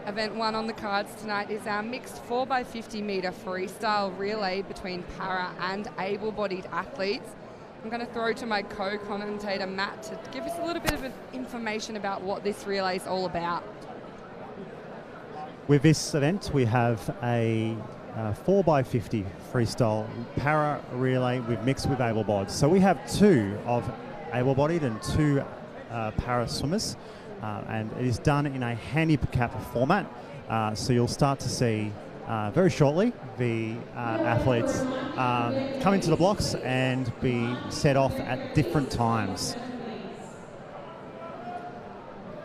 Event 1 on the cards tonight is our mixed 4x50 metre freestyle relay between para and able-bodied athletes. I'm going to throw to my co-commentator Matt to give us a little bit of information about what this relay is all about. With this event, we have a 4x50 freestyle para relay mixed with able-bodied. So we have two of able-bodied and two para swimmers, and it is done in a handicap format. So you'll start to see very shortly the athletes come into the blocks and be set off at different times.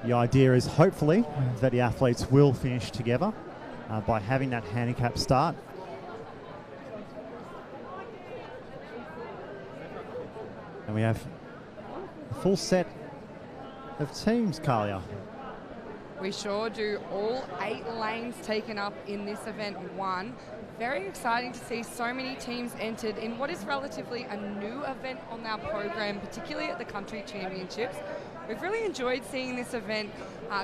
The idea is hopefully that the athletes will finish together by having that handicap start. And we have a full set of teams, Kalia. We sure do. All 8 lanes taken up in this event 1. Very exciting to see so many teams entered in what is relatively a new event on our program, particularly at the Country Championships. We've really enjoyed seeing this event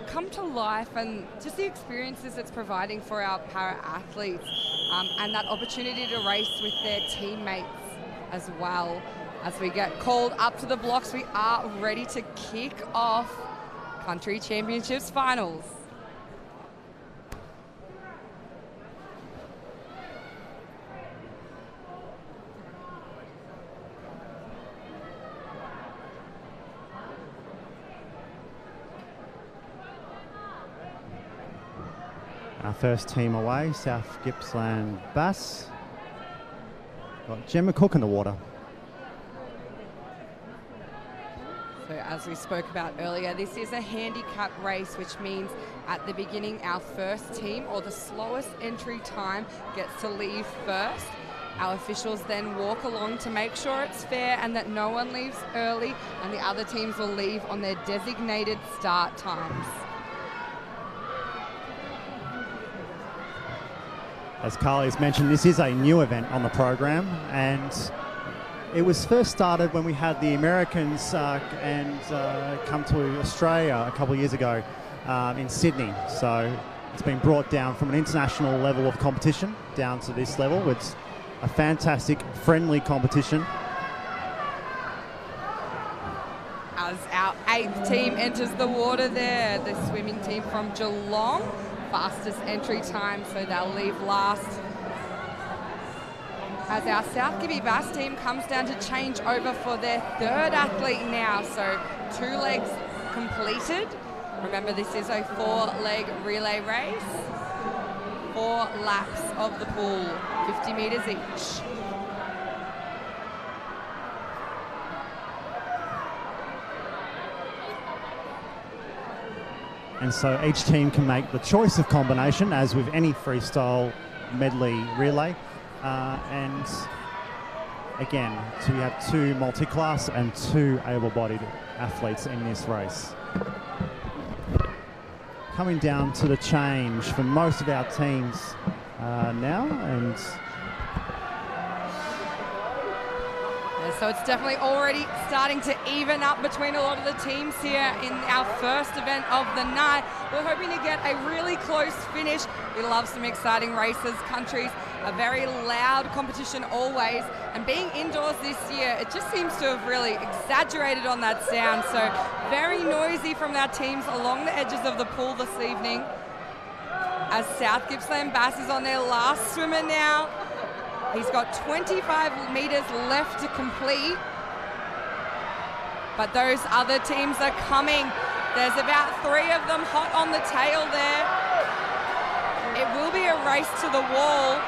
come to life and just the experiences it's providing for our para-athletes and that opportunity to race with their teammates as well. As we get called up to the blocks, we are ready to kick off Country Championships finals. Our first team away, South Gippsland Bass. Got Gemma Cook in the water. So as we spoke about earlier, this is a handicap race, which means at the beginning, our first team or the slowest entry time gets to leave first. Our officials then walk along to make sure it's fair and that no one leaves early, and the other teams will leave on their designated start times. As Carly's mentioned, this is a new event on the program, and it was first started when we had the Americans come to Australia a couple of years ago in Sydney. So it's been brought down from an international level of competition down to this level. It's a fantastic, friendly competition. As our 8th team enters the water there, the swimming team from Geelong, fastest entry time, so they'll leave last. As our South Gibby Bass team comes down to change over for their 3rd athlete now, so 2 legs completed. Remember, this is a 4-leg relay race. 4 laps of the pool, 50 metres each. And so each team can make the choice of combination, as with any freestyle medley relay. And again, so you have 2 multiclass and 2 able-bodied athletes in this race. Coming down to the change for most of our teams now, and so it's definitely already starting to even up between a lot of the teams here in our first event of the night. We're hoping to get a really close finish. We love some exciting races, countries, a very loud competition always, and being indoors this year, it just seems to have really exaggerated on that sound. So very noisy from our teams along the edges of the pool this evening. As South Gippsland Bass is on their last swimmer now. He's got 25 metres left to complete, but those other teams are coming. There's about 3 of them hot on the tail there. It will be a race to the wall.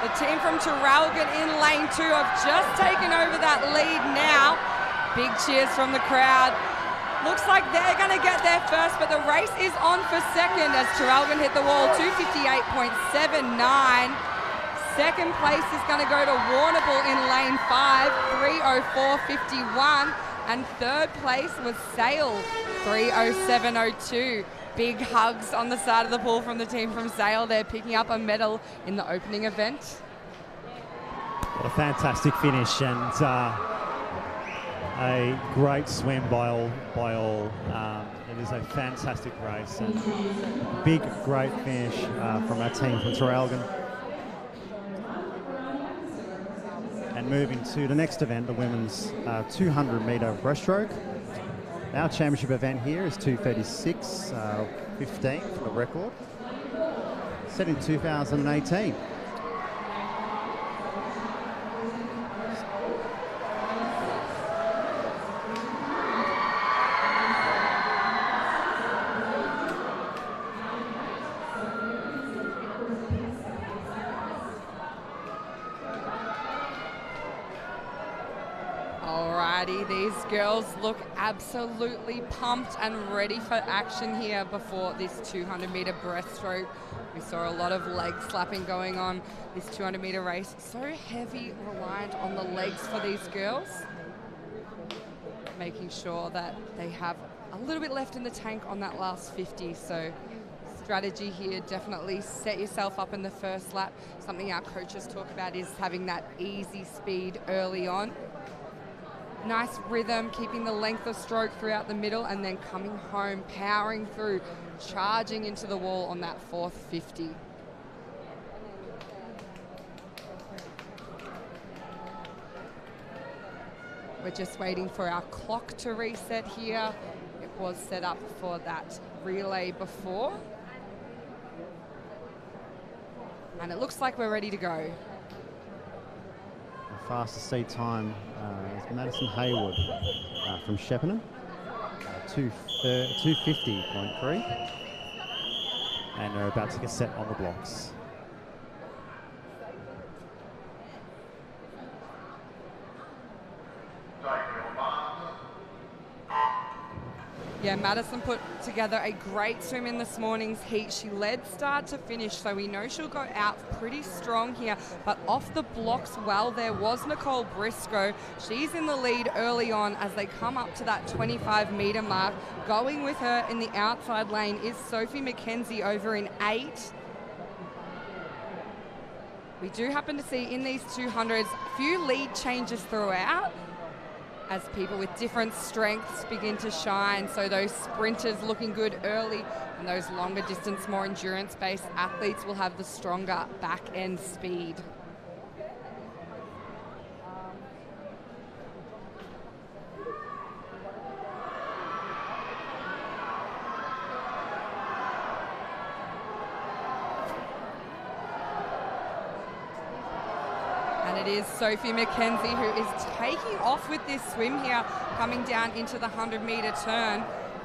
The team from Traralgon in lane 2 have just taken over that lead now. Big cheers from the crowd. Looks like they're going to get there first, but the race is on for second as Traralgon hit the wall, 2:58.79. Second place is going to go to Warrnambool in lane 5, 3:04.51. And third place was Sale, 3:07.02. Big hugs on the side of the pool from the team from Sale. They're picking up a medal in the opening event. What a fantastic finish, and a great swim by all. It is a fantastic race and big, great finish from our team from Traralgon. And moving to the next event, the women's 200-metre breaststroke. Our championship event here is 2:36.15 for the record, set in 2018. These girls look absolutely pumped and ready for action here before this 200-metre breaststroke. We saw a lot of leg slapping going on this 200-metre race. So heavy, reliant on the legs for these girls. Making sure that they have a little bit left in the tank on that last 50. So strategy here, definitely set yourself up in the first lap. Something our coaches talk about is having that easy speed early on. Nice rhythm, keeping the length of stroke throughout the middle, and then coming home, powering through, charging into the wall on that fourth 50. We're just waiting for our clock to reset here. It was set up for that relay before. And it looks like we're ready to go. The fastest seed time is Madison Haywood from Shepparton, 2:50.3, and they're about to get set on the blocks. Yeah, Madison put together a great swim in this morning's heat. She led start to finish, so we know she'll go out pretty strong here. But off the blocks well, there was Nicole Briscoe. She's in the lead early on as they come up to that 25-metre mark. Going with her in the outside lane is Sophie McKenzie over in 8. We do happen to see in these 200s a few lead changes throughout, as people with different strengths begin to shine. So those sprinters looking good early, and those longer distance, more endurance-based athletes will have the stronger back-end speed. It is Sophie McKenzie who is taking off with this swim here, coming down into the 100-metre turn.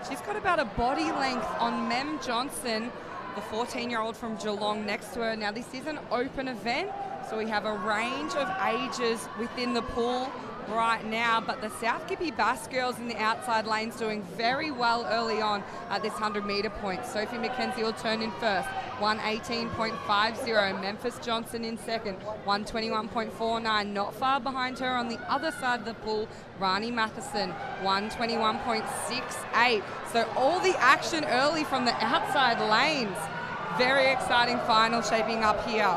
She's got about a body length on Mem Johnson, the 14-year-old from Geelong, next to her. Now, this is an open event, so we have a range of ages within the pool right now, but the South Gippy Bass girls in the outside lanes doing very well early on at this 100-metre point. Sophie McKenzie will turn in first, 1:18.50. Memphis Johnson in second, 1:21.49. Not far behind her on the other side of the pool, Rani Matheson, 1:21.68. So all the action early from the outside lanes. Very exciting final shaping up here.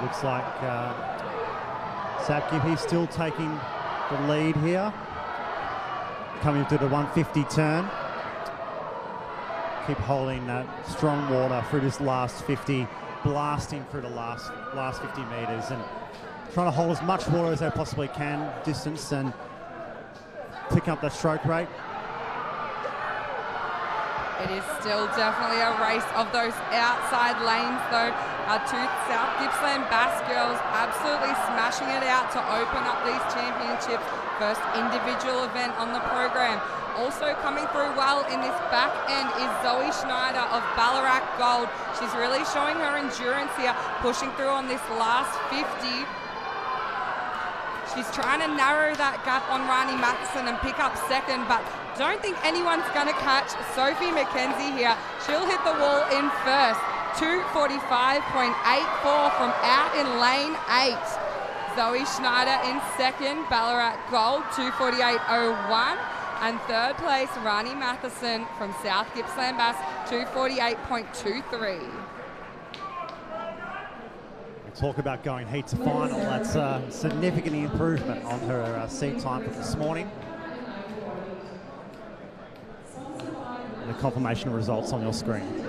Looks like South Gippy still taking the lead here. Coming to the 150 turn. Keep holding that strong water through this last 50, blasting through the last 50 metres and trying to hold as much water as they possibly can, distance, and pick up that stroke rate. It is still definitely a race of those outside lanes, though. Our two South Gippsland Bass girls absolutely smashing it out to open up these championships. First individual event on the program. Also coming through well in this back end is Zoe Schneider of Ballarat Gold. She's really showing her endurance here, pushing through on this last 50. She's trying to narrow that gap on Rani Matheson and pick up second, but don't think anyone's going to catch Sophie McKenzie here. She'll hit the wall in first. 2:45.84 from out in lane 8. Zoe Schneider in second, Ballarat Gold, 2:48.01. And third place, Rani Matheson from South Gippsland Bass, 248.23. Talk about going heat to final. That's a significant improvement on her seat time from this morning. And the confirmation results on your screen.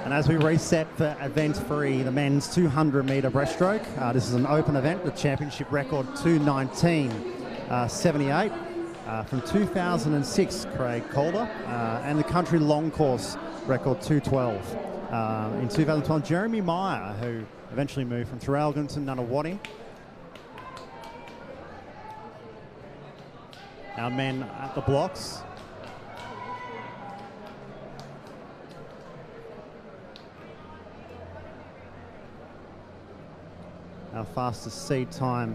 And as we reset for event 3, the men's 200-metre breaststroke, this is an open event, the championship record 2:19.78 from 2006, Craig Calder, and the country long course record 2:12. In 2012, Jeremy Meyer, who eventually moved from Traralgon to Nunawading. Our men at the blocks. Our fastest seed time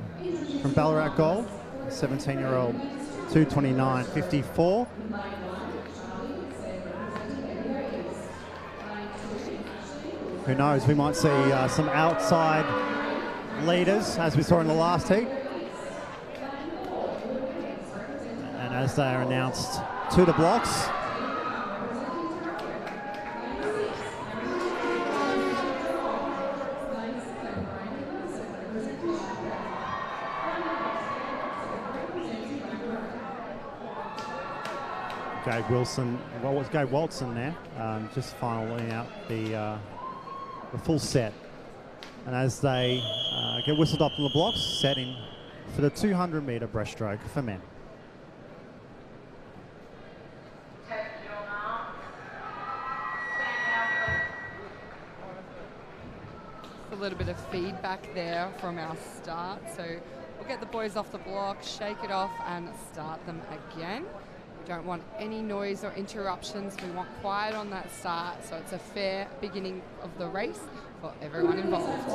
from Ballarat Gold, 17-year-old, 2:29.54. Who knows, we might see some outside leaders, as we saw in the last heat. And as they are announced to the blocks, Gabe Wilson, well, was Gabe Walton there, just finally out the full set. And as they get whistled up on the blocks, setting for the 200-metre breaststroke for men. A little bit of feedback there from our start, so we'll get the boys off the block, shake it off and start them again. We don't want any noise or interruptions. We want quiet on that start, so it's a fair beginning of the race for everyone involved.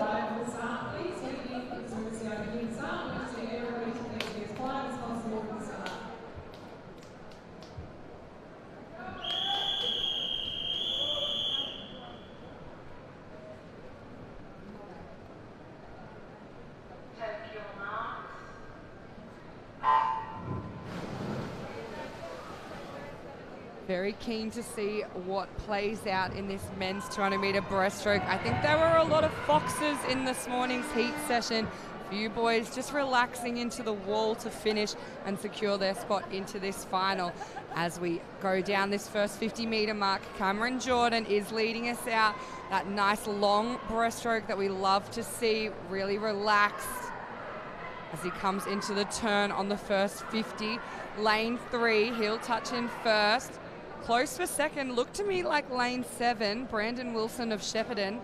Very keen to see what plays out in this men's 200-metre breaststroke. I think there were a lot of foxes in this morning's heat session. A few boys just relaxing into the wall to finish and secure their spot into this final. As we go down this first 50-metre mark, Cameron Jordan is leading us out. That nice long breaststroke that we love to see, really relaxed as he comes into the turn on the first 50. Lane 3, he'll touch in first. Close for second, looked to me like lane 7, Brandon Wilson of Shepparton.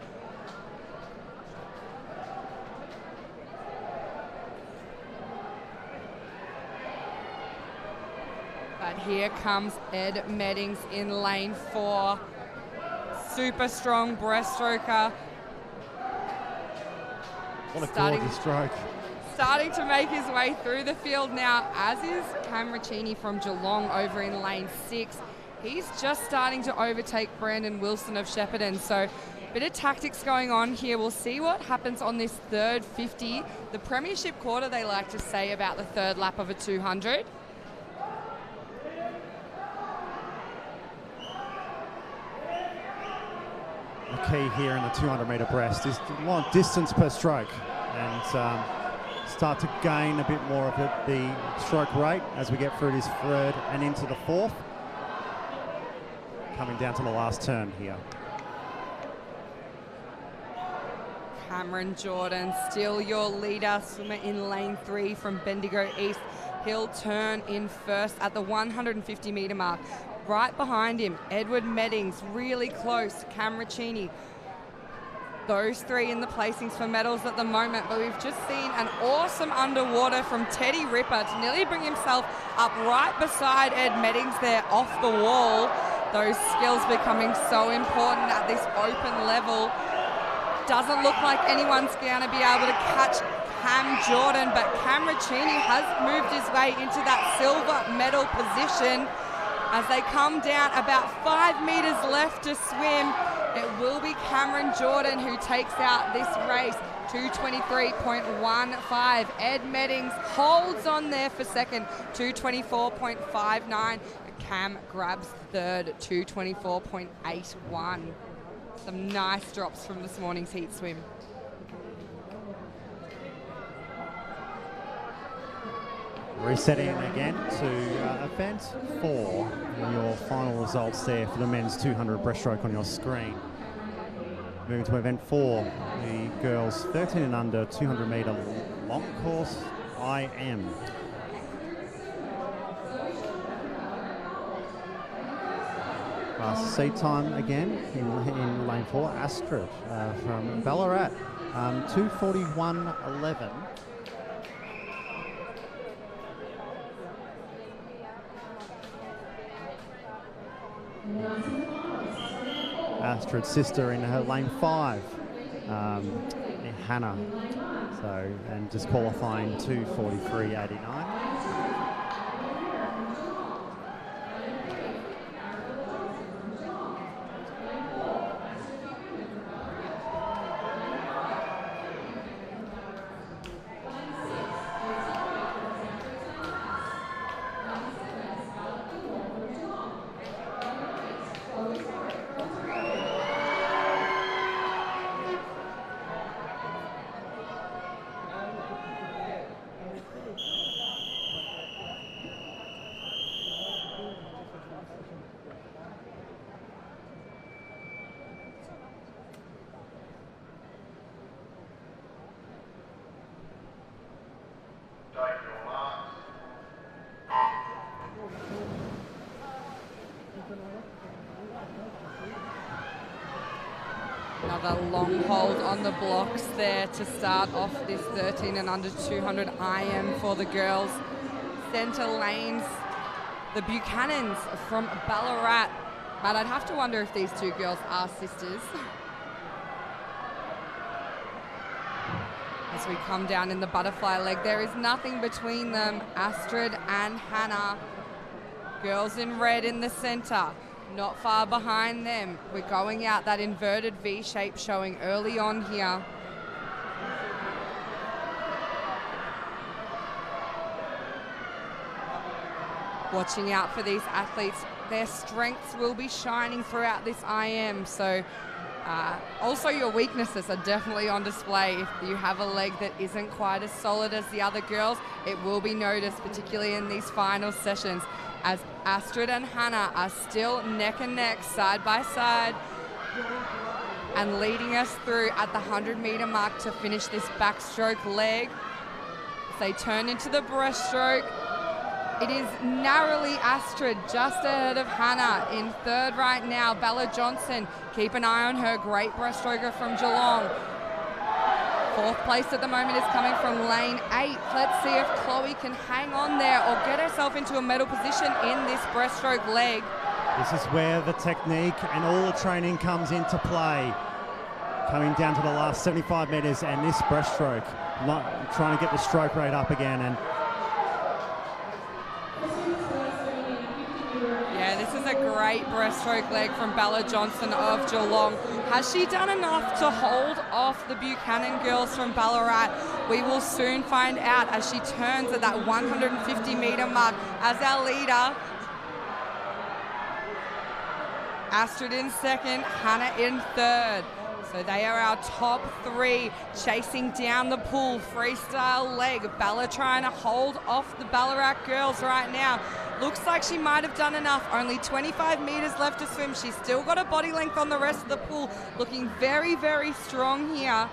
But here comes Ed Meddings in lane 4. Super strong breaststroker. What a gorgeous stroke. Starting to make his way through the field now, as is Cam Ricchini from Geelong over in lane 6. He's just starting to overtake Brandon Wilson of Shepparton, so a bit of tactics going on here. We'll see what happens on this third 50. The premiership quarter, they like to say about the third lap of a 200. The key here in the 200-metre breast is to want distance per stroke and start to gain a bit more of the stroke rate as we get through this third and into the fourth. Coming down to the last turn here. Cameron Jordan, still your leader, swimmer in lane 3 from Bendigo East. He'll turn in first at the 150-metre mark. Right behind him, Edward Meddings, really close, Cam Ricchini. Those three in the placings for medals at the moment, but we've just seen an awesome underwater from Teddy Ripper to nearly bring himself up right beside Ed Meddings there off the wall. Those skills becoming so important at this open level. doesn't look like anyone's going to be able to catch Cam Jordan, but Cam Ricchini has moved his way into that silver medal position. As they come down, about 5 meters left to swim. It will be Cameron Jordan who takes out this race, 2:23.15. Ed Meddings holds on there for second, 2:24.59. Cam grabs third, 2:24.81. Some nice drops from this morning's heat swim. Resetting again to event 4. Your final results there for the men's 200 breaststroke on your screen. Moving to event 4, the girls 13 and under 200 metre long course IM. Fast seat time again in lane 4, Astrid from Ballarat, 2:41.11. Astrid's sister in her lane 5, Hannah, so, and disqualifying 2:43.89. Another long hold on the blocks there to start off this 13 and under 200 IM for the girls. Centre lanes, the Buchanans from Ballarat. But I'd have to wonder if these two girls are sisters. As we come down in the butterfly leg, there is nothing between them, Astrid and Hannah. Girls in red in the centre. Not far behind them. We're going out that inverted V shape showing early on here. Watching out for these athletes. Their strengths will be shining throughout this IM. So also your weaknesses are definitely on display. If you have a leg that isn't quite as solid as the other girls, it will be noticed, particularly in these final sessions, as Astrid and Hannah are still neck and neck, side by side, and leading us through at the 100-metre mark to finish this backstroke leg. As they turn into the breaststroke, it is narrowly Astrid just ahead of Hannah. In third right now, Bella Johnson. Keep an eye on her, great breaststroker from Geelong. Fourth place at the moment is coming from lane 8. Let's see if Chloe can hang on there or get herself into a medal position in this breaststroke leg. This is where the technique and all the training comes into play. Coming down to the last 75 metres and this breaststroke, trying to get the stroke rate up again. And yeah, this is a great breaststroke leg from Bella Johnson of Geelong. Has she done enough to hold off the Buchanan girls from Ballarat? We will soon find out as she turns at that 150-metre mark as our leader. Astrid in second, Hannah in third. So they are our top 3 chasing down the pool. Freestyle leg. Bella trying to hold off the Ballarat girls right now. Looks like she might have done enough. Only 25 metres left to swim. She's still got a body length on the rest of the pool. Looking very, very strong here.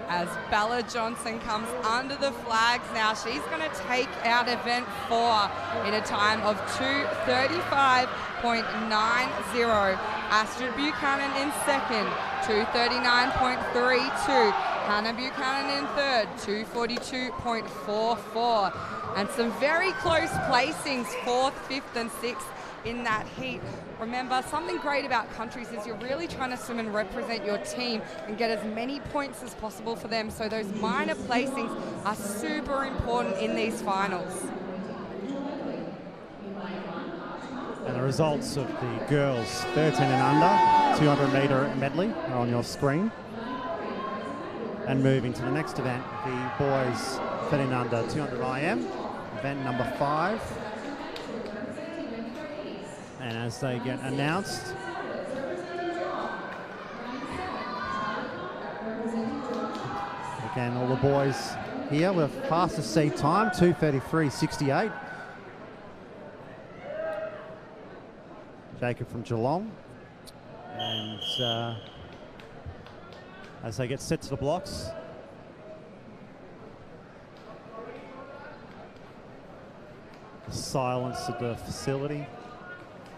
As Bella Johnson comes under the flags now, she's going to take out event 4 in a time of 2:35.90. Astrid Buchanan in second, 2:39.32. Hannah Buchanan in third, 2:42.44. And some very close placings, fourth, fifth, and sixth in that heat. Remember, something great about countries is you're really trying to swim and represent your team and get as many points as possible for them. So those minor placings are super important in these finals. And the results of the girls 13 and under 200 metre medley are on your screen. And moving to the next event, the boys 13 under 200 IM, event number 5. And as they get announced, again, all the boys here with fastest seed time, 2:33.68. Jacob from Geelong. And as they get set to the blocks, the silence of the facility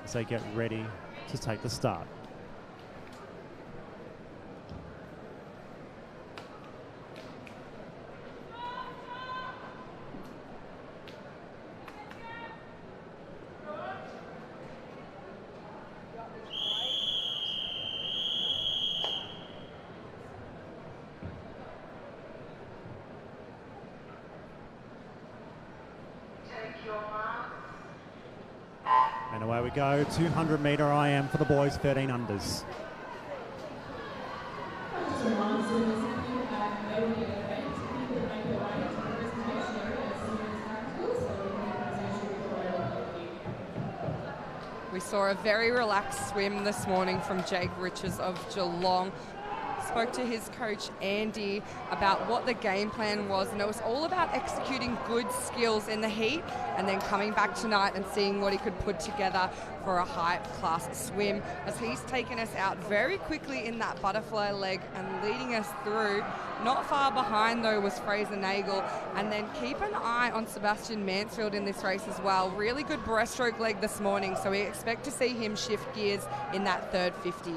as they get ready to take the start. And away we go, 200 metre IM for the boys, 13 unders. We saw a very relaxed swim this morning from Jake Riches of Geelong. Spoke to his coach Andy about what the game plan was, and it was all about executing good skills in the heat and then coming back tonight and seeing what he could put together for a high class swim, as he's taken us out very quickly in that butterfly leg and leading us through. Not far behind though was Fraser Nagel, and then keep an eye on Sebastian Mansfield in this race as well. Really good breaststroke leg this morning, so we expect to see him shift gears in that third 50.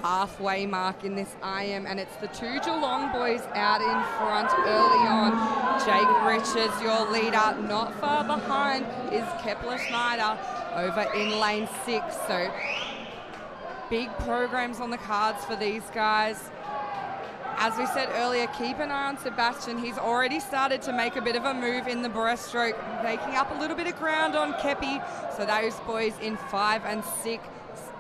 Halfway mark in this IM, and it's the two Geelong boys out in front early on. Jake Riches, your leader. Not far behind is Kepler Schneider over in lane 6. So big programs on the cards for these guys. As we said earlier, keep an eye on Sebastian. He's already started to make a bit of a move in the breaststroke, making up a little bit of ground on Kepi. So those boys in 5 and 6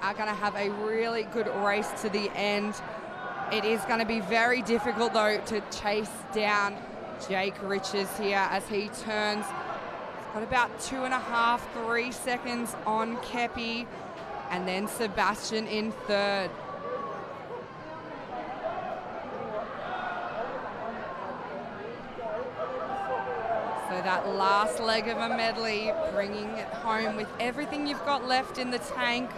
are going to have a really good race to the end. It is going to be very difficult though to chase down Jake Riches here as he turns. He's got about 2.5, 3 seconds on Kepi, and then Sebastian in third. So that last leg of a medley, bringing it home with everything you've got left in the tank.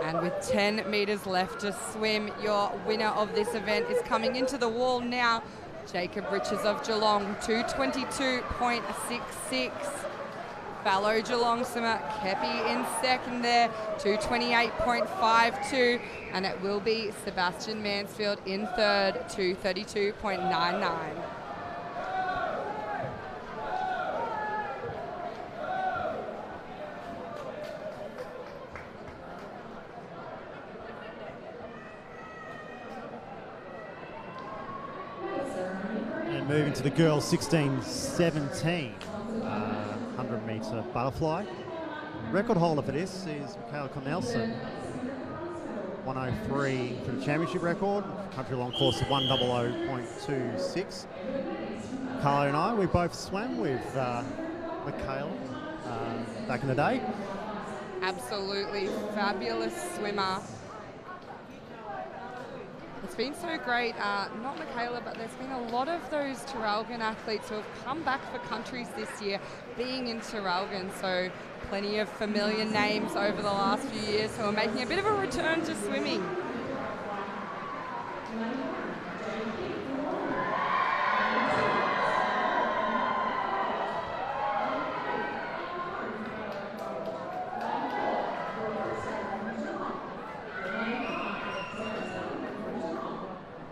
And with 10 meters left to swim, your winner of this event is coming into the wall now. Jacob Riches of Geelong, 2:22.66. Fellow Geelong swimmer Kepi in second there, 2:28.52. And it will be Sebastian Mansfield in third, 2:32.99. Moving to the girls 16-17 100 metre butterfly. Record holder for this is Michaela Cornelson, 103 for the championship record. Country long course of 1:00.26. Carlo and I, we both swam with Michaela back in the day. Absolutely fabulous swimmer. The it's been so great, not Michaela, but there's been a lot of those Traralgon athletes who have come back for countries this year being in Traralgon, so plenty of familiar names over the last few years who are making a bit of a return to swimming.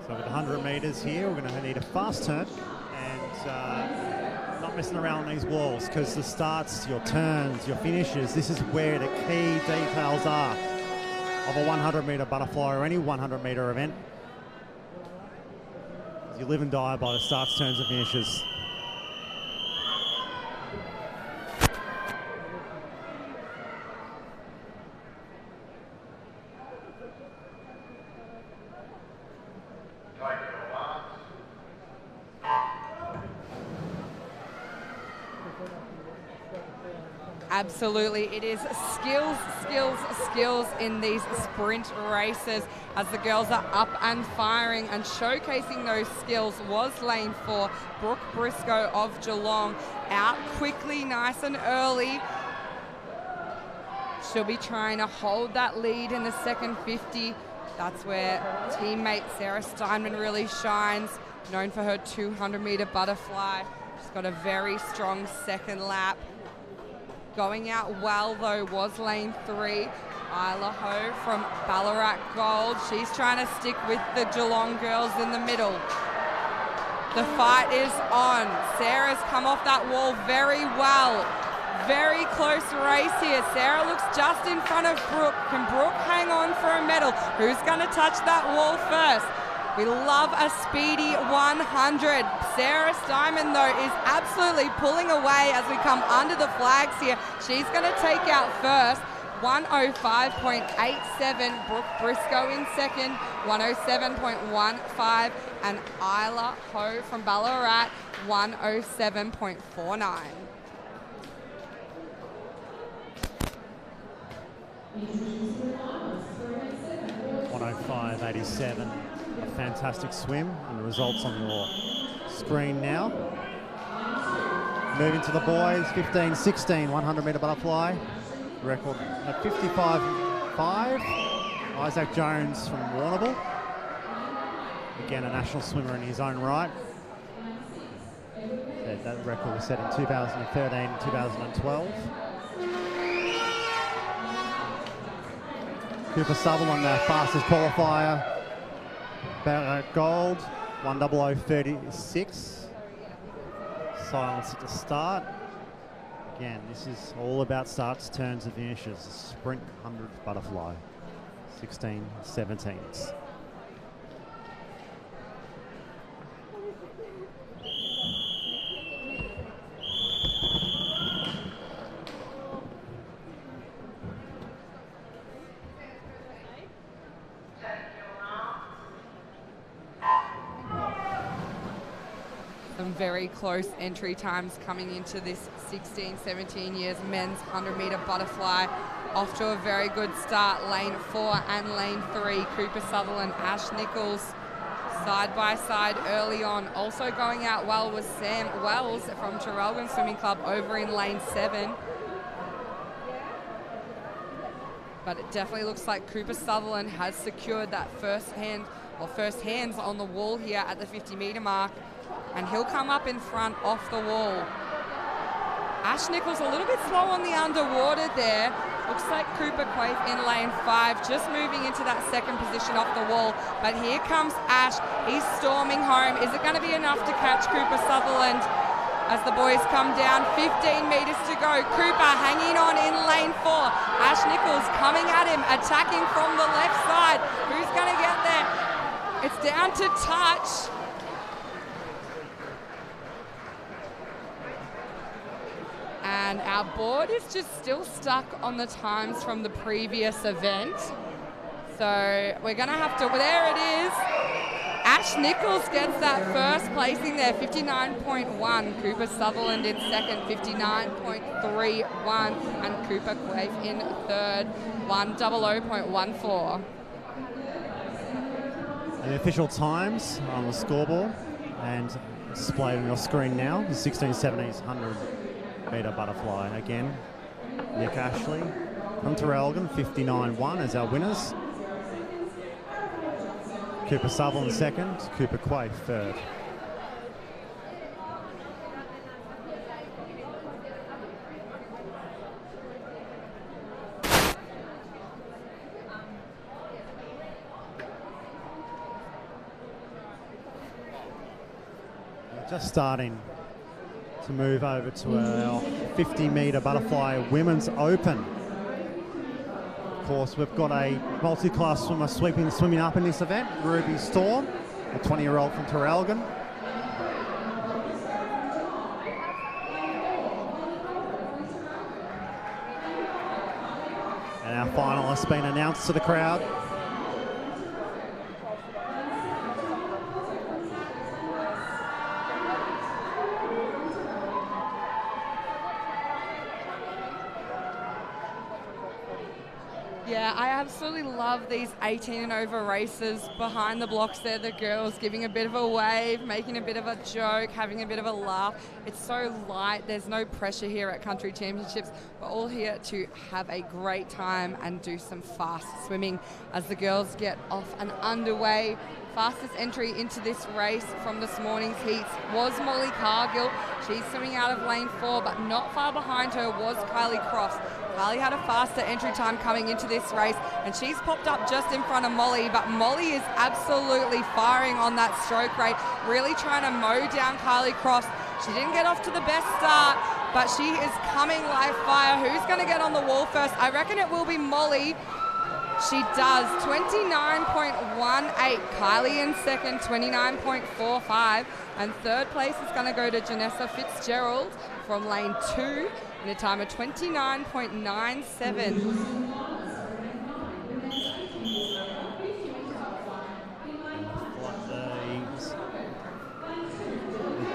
So with 100 metres here, we're going to need a fast turn and not messing around on these walls, because the starts, your turns, your finishes, this is where the key details are of a 100 metre butterfly or any 100 metre event. You live and die by the starts, turns and finishes. Absolutely, it is skills, skills, skills in these sprint races as the girls are up and firing, and showcasing those skills was lane 4, Brooke Briscoe of Geelong, out quickly, nice and early. She'll be trying to hold that lead in the second 50. That's where teammate Sarah Steinman really shines, known for her 200 metre butterfly. She's got a very strong second lap. Going out well, though, was lane 3. Isla Ho from Ballarat Gold. She's trying to stick with the Geelong girls in the middle. The fight is on. Sarah's come off that wall very well. Very close race here. Sarah looks just in front of Brooke. Can Brooke hang on for a medal? Who's going to touch that wall first? We love a speedy 100. Sarah Steinman, though, is absolutely pulling away as we come under the flags here. She's going to take out first. 105.87. Brooke Briscoe in second. 107.15. And Isla Ho from Ballarat, 107.49. .105.87. A fantastic swim, and the results on your screen now. Moving to the boys, 15-16, 100 metre butterfly. Record at 55.5. Isaac Jones from Warrnambool. Again, a national swimmer in his own right. That record was set in 2013 and 2012. Cooper Sutherland, the fastest qualifier. Gold, 1:00:36. Silence at the start. Again, this is all about starts, turns and finishes. Sprint 100 butterfly, 16-17s. Some very close entry times coming into this 16-17 years men's 100 metre butterfly. Off to a very good start, lane 4 and lane 3. Cooper Sutherland, Ash Nichols, side by side early on. Also going out well was Sam Wells from Traralgon Swimming Club over in lane 7. But it definitely looks like Cooper Sutherland has secured that first hands on the wall here at the 50 metre mark. And he'll come up in front off the wall. Ash Nichols a little bit slow on the underwater there. Looks like Cooper Quaife in lane 5, just moving into that second position off the wall. But here comes Ash. He's storming home. Is it going to be enough to catch Cooper Sutherland as the boys come down? 15 metres to go. Cooper hanging on in lane 4. Ash Nichols coming at him, attacking from the left side. Who's going to get there? It's down to touch. And our board is just still stuck on the times from the previous event. So we're going to have to, there it is. Ash Nichols gets that first placing there, 59.1. Cooper Sutherland in second, 59.31. And Cooper Quaife in third, 100.14. The official times on the scoreboard and displayed on your screen now. The 1670s 100 metre butterfly. Again, Nick Ashley from Traralgon, 59-1 as our winners. Cooper Sutherland second, Cooper Quay third. Just starting to move over to our 50 metre butterfly women's open. Of course, we've got a multi-class swimmer swimming up in this event, Ruby Storm, a 20-year-old from Traralgon. And our final has been announced to the crowd. Yeah, I absolutely love these 18 and over races. Behind the blocks there, the girls giving a bit of a wave, making a bit of a joke, having a bit of a laugh. It's so light. There's no pressure here at Country Championships. We're all here to have a great time and do some fast swimming as the girls get off and underway. Fastest entry into this race from this morning's heats was Molly Cargill. She's swimming out of lane 4, but not far behind her was Kylie Crofts. Kylie had a faster entry time coming into this race, and she's popped up just in front of Molly, but Molly is absolutely firing on that stroke rate, really trying to mow down Kylie Crofts. She didn't get off to the best start, but she is coming like fire. Who's going to get on the wall first? I reckon it will be Molly. She does, 29.18. Kylie in second, 29.45. And third place is going to go to Janessa Fitzgerald from lane 2 in a time of 29.97.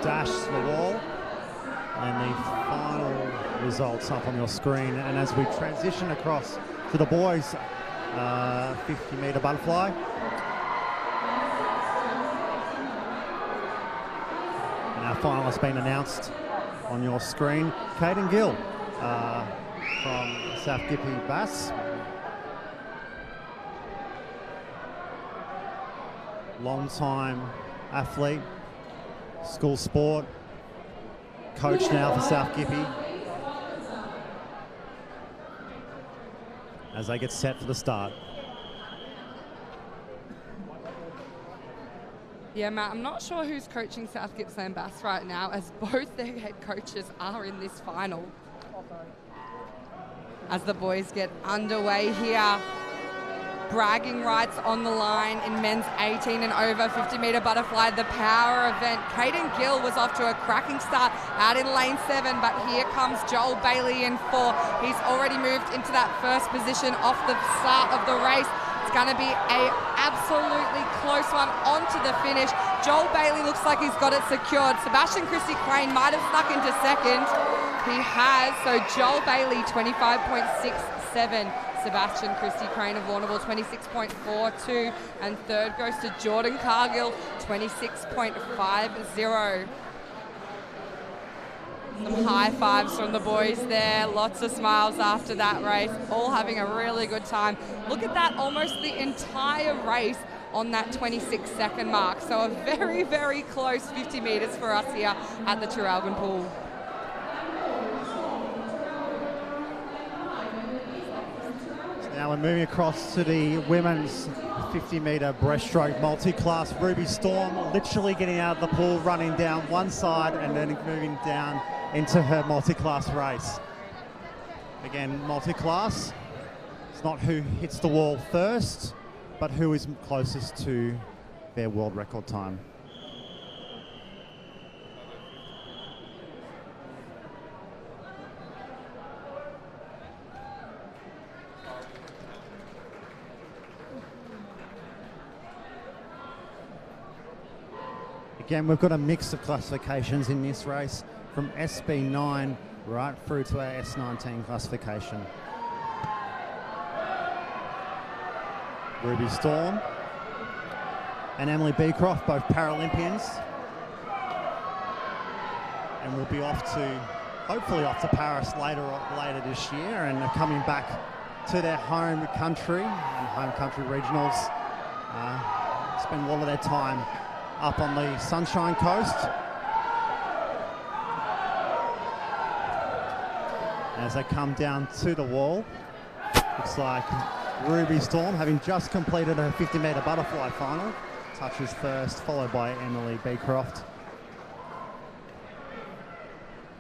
Dash to the wall. And the final results up on your screen. And as we transition across to the boys' 50 metre butterfly. And our final has been announced on your screen. Caden Gill from South Gippy Bass. Long-time athlete, school sport, coach now for South Gippy. As they get set for the start. Yeah, Matt, I'm not sure who's coaching South Gippsland Bass right now, as both their head coaches are in this final. As the boys get underway here, bragging rights on the line in men's 18 and over 50 metre butterfly, the power event. Caden Gill was off to a cracking start out in lane 7, but here comes Joel Bailey in 4. He's already moved into that first position off the start of the race. It's going to be a absolutely close one onto the finish. Joel Bailey looks like he's got it secured. Sebastian Christie Crane might have snuck into second. He has, so Joel Bailey 25.67. Sebastian Christie Crane of Warrnambool 26.42, and third goes to Jordan Cargill 26.50. Some high fives from the boys there, lots of smiles after that race, all having a really good time. Look at that, almost the entire race on that 26-second mark. So a very, very close 50 metres for us here at the Traralgon Pool. Now we're moving across to the women's 50 metre breaststroke multi-class. Ruby Storm literally getting out of the pool, running down one side and then moving down into her multi-class race. Again, multi-class, it's not who hits the wall first, but who is closest to their world record time. Again, we've got a mix of classifications in this race, from SB9 right through to our S19 classification. Ruby Storm and Emily Beecroft, both Paralympians. And we'll be hopefully off to Paris later this year, and are coming back to their home country and home country regionals. Spend a lot of their time up on the Sunshine Coast. As they come down to the wall, looks like Ruby Storm, having just completed her 50-metre butterfly final, touches first, followed by Emily Beecroft.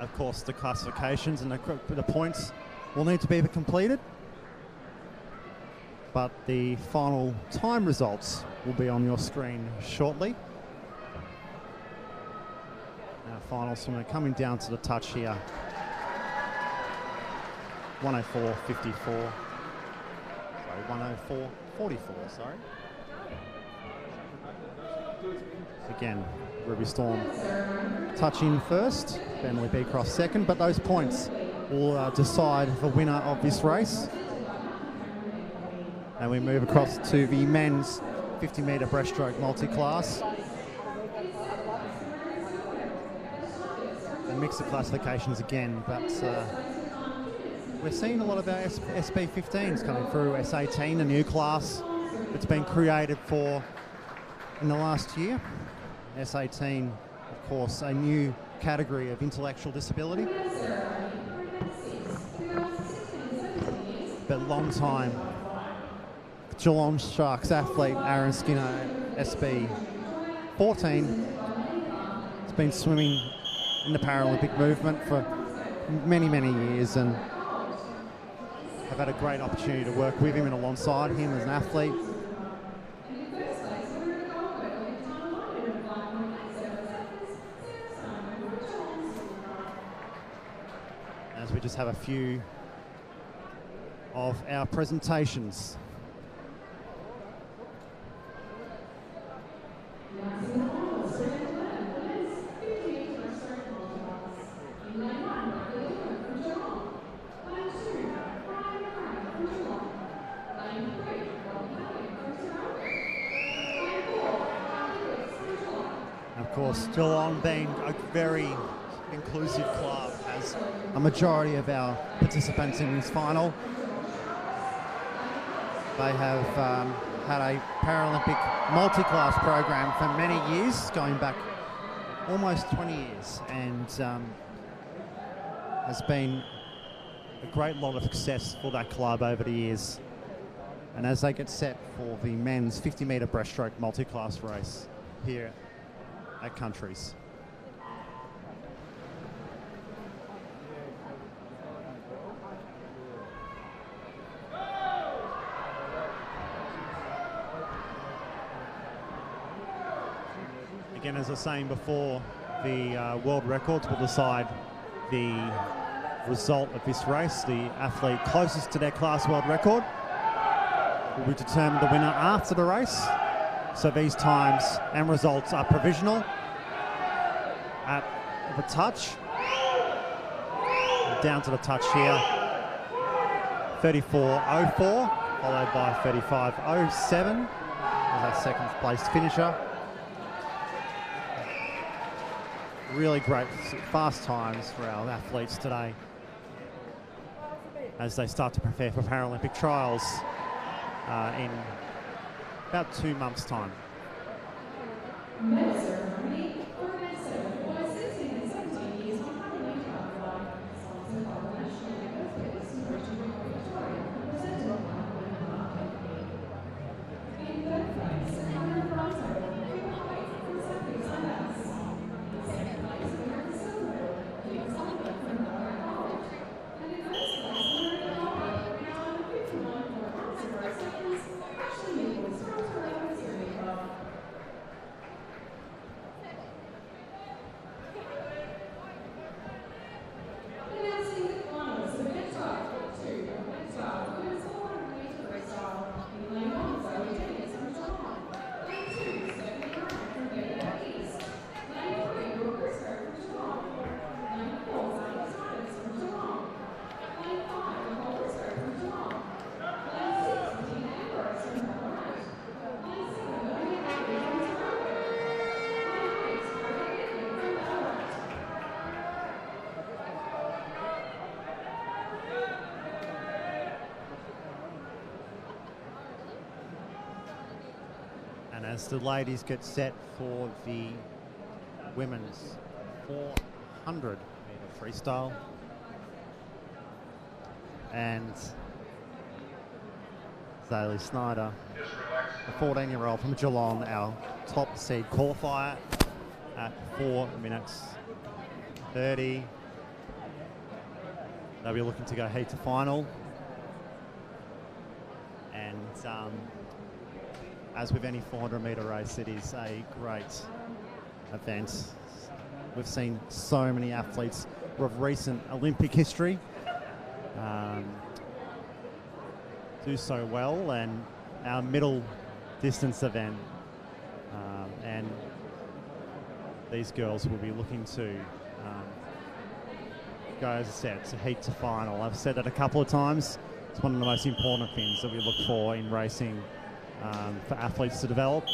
Of course, the classifications and the points will need to be completed, but the final time results will be on your screen shortly. Our final swimmer coming down to the touch here. 104.54. Sorry, 104.44, sorry. Again, Ruby Storm touching first, Emily Beecroft second, but those points will decide the winner of this race. And we move across to the men's 50-metre breaststroke multi-class. And mix the classifications again, but we're seeing a lot of our SB15s coming through. S18, a new class that's been created in the last year. S18, of course, a new category of intellectual disability. But long time Geelong Sharks athlete Aaron Skinner, SB14, has been swimming in the Paralympic movement for many, many years, and have had a great opportunity to work with him and alongside him as an athlete. As we just have a few of our presentations. Of course, Geelong being a very inclusive club, has a majority of our participants in this final. They have had a Paralympic multi-class program for many years, going back almost 20 years, and has been a great lot of success for that club over the years. And as they get set for the men's 50-metre breaststroke multi-class race here at Countries. Again, as I was saying before, the world records will decide the result of this race. The athlete closest to their class world record will be determined the winner after the race. So these times and results are provisional at the touch. Down to the touch here. 34.04, followed by 35.07 as our second place finisher. Really great fast times for our athletes today as they start to prepare for Paralympic trials in about 2 months' time. And as the ladies get set for the women's 400 meter freestyle, and Zaylee Snyder, a 14-year-old from Geelong, our top seed qualifier at 4 minutes 30. They'll be looking to go heat to final. And as with any 400 meter race, it is a great event. We've seen so many athletes of recent Olympic history do so well, and our middle distance event, and these girls will be looking to go, as I said, to heat to final. I've said that a couple of times. It's one of the most important things that we look for in racing for athletes to develop,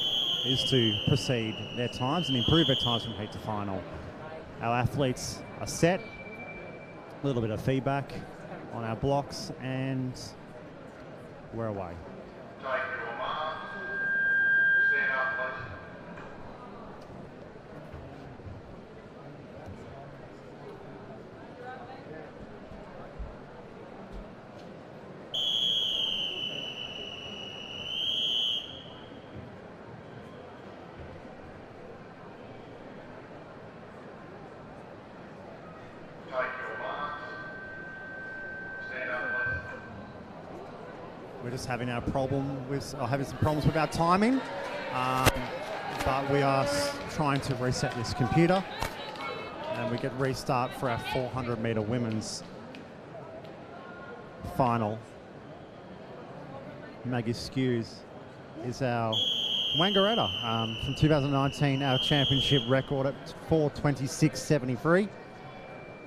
is to proceed their times and improve their times from heat to final. Our athletes are set, a little bit of feedback on our blocks, and we're away. We're just having our problem with, having some problems with our timing, but we are trying to reset this computer, and we get restart for our 400 meter women's final. Maggie Skews is our Wangaratta from 2019, our championship record at 4:26.73.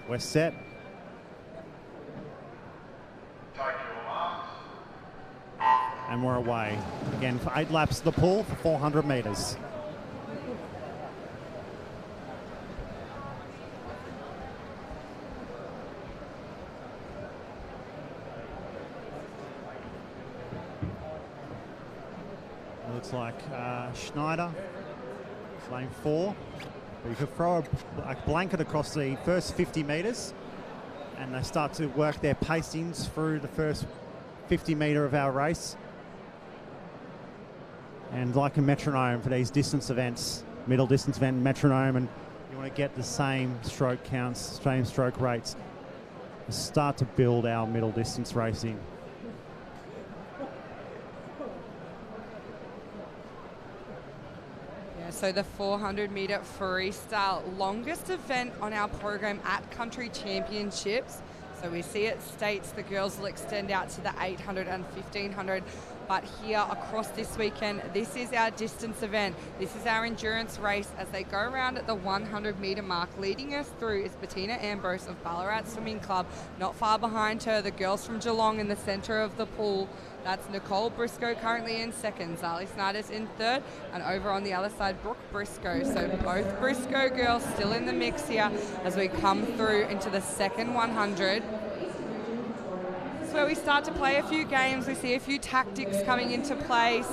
We're set. And we're away again for 8 laps of the pool for 400 metres. It looks like Schneider, lane 4. But you could throw a blanket across the first 50 metres, and they start to work their pacings through the first 50 metre of our race. And like a metronome for these distance events, middle distance event metronome, and you want to get the same stroke counts, same stroke rates, start to build our middle distance racing. Yeah, so the 400 meter freestyle, longest event on our program at Country Championships. So we see it states the girls will extend out to the 800 and 1500. But here across this weekend, this is our distance event. This is our endurance race as they go around at the 100 metre mark. Leading us through is Bettina Ambrose of Ballarat Swimming Club. Not far behind her, the girls from Geelong in the centre of the pool. That's Nicole Briscoe currently in second, Zali Snyder's in third, and over on the other side, Brooke Briscoe. So both Briscoe girls still in the mix here as we come through into the second 100. Where we start to play a few games, we see a few tactics coming into place.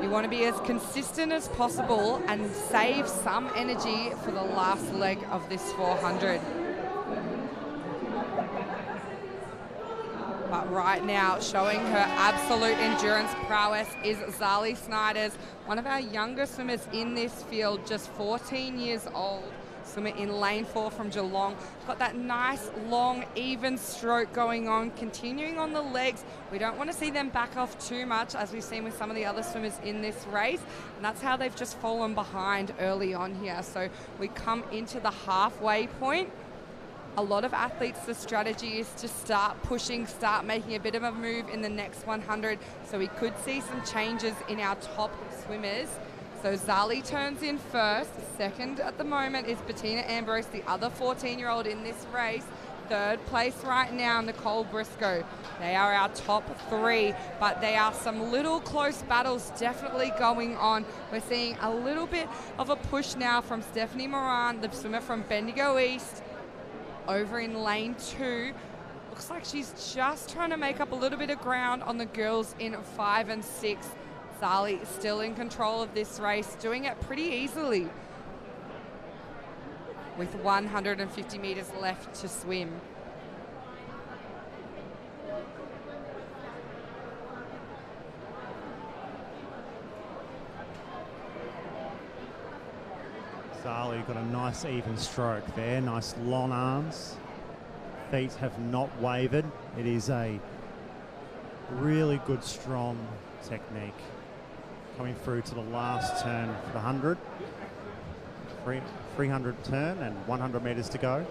You want to be as consistent as possible and save some energy for the last leg of this 400. But right now, showing her absolute endurance prowess is Zali Snyder's, one of our younger swimmers in this field, just 14 years old. Swimmer in lane 4 from Geelong. Got that nice, long, even stroke going on, continuing on the legs. We don't want to see them back off too much, as we've seen with some of the other swimmers in this race. And that's how they've just fallen behind early on here. So we come into the halfway point. A lot of athletes, the strategy is to start pushing, start making a bit of a move in the next 100. So we could see some changes in our top swimmers. So Zali turns in first. Second at the moment is Bettina Ambrose, the other 14-year-old in this race. Third place right now, Nicole Briscoe. They are our top 3, but there are some little close battles definitely going on. We're seeing a little bit of a push now from Stephanie Moran, the swimmer from Bendigo East, over in lane 2. Looks like she's just trying to make up a little bit of ground on the girls in 5 and 6. Zali still in control of this race, doing it pretty easily with 150 meters left to swim. Zali got a nice even stroke there, nice long arms. Feet have not wavered. It is a really good, strong technique. Coming through to the last turn for the 100. 300 turn and 100 meters to go.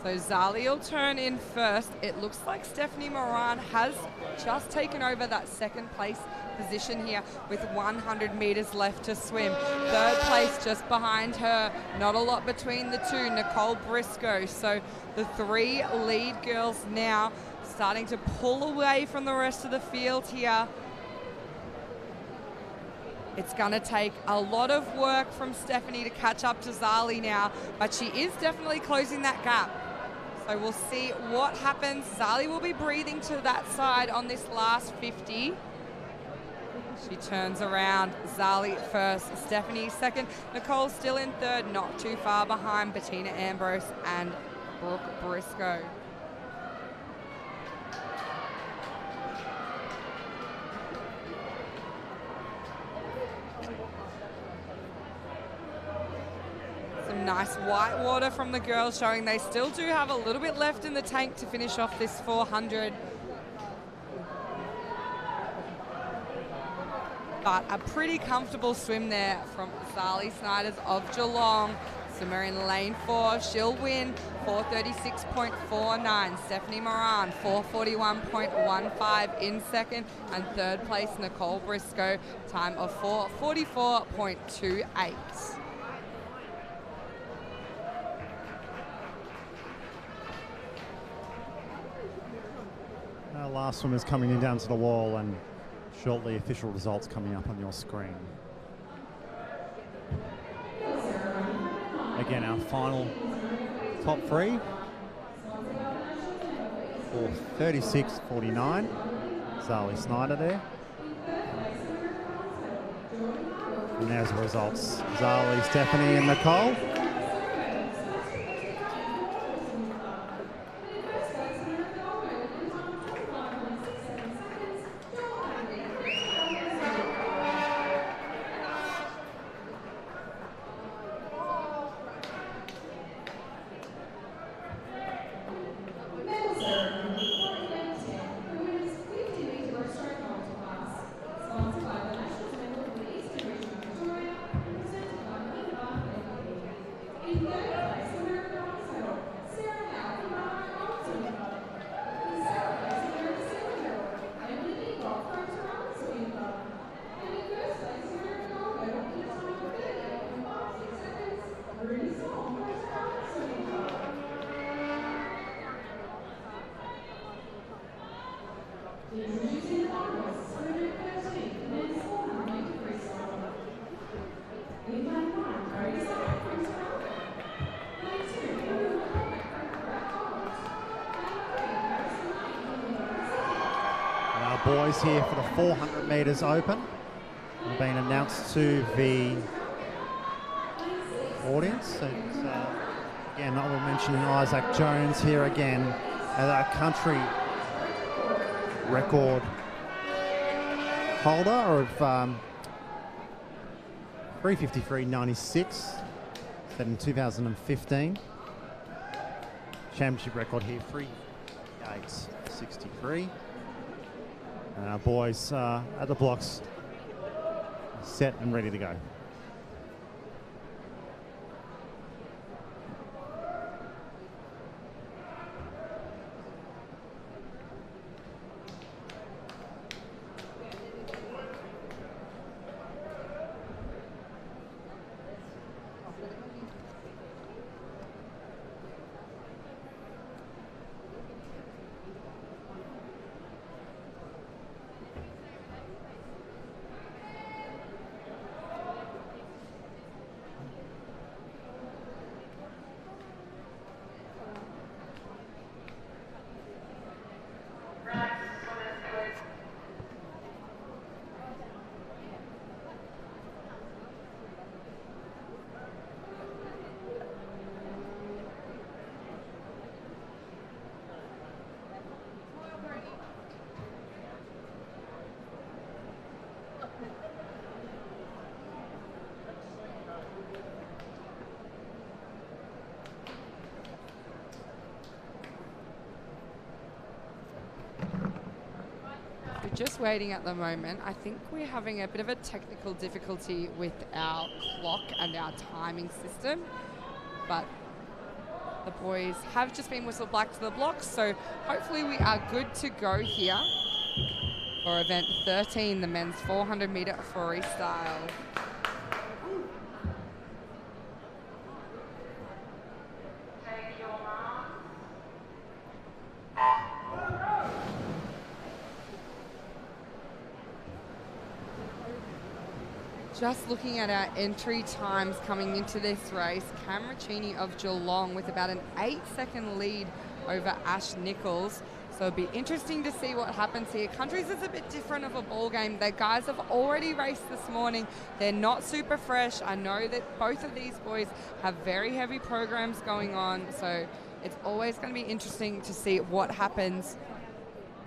So Zali will turn in first. It looks like Stephanie Moran has just taken over that second place position here with 100 meters left to swim. Third place just behind her. Not a lot between the two, Nicole Briscoe. So the three lead girls now starting to pull away from the rest of the field here. It's going to take a lot of work from Stephanie to catch up to Zali now, but she is definitely closing that gap. So we'll see what happens. Zali will be breathing to that side on this last 50. She turns around. Zali first, Stephanie second. Nicole still in third, not too far behind Bettina Ambrose and Brooke Briscoe. Some nice white water from the girls, showing they still do have a little bit left in the tank to finish off this 400. But a pretty comfortable swim there from Zali Snyders of Geelong. Swimmer in lane 4, she'll win 436.49. Stephanie Moran, 441.15 in second. And third place, Nicole Briscoe, time of 444.28. Our last swimmer's coming in down to the wall, and shortly official results coming up on your screen. Again, our final top three for 36.49. Zali Snyder there. And there's the results. Zali, Stephanie and Nicole. Boys here for the 400 metres open. They've been announced to the audience. And again, I will mention Isaac Jones here again as our country record holder of 353.96, set in 2015. Championship record here, 3:8:63. And our boys at the blocks, set and ready to go. just waiting at the moment. I think we're having a bit of a technical difficulty with our clock and our timing system, but the boys have just been whistled back to the blocks, so hopefully we are good to go here for event 13, the men's 400 meter freestyle. Just looking at our entry times coming into this race, Cam Ricchini of Geelong with about an 8-second lead over Ash Nichols. So it'll be interesting to see what happens here. Countries is a bit different of a ball game. The guys have already raced this morning. They're not super fresh. I know that both of these boys have very heavy programs going on, so it's always going to be interesting to see what happens.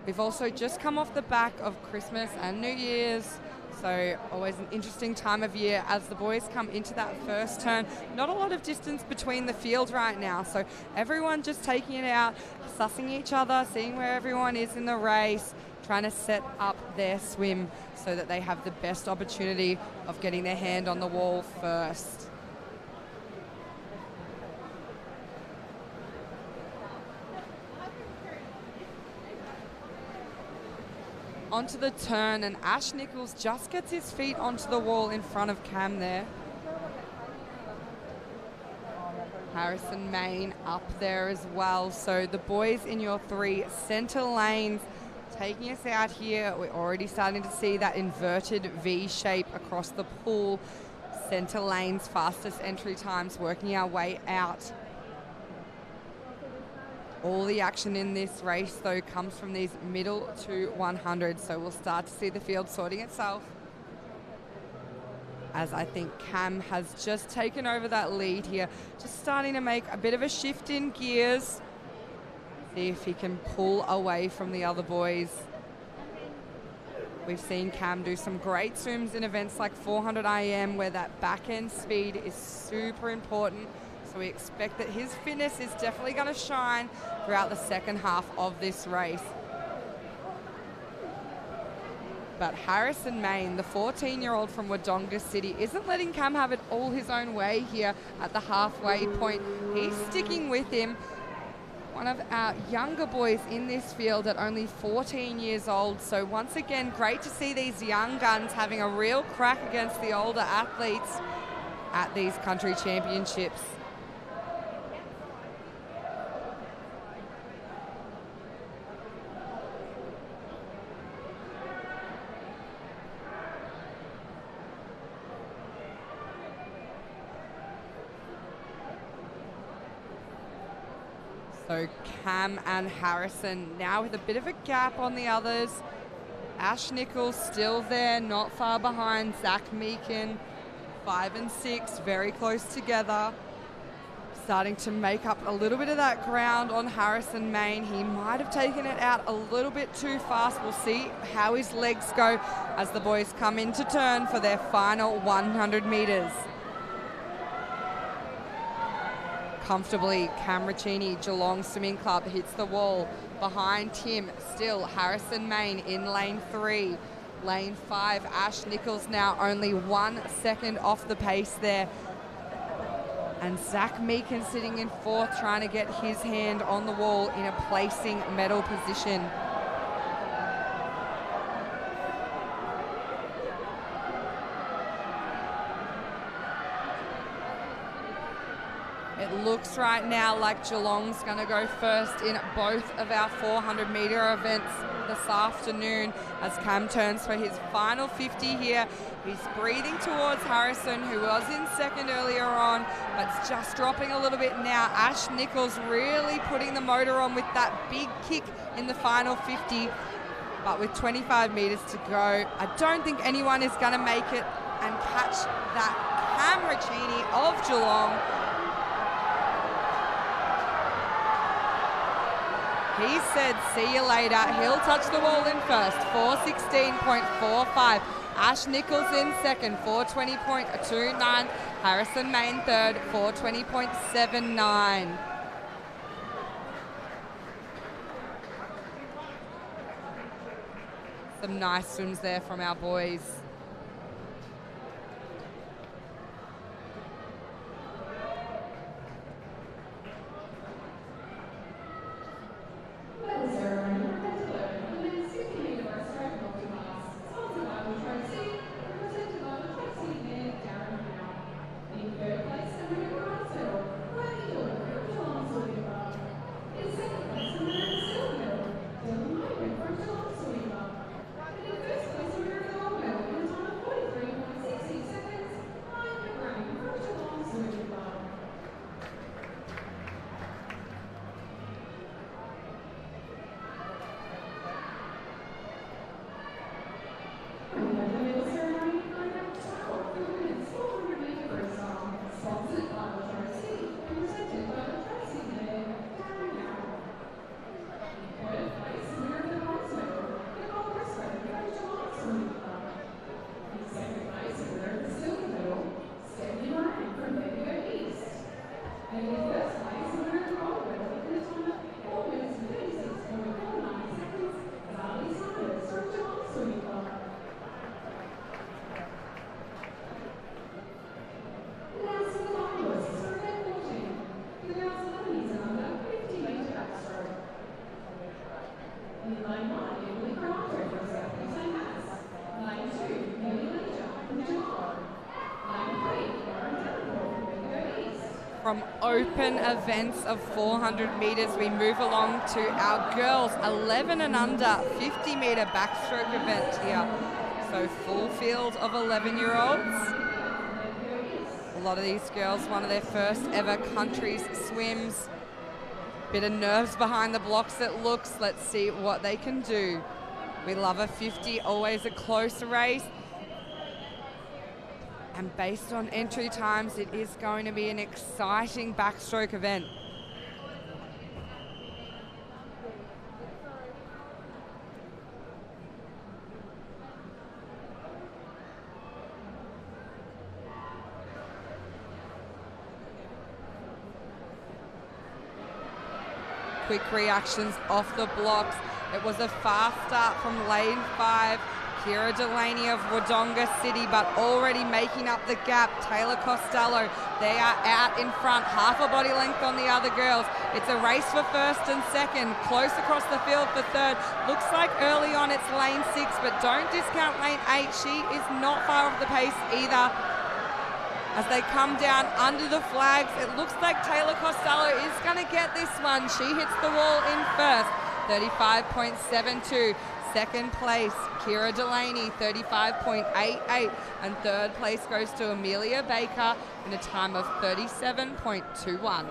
We've also just come off the back of Christmas and New Year's, so always an interesting time of year as the boys come into that first turn. Not a lot of distance between the field right now, so everyone just taking it out, sussing each other, seeing where everyone is in the race, trying to set up their swim so that they have the best opportunity of getting their hand on the wall first. Onto the turn, and Ash Nichols just gets his feet onto the wall in front of Cam there. Harrison Main up there as well. So the boys in your 3 center lanes taking us out here. We're already starting to see that inverted V shape across the pool. Center lanes, fastest entry times, working our way out. All the action in this race, though, comes from these middle to 100, so we'll start to see the field sorting itself. As I think Cam has just taken over that lead here, just starting to make a bit of a shift in gears. See if he can pull away from the other boys. We've seen Cam do some great swims in events like 400 IM, where that back end speed is super important. So we expect that his fitness is definitely going to shine throughout the second half of this race. But Harrison Main, the 14-year-old from Wodonga City, isn't letting Cam have it all his own way here at the halfway point. He's sticking with him. One of our younger boys in this field at only 14 years old. So once again, great to see these young guns having a real crack against the older athletes at these country championships. So Cam and Harrison now with a bit of a gap on the others. Ash Nichols still there, not far behind. Zach Meakin, 5 and 6, very close together. Starting to make up a little bit of that ground on Harrison Main. He might have taken it out a little bit too fast. We'll see how his legs go as the boys come into turn for their final 100 meters. Comfortably, Cam Ricchini, Geelong Swimming Club, hits the wall. Behind him, still Harrison Main in lane 3. Lane 5, Ash Nichols now only 1 second off the pace there. And Zach Meakin sitting in 4th, trying to get his hand on the wall in a placing medal position. It looks right now like Geelong's going to go first in both of our 400 metre events this afternoon as Cam turns for his final 50 here. He's breathing towards Harrison, who was in second earlier on, but it's just dropping a little bit now. Ash Nichols really putting the motor on with that big kick in the final 50, but with 25 metres to go, I don't think anyone is going to make it and catch that Cam Ricchini of Geelong. He said, see you later. He'll touch the wall in first, 4:16.45. Ash Nichols in second, 4:20.29. Harrison Main third, 4:20.79. Some nice swims there from our boys. From open events of 400 metres, we move along to our girls 11 and under 50 metre backstroke event here. So full field of 11-year-olds. A lot of these girls, one of their first ever countries swims. Bit of nerves behind the blocks it looks. Let's see what they can do. We love a 50, always a close race. And based on entry times, it is going to be an exciting backstroke event. Quick reactions off the blocks. It was a fast start from lane 5. Kira Delaney of Wodonga City, but already making up the gap. Taylor Costello, they are out in front, half a body length on the other girls. It's a race for first and second, close across the field for third. Looks like early on it's lane 6, but don't discount lane 8. She is not far off the pace either. As they come down under the flags, it looks like Taylor Costello is going to get this one. She hits the wall in first, 35.72. Second place, Kira Delaney, 35.88. And third place goes to Amelia Baker in a time of 37.21.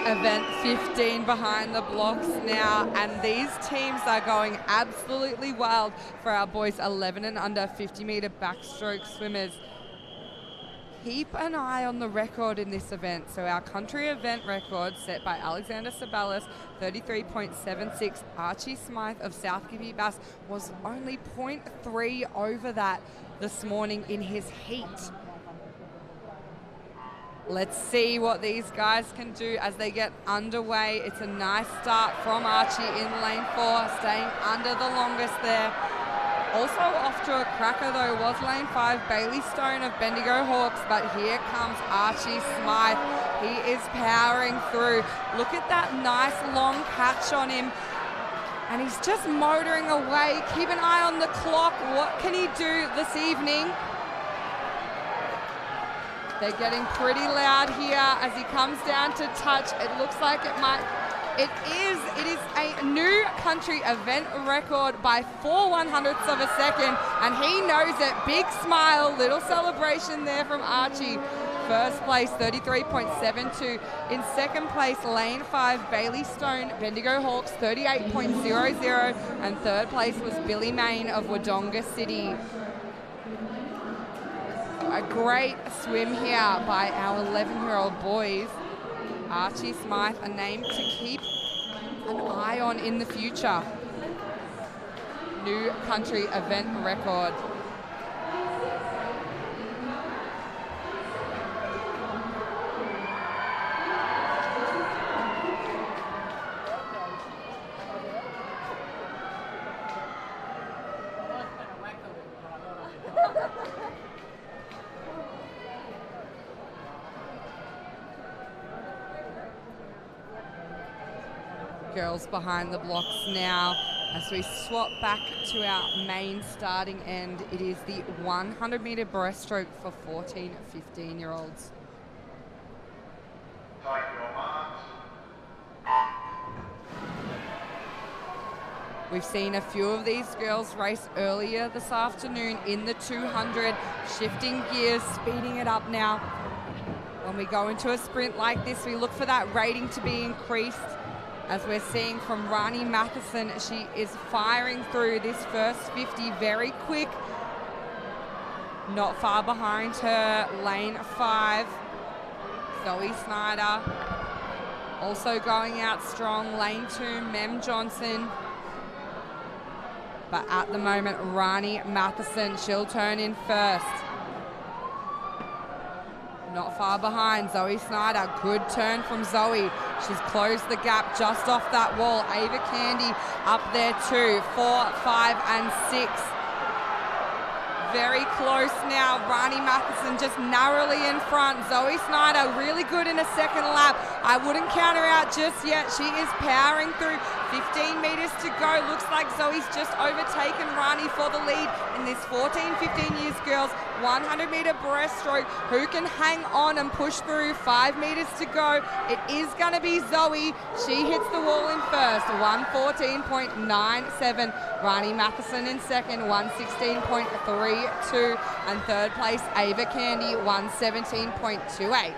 Event 15 behind the blocks now, and these teams are going absolutely wild for our boys 11 and under 50 metre backstroke swimmers. Keep an eye on the record in this event. So our country event record set by Alexander Sabalis, 33.76. Archie Smythe of South Gippy Bass was only 0.3 over that this morning in his heat. Let's see what these guys can do as they get underway. It's a nice start from Archie in lane 4, staying under the longest there. Also off to a cracker though was lane 5, Bailey Stone of Bendigo Hawks, but here comes Archie Smythe. He is powering through. Look at that nice long catch on him. And he's just motoring away. Keep an eye on the clock. What can he do this evening? They're getting pretty loud here as he comes down to touch. It looks like it is a new country event record by 4/100ths of a second, and he knows it. Big smile, little celebration there from Archie. First place, 33.72. In second place, lane 5, Bailey Stone, Bendigo Hawks, 38.00. And third place was Billy Main of Wodonga City. A great swim here by our 11-year-old boys. Archie Smythe, a name to keep an eye on in the future. New country event record. Girls behind the blocks now as we swap back to our main starting end. It is the 100-meter breaststroke for 14, 15-year-olds. We've seen a few of these girls race earlier this afternoon in the 200, shifting gears, speeding it up now. When we go into a sprint like this, we look for that rating to be increased. As we're seeing from Rani Matheson, she is firing through this first 50 very quick. Not far behind her, lane 5, Zoe Snyder. Also going out strong, lane 2, Mem Johnson. But at the moment, Rani Matheson, she'll turn in first. Not far behind, Zoe Snyder. Good turn from Zoe. She's closed the gap just off that wall. Ava Candy up there too. 4, 5, and 6. Very close now. Rani Matheson just narrowly in front. Zoe Snyder really good in a second lap. I wouldn't count her out just yet. She is powering through. 15 meters to go. Looks like Zoe's just overtaken Rani for the lead in this 14, 15 years girls 100-meter breaststroke. Who can hang on and push through? 5 meters to go. It is going to be Zoe. She hits the wall in first. 114.97. Rani Matheson in second. 116.32. And third place, Ava Candy. 117.28.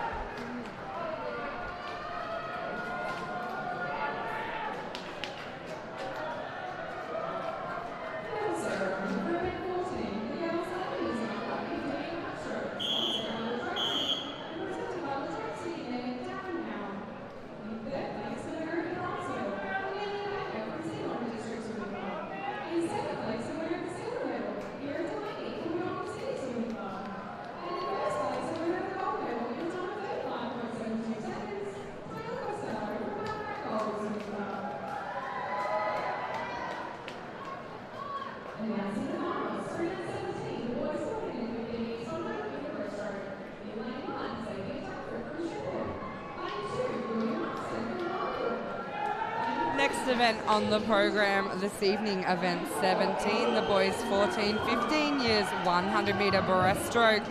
Next event on the program this evening, event 17, the boys 14, 15 years, 100-meter breaststroke.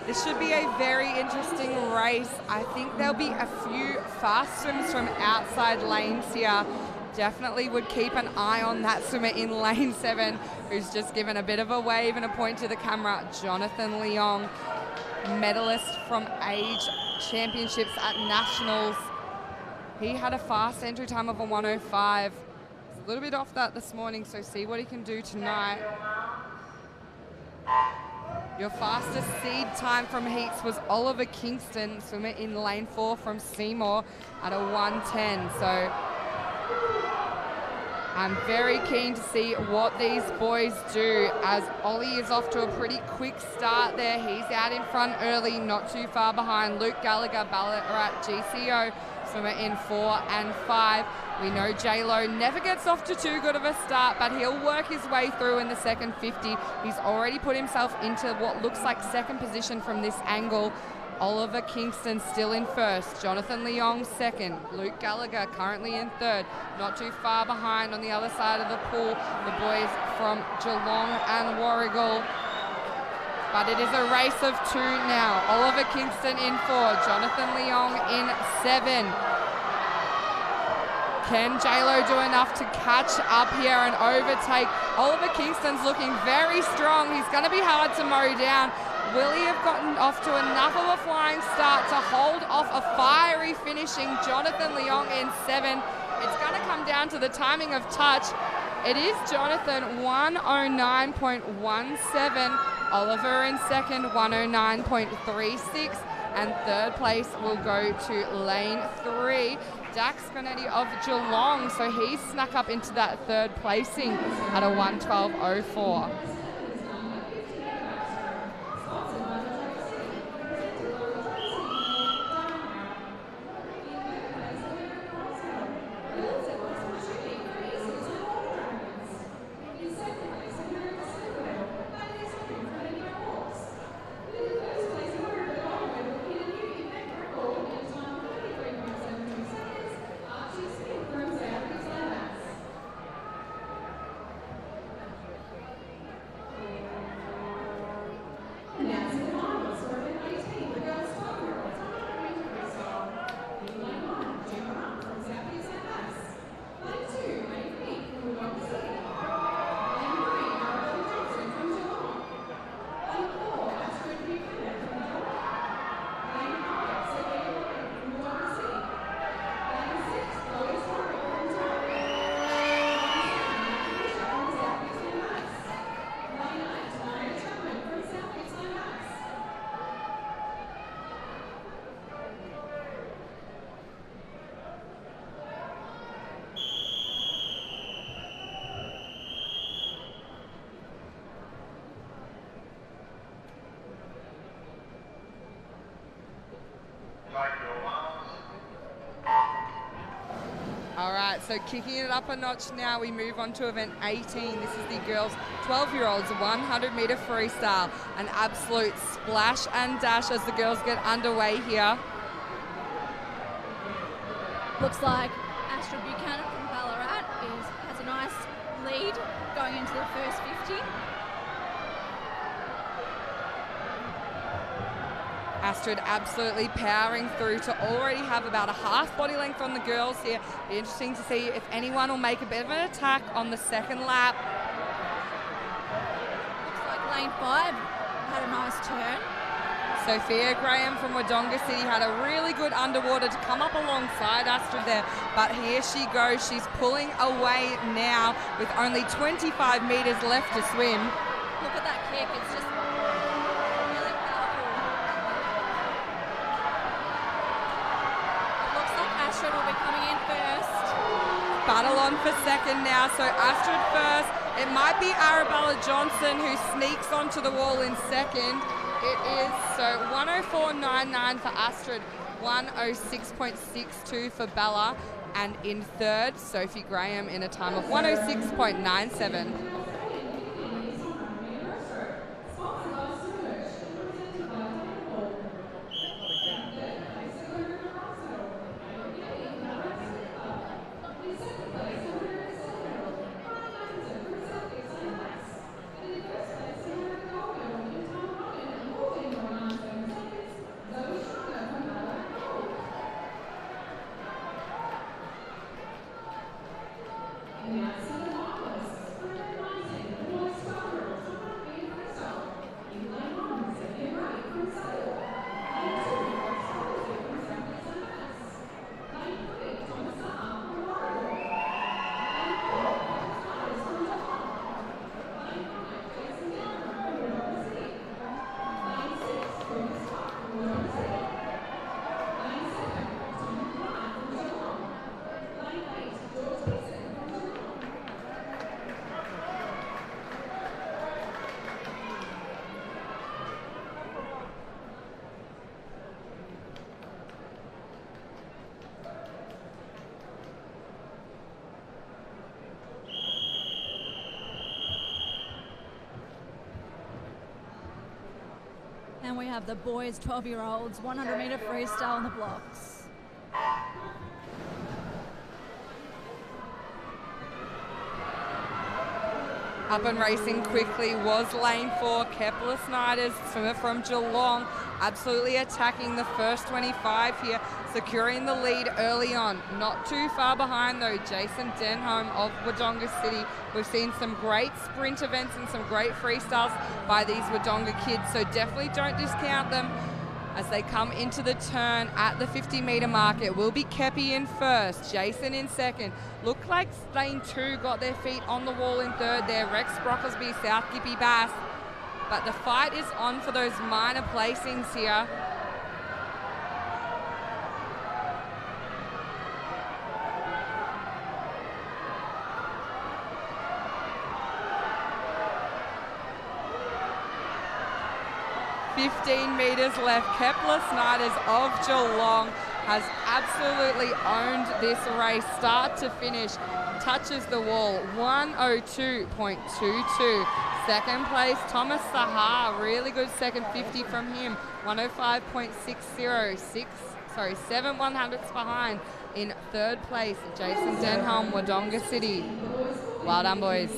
This should be a very interesting race. I think there'll be a few fast swims from outside lanes here. Definitely would keep an eye on that swimmer in lane 7, who's just given a bit of a wave and a point to the camera, Jonathan Leong, medalist from age championships at nationals. He had a fast entry time of a 1:05. He's a little bit off that this morning, so see what he can do tonight. Your fastest seed time from heats was Oliver Kingston, swimmer in lane 4 from Seymour at a 1:10. So I'm very keen to see what these boys do, as Ollie is off to a pretty quick start there. He's out in front early, not too far behind. Luke Gallagher, Ballarat GCO, swimmer in 4 and 5. We know J-Lo never gets off to too good of a start, but he'll work his way through in the second 50. He's already put himself into what looks like second position from this angle. Oliver Kingston still in first. Jonathan Leong second. Luke Gallagher currently in third. Not too far behind on the other side of the pool, the boys from Geelong and Warragul. But it is a race of 2 now. Oliver Kingston in 4, Jonathan Leong in 7. Can J-Lo do enough to catch up here and overtake? Oliver Kingston's looking very strong. He's going to be hard to mow down. Will he have gotten off to enough of a flying start to hold off a fiery finishing Jonathan Leong in 7? It's going to come down to the timing of touch. It is Jonathan, 109.17. Oliver in second, 109.36. And third place will go to lane 3. Dax Granetti of Geelong, so he snuck up into that third placing at a 112.04. So kicking it up a notch now, we move on to event 18. This is the girls 12-year-olds 100-meter freestyle. An absolute splash and dash as the girls get underway here. Looks like Astrid Buchanan from Ballarat has a nice lead going into the first 50. Astrid absolutely powering through to already have about a half body length on the girls here. Be interesting to see if anyone will make a bit of an attack on the second lap. Looks like lane 5 had a nice turn. Sophia Graham from Wodonga City had a really good underwater to come up alongside Astrid there, but here she goes. She's pulling away now with only 25 metres left to swim. Look at that kick, it's just will be coming in first. Battle on for second now, so Astrid first. It might be Arabella Johnson who sneaks onto the wall in second. It is, so 104.99 for Astrid, 106.62 for Bella, and in third, Sophie Graham in a time of 106.97. And we have the boys 12-year-olds 100-meter freestyle on the blocks. Up and racing quickly was lane 4, Kepler Snyder's swimmer from Geelong, absolutely attacking the first 25 here, securing the lead early on. Not too far behind though, Jason Denholm of Wodonga City. We've seen some great sprint events and some great freestyles by these Wodonga kids, so definitely don't discount them as they come into the turn at the 50-metre mark. It will be Kepi in first, Jason in second. Looked like lane 2 got their feet on the wall in third there, Rex Brocklesby, South Gippy Bass. But the fight is on for those minor placings here. $15 metres left. Kepler Snyder's of Geelong has absolutely owned this race, start to finish. Touches the wall, 102.22. Second place, Thomas Sahar, really good second 50 from him, 105.60, 7 100ths behind. In third place, Jason Denholm, Wodonga City. Well done, boys.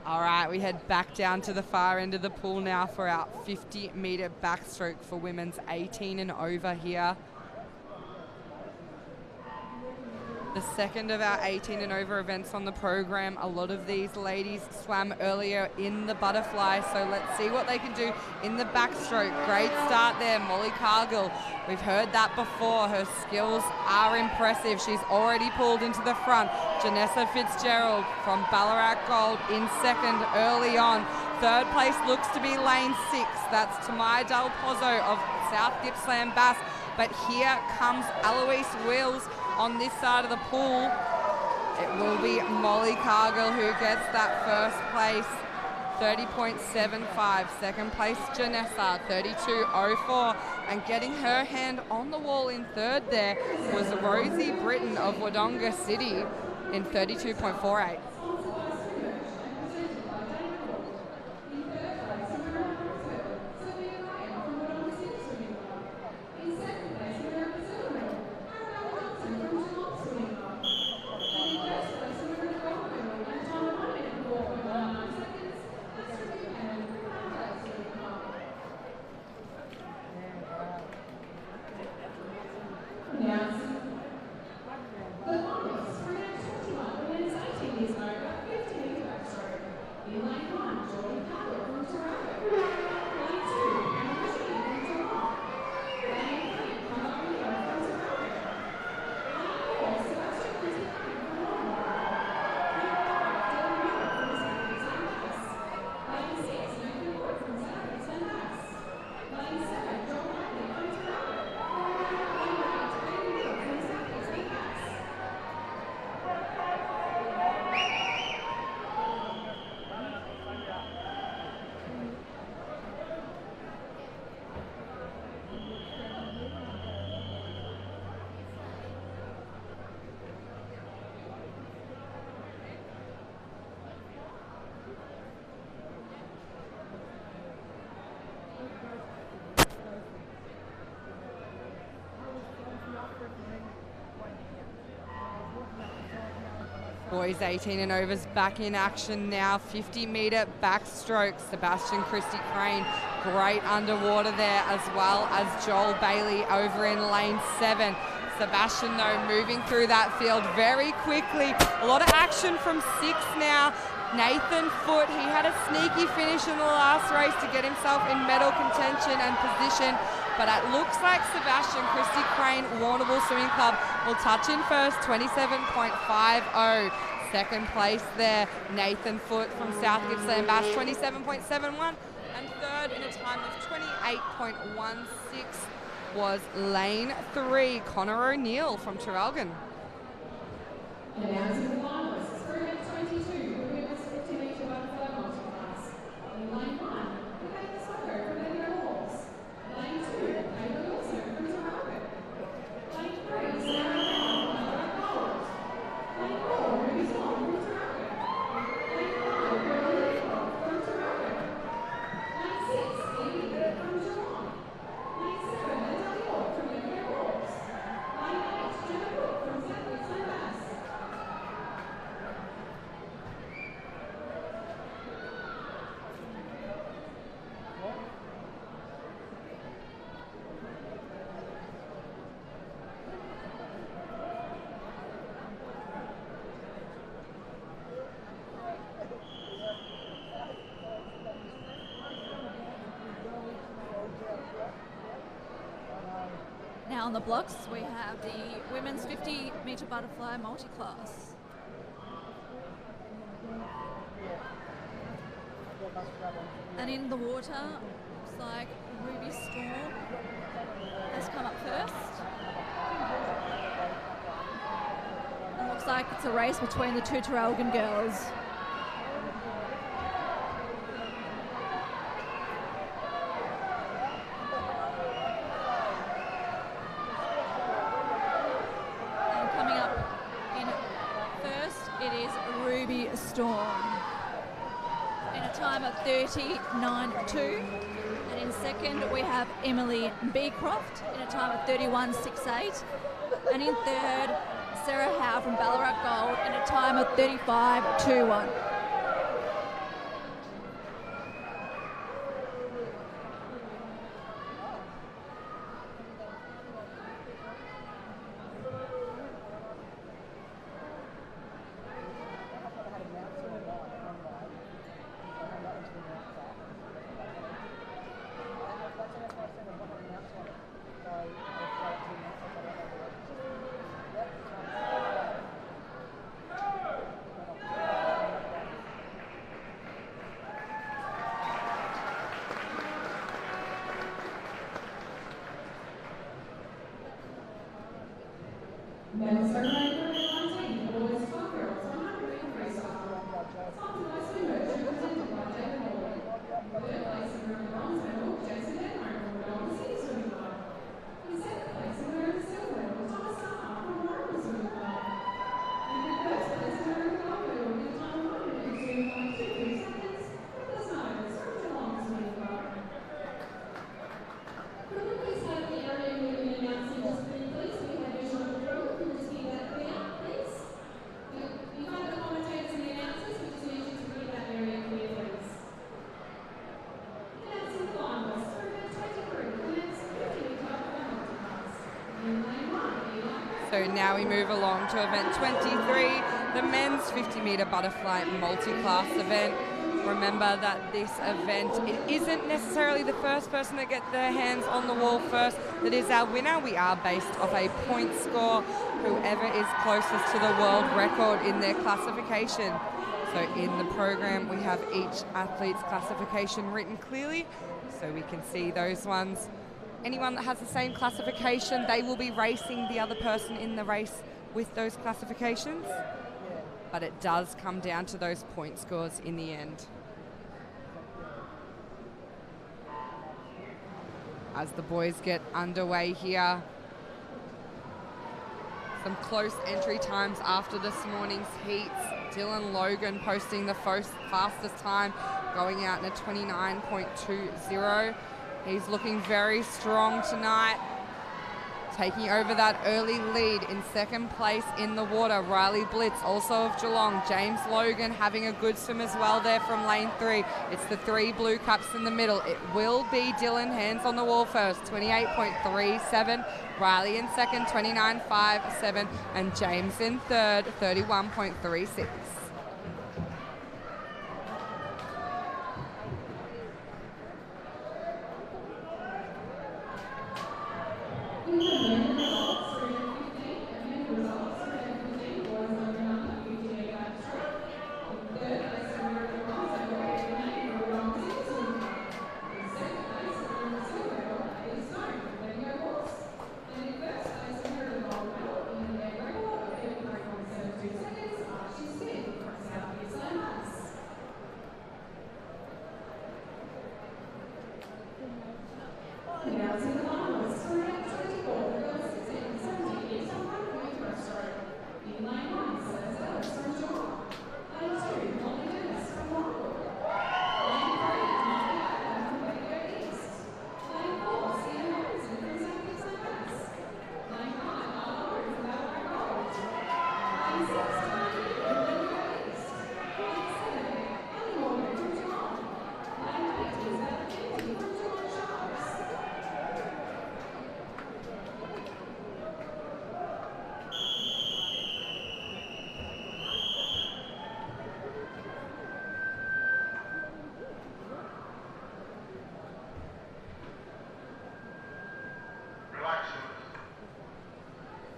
All right, we head back down to the far end of the pool now for our 50-metre backstroke for women's 18 and over here. The second of our 18 and over events on the program. A lot of these ladies swam earlier in the butterfly, so let's see what they can do in the backstroke. Great start there, Molly Cargill. We've heard that before. Her skills are impressive. She's already pulled into the front. Janessa Fitzgerald from Ballarat Gold in second early on. Third place looks to be lane 6. That's Tamai Del Pozo of South Gippsland Bass. But here comes Eloise Wills on this side of the pool. It will be Molly Cargill who gets that first place, 30.75. Second place, Janessa, 32.04. And getting her hand on the wall in third there was Rosie Britton of Wodonga City in 32.48. The longest for 21 women's 18 years old. Boys 18 and overs back in action now. 50-metre backstroke. Sebastian Christie Crane, great underwater there, as well as Joel Bailey over in lane 7. Sebastian, though, moving through that field very quickly. A lot of action from 6 now. Nathan Foote, he had a sneaky finish in the last race to get himself in medal contention and position, but it looks like Sebastian Christie Crane, Warrnambool Swimming Club, will touch in first, 27.50. Second place there, Nathan Foote from South Gippsland Bass, 27.71. And third in a time of 28.16 was lane 3, Connor O'Neill from Traralgon. Announcing the finalists for event 22, the women's 50-metre butterfly multiclass. In lane 1, Rebecca Socko from Medley Hawks. Lane 2, Ava Wilson from Traralgon. Lane 3, Sarah Brown from Ballarat Gold. Lane 4, Ruby Swan from Traralgon. Lane 5, Rebecca Leacock from Traralgon. Lane 6, Evie Bennett from Geelong. Lane 7, Natalie York from Medley Hawks. Lane 8, Gemma Cook from South Gippsland Bass. Now on the blocks, we have the women's 50-metre butterfly multi-class. And in the water, looks like Ruby Storm has come up first. It looks like it's a race between the two Traralgon girls. And coming up in first, it is Ruby Storm in a time of 39.2. And in second, we have Emily Beecroft in a time of 31.68. And in third, Sarah Howe from Ballarat Gold in a time of 35.21. Men's circulator at 19, the boys 12 girls, 100-metre freestyle. Sponsored by Swimmer's, represented by David Hall. Third place in the bronze medal, Jason Denmark from Melbourne City Swimming Club. In second place in the silver medal, Thomas Summer from Warrnambool Swimming Club. And in first place in the gold medal, in a time of 102.22 seconds, Nicholas Knowles from Geelong Swimming Club. Could we please have the area moving announcing discipline, please? We have your short drill. Can you just keep that clear, please? You find the commentators and the announcers, we just need you to keep that area clear, please. Announcing the finalists for event 23, the men's 50-metre butterfly multiclass. In lane 1, Eli Preston. So now we move along to event 23, the men's 50-metre butterfly multi-class event. Remember that this event, it isn't necessarily the first person that gets their hands on the wall first that is our winner. We are based off a point score, whoever is closest to the world record in their classification. So in the program, we have each athlete's classification written clearly, so we can see those ones. Anyone that has the same classification, they will be racing the other person in the race with those classifications. But it does come down to those point scores in the end. As the boys get underway here, some close entry times after this morning's heats. Dylan Logan posting the fastest time, going out in a 29.20. He's looking very strong tonight. Taking over that early lead in second place in the water, Riley Blitz, also of Geelong. James Logan having a good swim as well there from lane 3. It's the 3 blue cups in the middle. It will be Dylan hands on the wall first, 28.37. Riley in second, 29.57. And James in third, 31.36.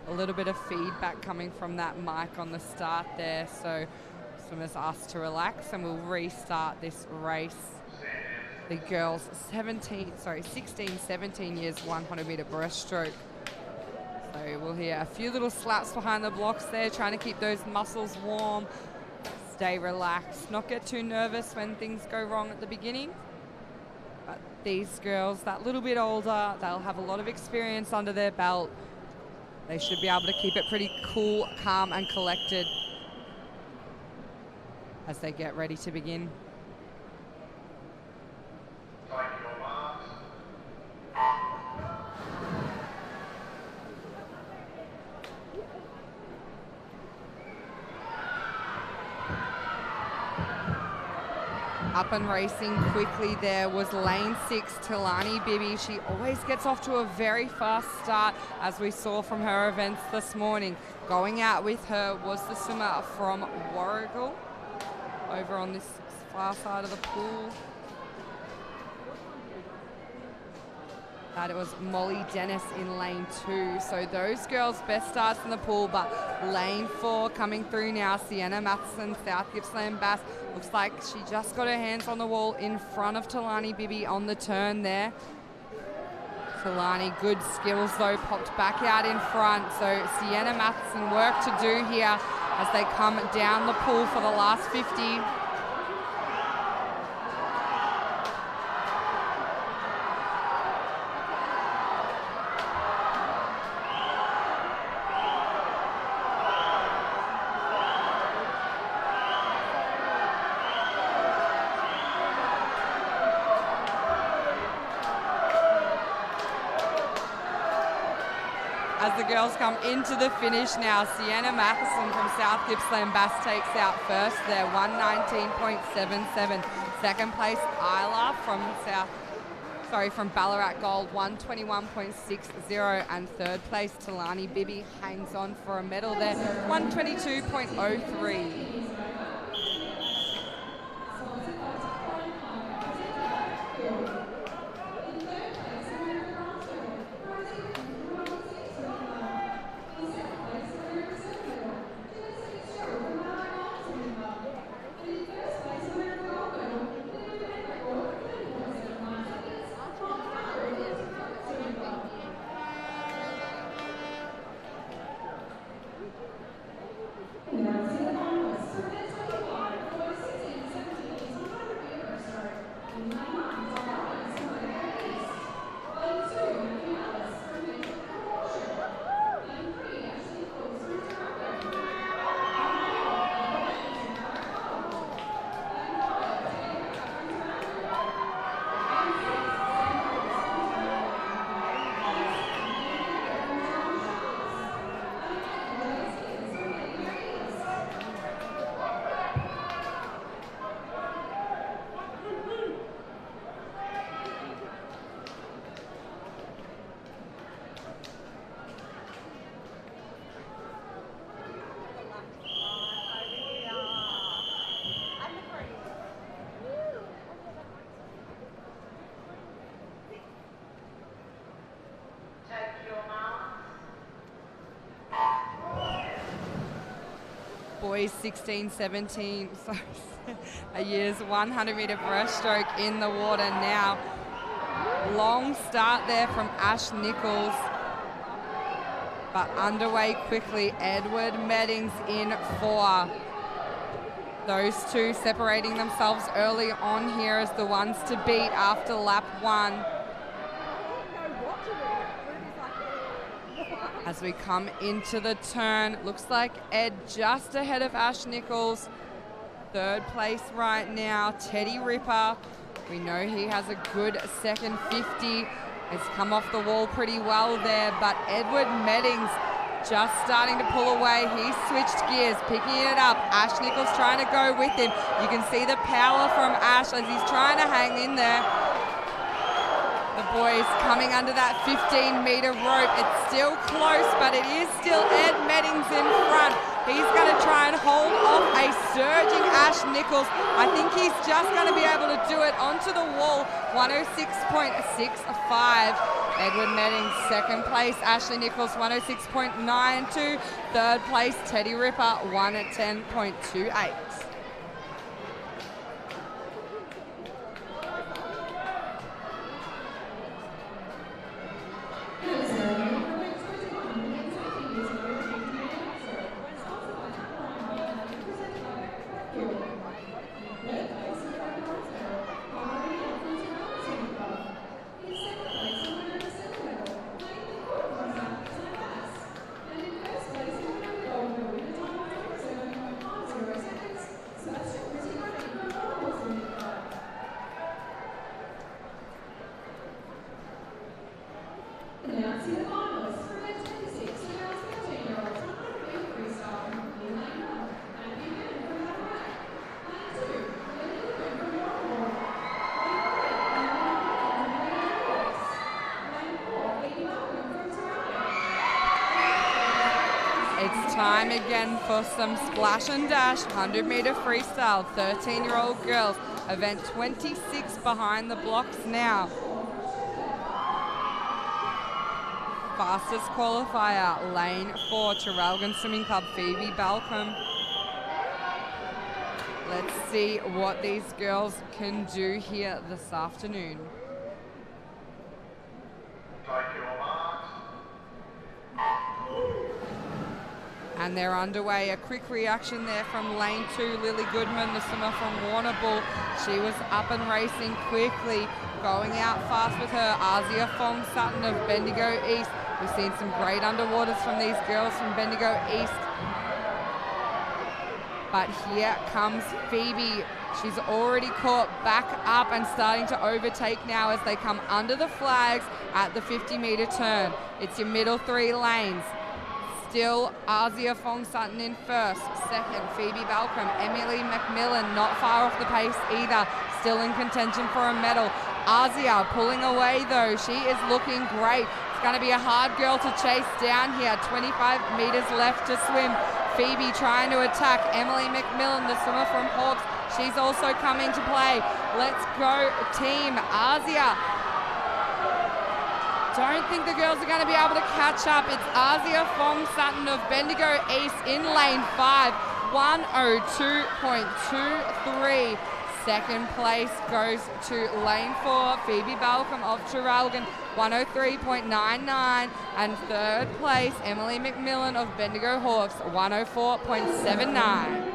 A little bit of feedback coming from that mic on the start there, so swimmers asked to relax, and we'll restart this race. The girls 16, 17 years 100 meter breaststroke. So we'll hear a few little slaps behind the blocks there, trying to keep those muscles warm, stay relaxed, not get too nervous when things go wrong at the beginning. But these girls, that little bit older, they'll have a lot of experience under their belt. They should be able to keep it pretty cool, calm, and collected as they get ready to begin. Up and racing quickly there was lane 6, Tilani Bibby. She always gets off to a very fast start, as we saw from her events this morning. Going out with her was the swimmer from Warragul, over on this far side of the pool. It was Molly Dennis in lane 2. So those girls' best starts in the pool, but lane 4 coming through now. Sienna Matheson, South Gippsland Bass. Looks like she just got her hands on the wall in front of Tilani Bibby on the turn there. Tilani, good skills though, popped back out in front. So Sienna Matheson work to do here as they come down the pool for the last 50. As the girls come into the finish now, Sienna Matheson from South Gippsland Bass takes out first there, 119.77. Second place, Isla from from Ballarat Gold, 121.60. And third place, Tilani Bibby hangs on for a medal there, 122.03. boys 16, 17, so a year's 100-meter breaststroke in the water now. Long start there from Ash Nichols, but underway quickly. Edward Meddings in 4. Those two separating themselves early on here as the ones to beat after lap 1. As we come into the turn, looks like Ed just ahead of Ash Nichols. 3rd place right now, Teddy Ripper. We know he has a good second 50. Has come off the wall pretty well there, but Edward Meddings just starting to pull away. He's switched gears, picking it up. Ash Nichols trying to go with him. You can see the power from Ash as he's trying to hang in there. The boys coming under that 15-meter rope. It's still close, but it is still Ed Meddings in front. He's going to try and hold off a surging Ash Nichols. I think he's just going to be able to do it onto the wall. 106.65. Edward Meddings, 2nd place. Ashley Nichols, 106.92. 3rd place, Teddy Ripper, 110.28. Time again for some splash and dash 100-meter freestyle. 13-year-old girls, event 26 behind the blocks now. Fastest qualifier, lane 4, Traralgon Swimming Club, Phoebe Balcom. Let's see what these girls can do here this afternoon. And they're underway. A quick reaction there from lane 2, Lily Goodman, the swimmer from Warrnambool. She was up and racing quickly, going out fast with her. Asia Fong Sutton of Bendigo East. We've seen some great underwaters from these girls from Bendigo East. But here comes Phoebe. She's already caught back up and starting to overtake now as they come under the flags at the 50-meter turn. It's your middle 3 lanes. Still Asia Fong Sutton in 1st, 2nd Phoebe Balcom, Emily McMillan not far off the pace either, still in contention for a medal. Asia pulling away though, she is looking great. It's going to be a hard girl to chase down here, 25 meters left to swim. Phoebe trying to attack, Emily McMillan, the swimmer from Hawkes, she's also coming to play. Let's go team, Asia. Don't think the girls are going to be able to catch up. It's Asia Fong Sutton of Bendigo East in lane 5, 102.23. 2nd place goes to lane 4, Phoebe Balcom of Traralgon, 103.99. And 3rd place, Emily McMillan of Bendigo Hawks, 104.79.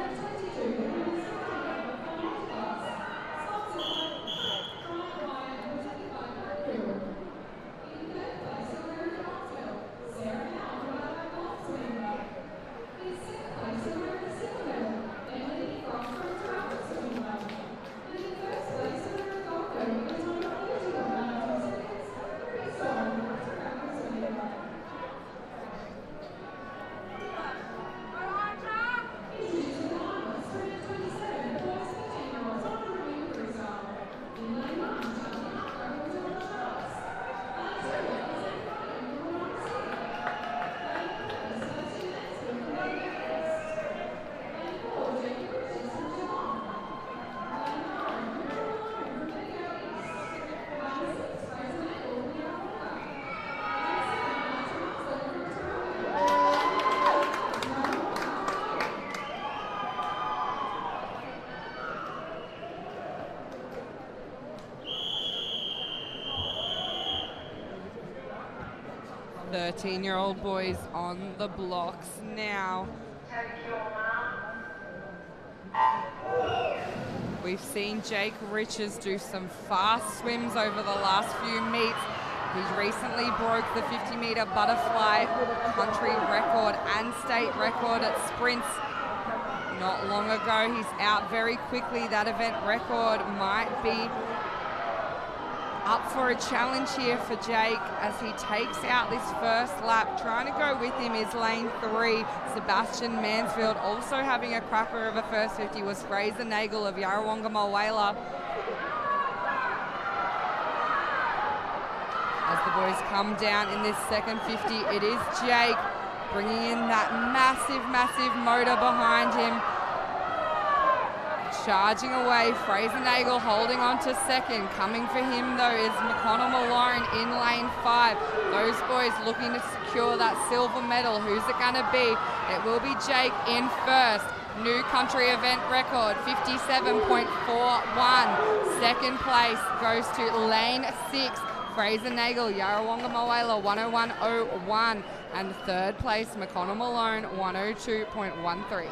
13-year-old boys on the blocks now. We've seen Jake Riches do some fast swims over the last few meets. He recently broke the 50-meter butterfly country record and state record at sprints not long ago. He's out very quickly. That event record might be up for a challenge here for Jake as he takes out this first lap. Trying to go with him is lane 3, Sebastian Mansfield. Also having a cracker of a first 50 was Fraser Nagel of Yarrawonga Mulwala. As the boys come down in this second 50, it is Jake bringing in that massive motor behind him. Charging away, Fraser Nagel holding on to second. Coming for him though is McConnell Malone in lane 5. Those boys looking to secure that silver medal. Who's it gonna be? It will be Jake in first. New country event record, 57.41. Second place goes to lane 6. Fraser Nagel, Yarrawonga Mulwala, 101.01. And third place, McConnell Malone, 102.13.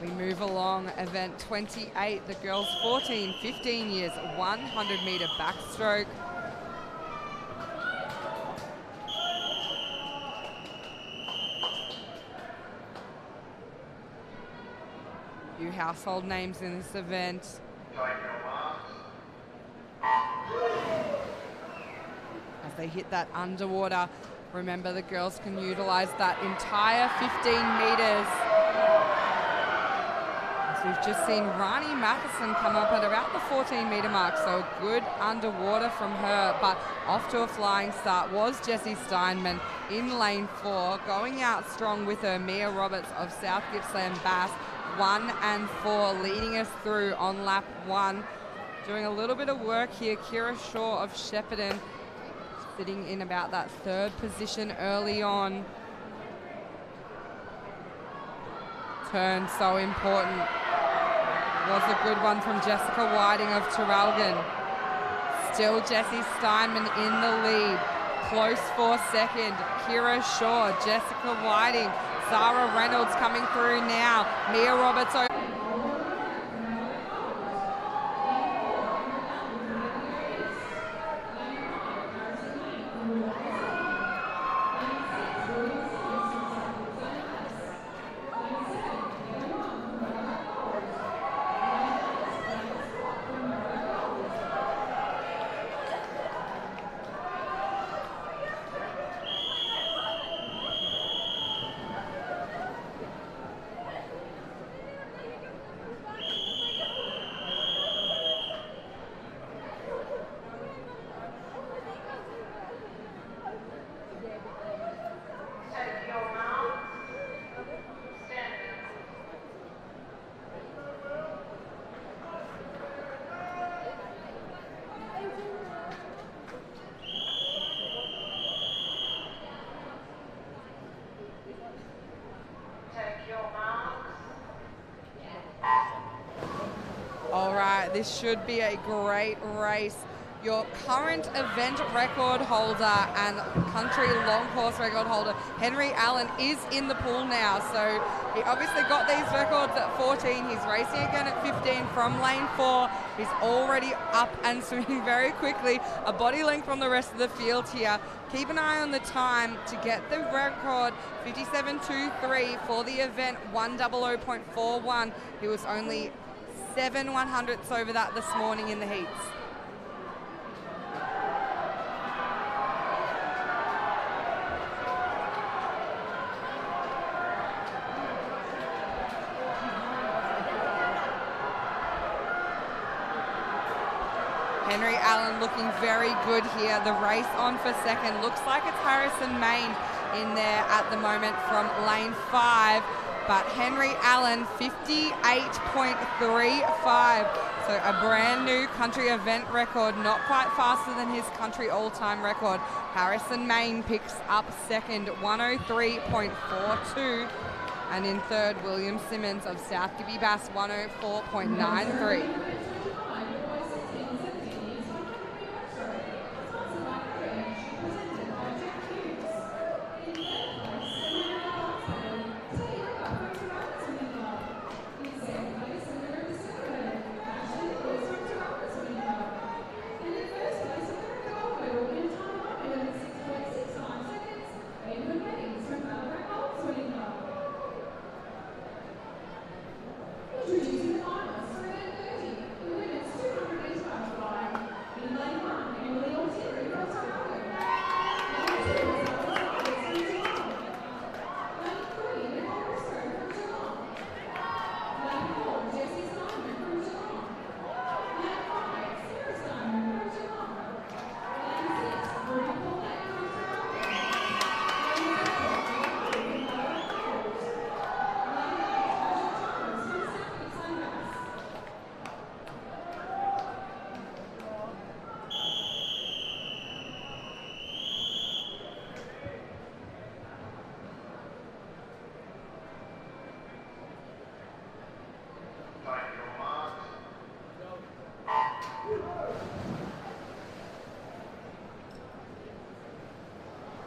We move along event 28, the girls 14, 15 years, 100-meter backstroke. Few household names in this event. As they hit that underwater, remember the girls can utilize that entire 15 meters. We've just seen Rani Matheson come up at about the 14-meter mark, so good underwater from her, but off to a flying start was Jessie Steinman in lane 4, going out strong with her, Mia Roberts of South Gippsland Bass, 1 and 4, leading us through on lap 1. Doing a little bit of work here, Kira Shaw of Shepparton, sitting in about that 3rd position early on. Turn so important. Was a good one from Jessica Whiting of Traralgon. Still Jessie Steinman in the lead. Close for second. Kira Shaw, Jessica Whiting, Zara Reynolds coming through now. Mia Roberts over. right, this should be a great race. Your current event record holder and country long course record holder, Henry Allen, is in the pool now. So he obviously got these records at 14. He's racing again at 15 from lane 4. He's already up and swimming very quickly, a body length from the rest of the field here. Keep an eye on the time to get the record, 57.23 for the event, 100.41. He was only 7/100ths over that this morning in the heats. Henry Allen looking very good here. The race on for second. Looks like it's Harrison Main in there at the moment from lane 5. But Henry Allen, 58.35. So a brand new country event record, not quite faster than his country all-time record. Harrison Main picks up second, 103.42. And in third, William Simmons of South Gibby Bass, 104.93.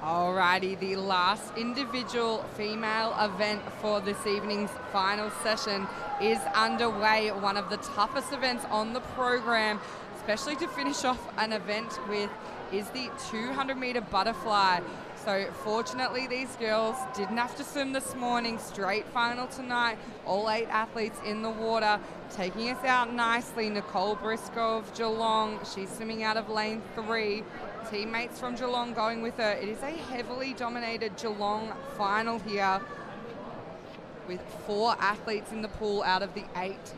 Alrighty, the last individual female event for this evening's final session is underway. One of the toughest events on the program, especially to finish off an event with, is the 200-meter butterfly. So fortunately, these girls didn't have to swim this morning. Straight final tonight. All 8 athletes in the water. Taking us out nicely, Nicole Briscoe of Geelong. She's swimming out of lane 3. Teammates from Geelong going with her. It is a heavily dominated Geelong final here with 4 athletes in the pool out of the 8.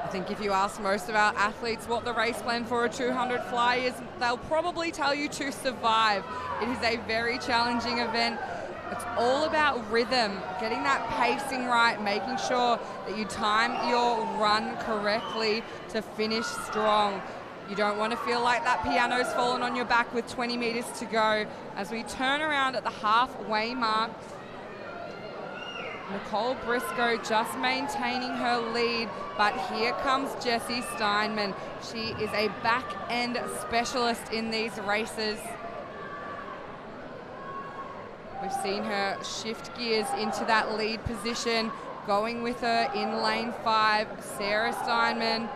I think if you ask most of our athletes what the race plan for a 200 fly is, they'll probably tell you to survive. It is a very challenging event. It's all about rhythm, getting that pacing right, making sure that you time your run correctly to finish strong. You don't want to feel like that piano's fallen on your back with 20 meters to go. As we turn around at the halfway mark, Nicole Briscoe just maintaining her lead, but here comes Jessie Steinman. She is a back-end specialist in these races. We've seen her shift gears into that lead position, going with her in lane 5, Sarah Steinman.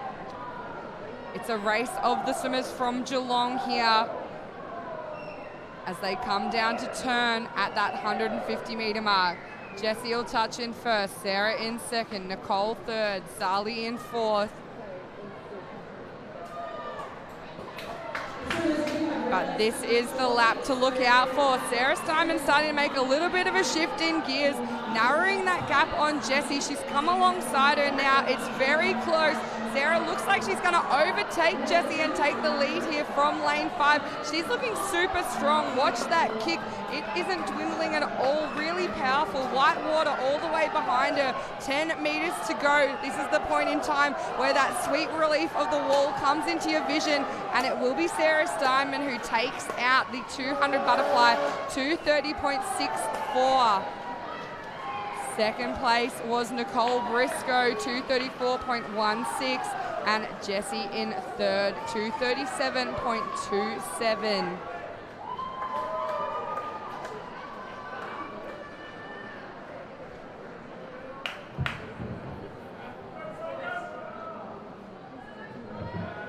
It's a race of the swimmers from Geelong here as they come down to turn at that 150-meter mark. Jessie will touch in first, Sarah in second, Nicole third, Sally in fourth. But this is the lap to look out for. Sarah Steinman starting to make a little bit of a shift in gears, narrowing that gap on Jessie. She's come alongside her now. It's very close. Sarah looks like she's going to overtake Jessie and take the lead here from lane 5. She's looking super strong. Watch that kick. It isn't dwindling at all. Really powerful. White water all the way behind her. 10 meters to go. This is the point in time where that sweet relief of the wall comes into your vision, and it will be Sarah Steinman who takes out the 200 butterfly, 2:30.64. Second place was Nicole Briscoe, 2:34.16, and Jessie in third, 2:37.27.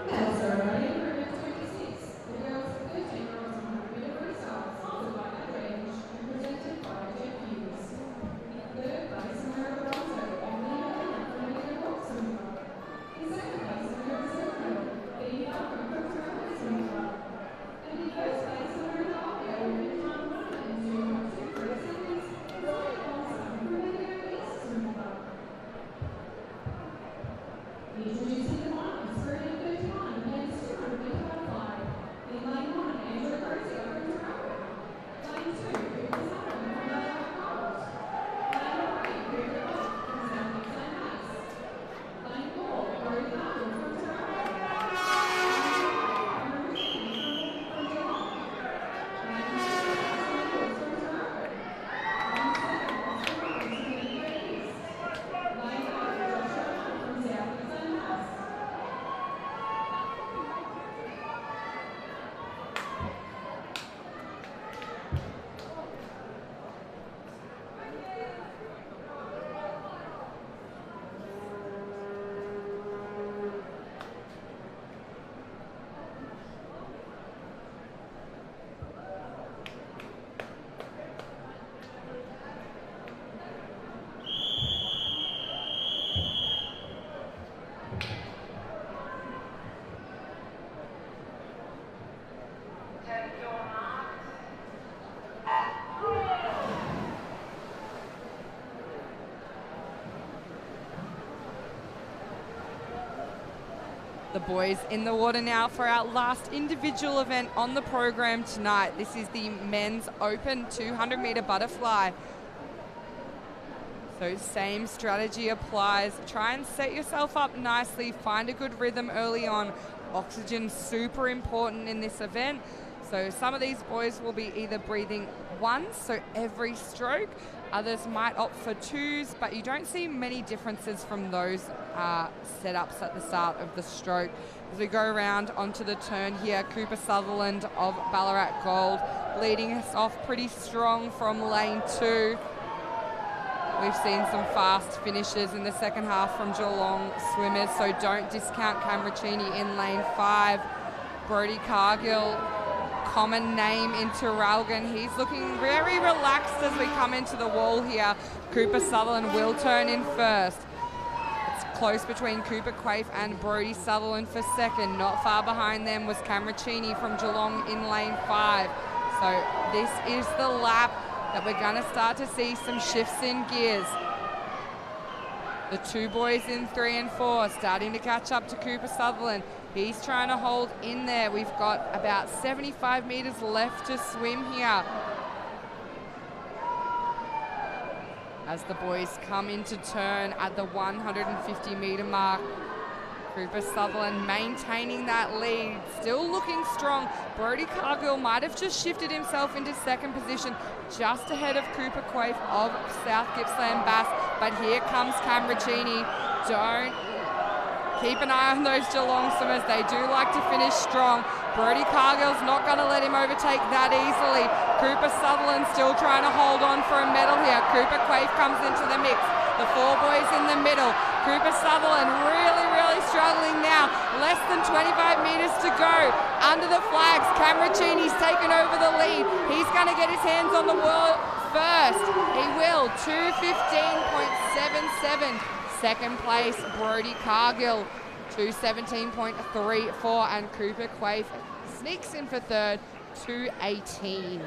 Medal ceremony for event 26. The girls 13 rows 100 meter freestyle, sponsored by Medley and presented by Jeff Hughes. Third place, America Bronzo, and Nina Bennett from Media Rock Swimmer. In second place, America Silver Medal, Beanie Malcolm from Toronto Swimmer. And in first place, America Audio, with time 102.23 seconds, Ryan Olsen from Media East Swimmer. Introducing the finals for event 39, men's 200 meter butterfly. In lane 1, Angela Grosio from Toronto. Lane 2, Cooper Sutton from Ballarat Gold. Lane 3, Cooper Buck from South Gippsland Base. Lane 4, Brody Cargill from Toronto. Lane 5, Cameron Cheney from Geelong. Lane 6, Ashley Nichols from Toronto. Lane 7, Oscar Rose from Medley East. Lane 8, Joshua Hunt from South Gippsland Base. The boys in the water now for our last individual event on the program tonight. This is the men's open 200 meter butterfly. So same strategy applies. Try and set yourself up nicely. Find a good rhythm early on. Oxygen super important in this event. So some of these boys will be either breathing once, so every stroke. Others might opt for twos, but you don't see many differences from those setups at the start of the stroke. As we go around onto the turn here, Cooper Sutherland of Ballarat Gold leading us off pretty strong from lane 2. We've seen some fast finishes in the second half from Geelong swimmers, so don't discount Camrachini in lane 5. Brody Cargill, common name in Traralgon. He's looking very relaxed as we come into the wall here. Cooper Sutherland will turn in first. It's close between Cooper Quaife and Brody Sutherland for second. Not far behind them was Camrachini from Geelong in lane 5. So this is the lap that we're going to start to see some shifts in gears. The two boys in 3 and 4 starting to catch up to Cooper Sutherland. He's trying to hold in there. We've got about 75 meters left to swim here. As the boys come into turn at the 150 meter mark. Cooper Sutherland maintaining that lead, still looking strong. Brody Cargill might have just shifted himself into second position, just ahead of Cooper Quaife of South Gippsland Bass. But here comes Camrachini. Don't keep an eye on those Geelong swimmers. They do like to finish strong. Brody Cargill's not going to let him overtake that easily. Cooper Sutherland still trying to hold on for a medal here. Cooper Quaife comes into the mix. The 4 boys in the middle. Cooper Sutherland really struggling now. Less than 25 meters to go. Under the flags, Camrachini's taken over the lead. He's going to get his hands on the world first. He will. 2:15.77. Second place, Brody Cargill. 2:17.34. And Cooper Quaife sneaks in for third. 2:18.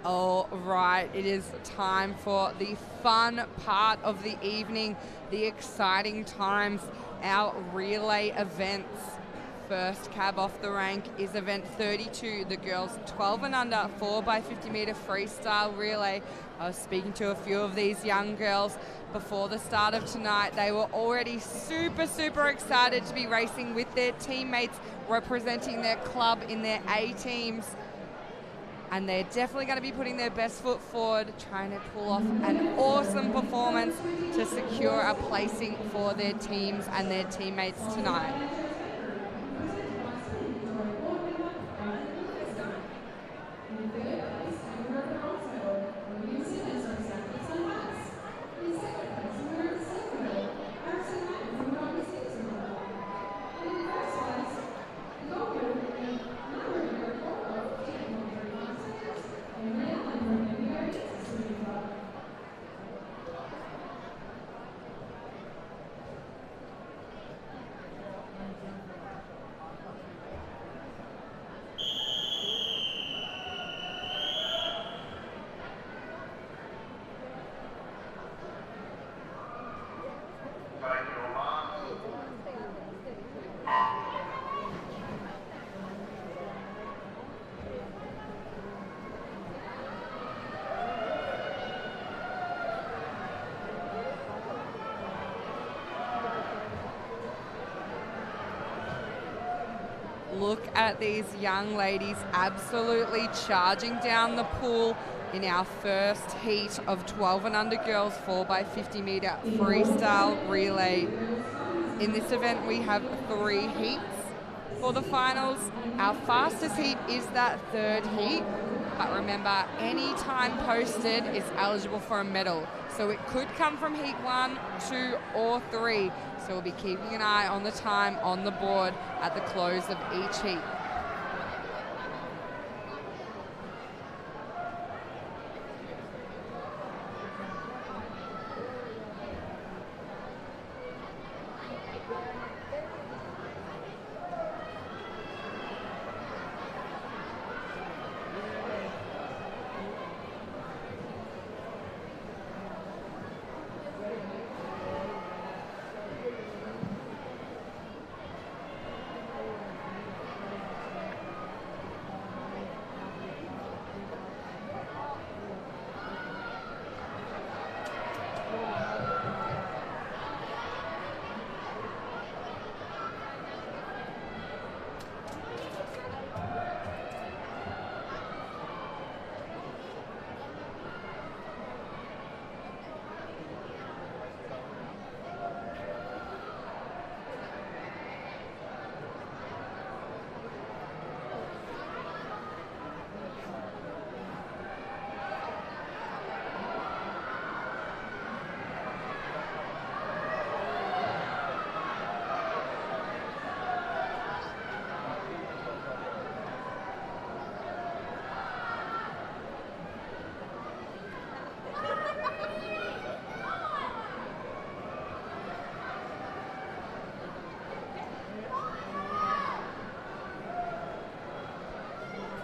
All right, it is time for the fun part of the evening, the exciting times, our relay events. First cab off the rank is event 32, the girls 12 and under 4x50 meter freestyle relay. I was speaking to a few of these young girls before the start of tonight. They were already super excited to be racing with their teammates representing their club in their A teams. And they're definitely going to be putting their best foot forward, trying to pull off an awesome performance to secure a placing for their teams and their teammates tonight. Look at these young ladies absolutely charging down the pool in our first heat of 12 and under girls 4x50 meter freestyle relay. In this event we have 3 heats for the finals. Our fastest heat is that third heat, but remember any time posted is eligible for a medal. So it could come from heat 1, 2 or 3. So we'll be keeping an eye on the time on the board at the close of each heat.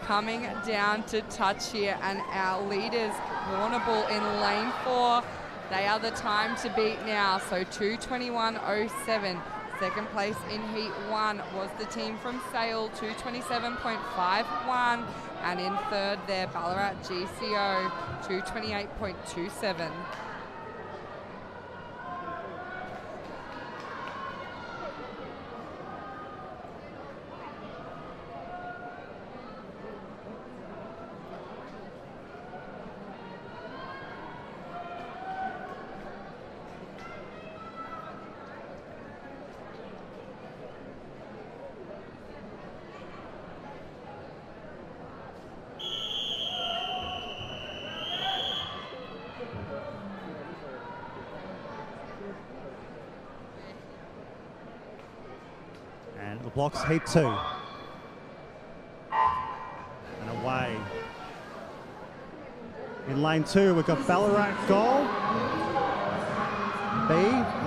Coming down to touch here, and our leaders, Warrnambool in lane 4. They are the time to beat now, so 2:21.07. Second place in heat 1 was the team from Sale, 2:27.51. And in third there, Ballarat GCO, 2:28.27. And the blocks heat 2. And away. In lane 2, we've got Ballarat Gold, B,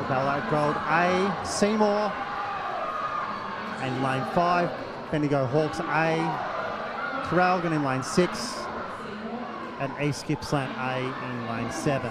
Ballarat Gold A, Seymour. And lane 5, Bendigo Hawks A, Traralgon in lane 6. and East Gippsland A in lane 7.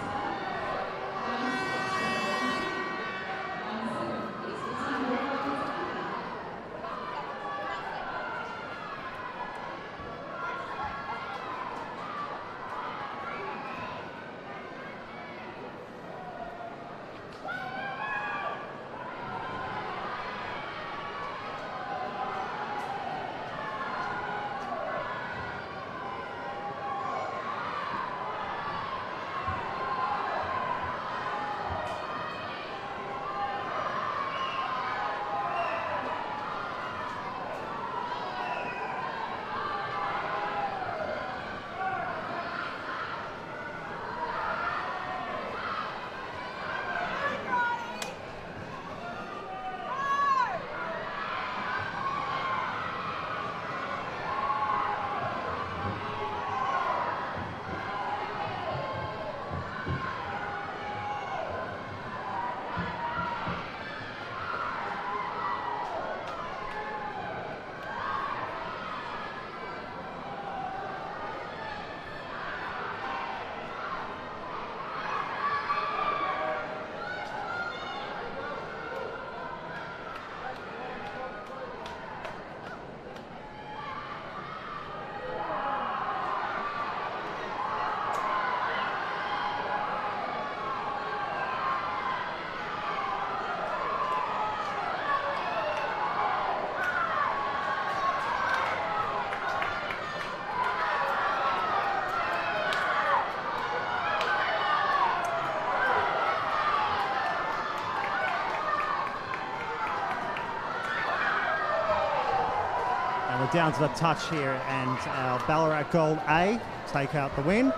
We're down to the touch here, and our Ballarat Gold A take out the win.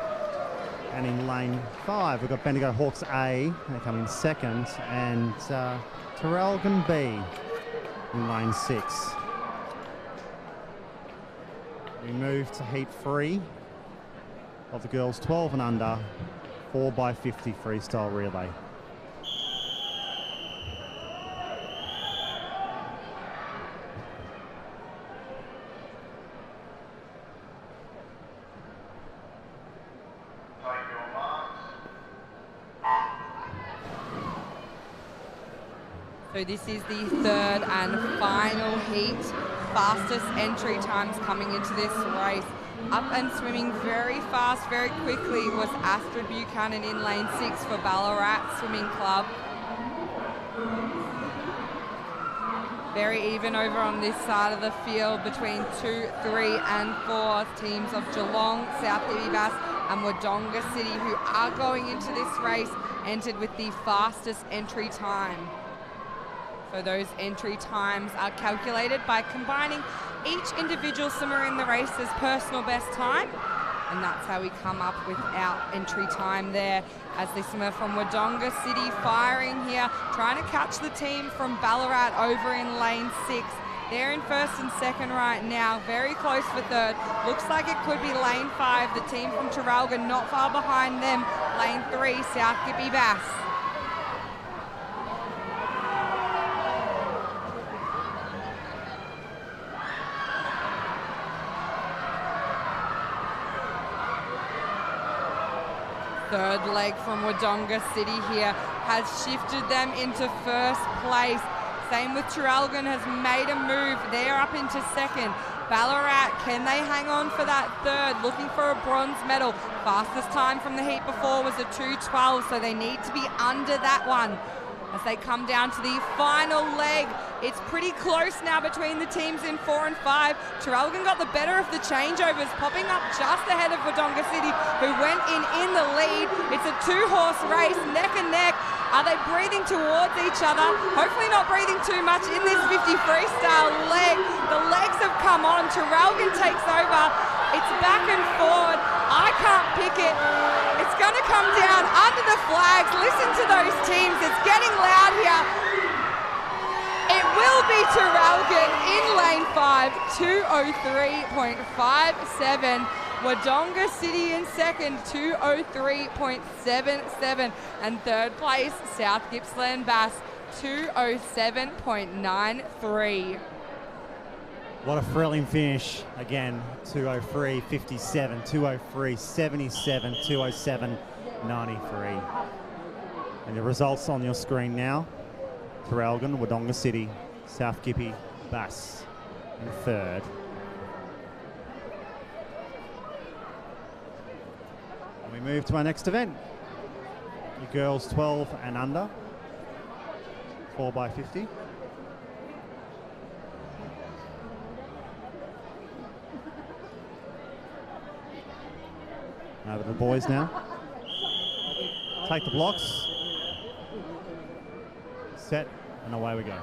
And in lane 5, we've got Bendigo Hawks A, they come in second, and Traralgon B in lane 6. We move to heat 3 of the girls 12 and under 4x50 freestyle relay. So this is the third and final heat. Fastest entry times coming into this race. Up and swimming very fast, very quickly was Astrid Buchanan in lane 6 for Ballarat Swimming Club. Very even over on this side of the field between 2, 3 and 4 teams of Geelong, South Gibby Bass and Wodonga City, who are going into this race, entered with the fastest entry time. So those entry times are calculated by combining each individual swimmer in the race's personal best time, and that's how we come up with our entry time there, as the swimmer from Wodonga City firing here, trying to catch the team from Ballarat over in lane 6. They're in first and second right now, very close for third. Looks like it could be lane 5, the team from Traralgon not far behind them, lane 3, South Gibby Bass. Third leg from Wodonga City here has shifted them into first place. Same with Traralgon, has made a move. They're up into second. Ballarat, can they hang on for that third? Looking for a bronze medal. Fastest time from the heat before was a 2:12, so they need to be under that one. As they come down to the final leg, it's pretty close now between the teams in 4 and 5. Traralgon got the better of the changeovers, popping up just ahead of Wodonga City, who went in the lead. It's a 2-horse race, neck and neck. Are they breathing towards each other? Hopefully not breathing too much in this 50 freestyle leg. The legs have come on. Traralgon takes over. It's back and forward. I can't pick it. It's going to come down under the flags. Listen to those teams. It's getting loud here. It will be Traralgon in lane 5, 2:03.57. Wodonga City in second, 2:03.77. And third place, South Gippsland Bass, 2:07.93. What a thrilling finish. Again, 2:03.57, 2:03.77, 2:07.93. And the results on your screen now. Traralgon, Wodonga City, South Gippy, Bass in third. And we move to our next event. Your girls 12 and under, 4x50. Over to the boys now. Take the blocks. Set, and away we go.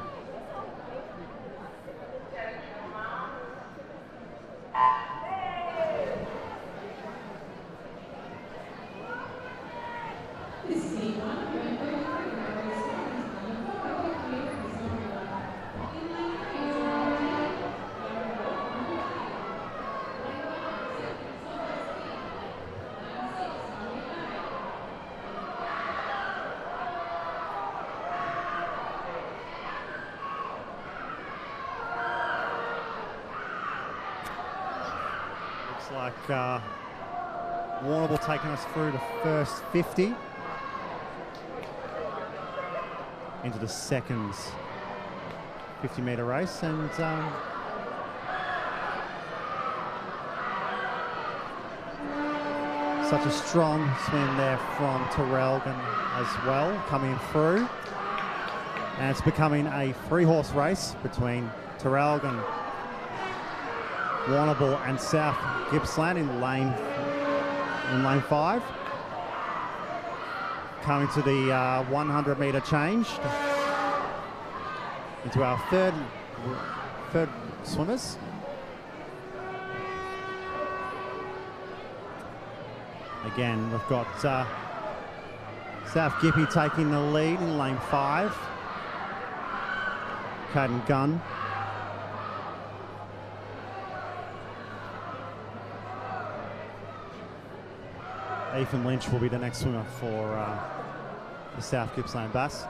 Like Warrnambool taking us through the first 50 into the second 50-metre race, and such a strong swim there from Traralgon as well, coming through, and it's becoming a 3-horse race between Traralgon, Warrnambool and South Gippsland in lane 5. Coming to the 100-metre change into our third swimmers. Again, we've got South Gippy taking the lead in lane 5. Caden Gunn. Ethan Lynch will be the next swimmer for the South Gippsland Bass.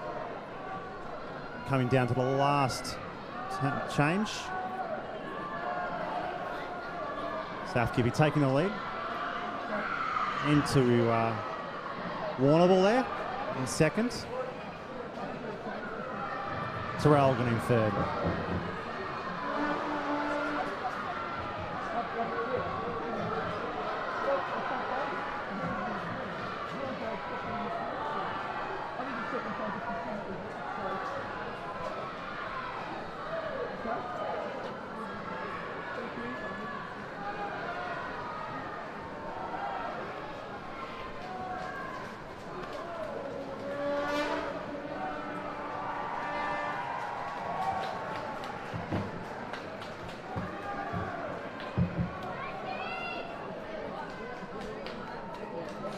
Coming down to the last change. South Gippy taking the lead. Into Warrnambool there in second. Traralgon in third.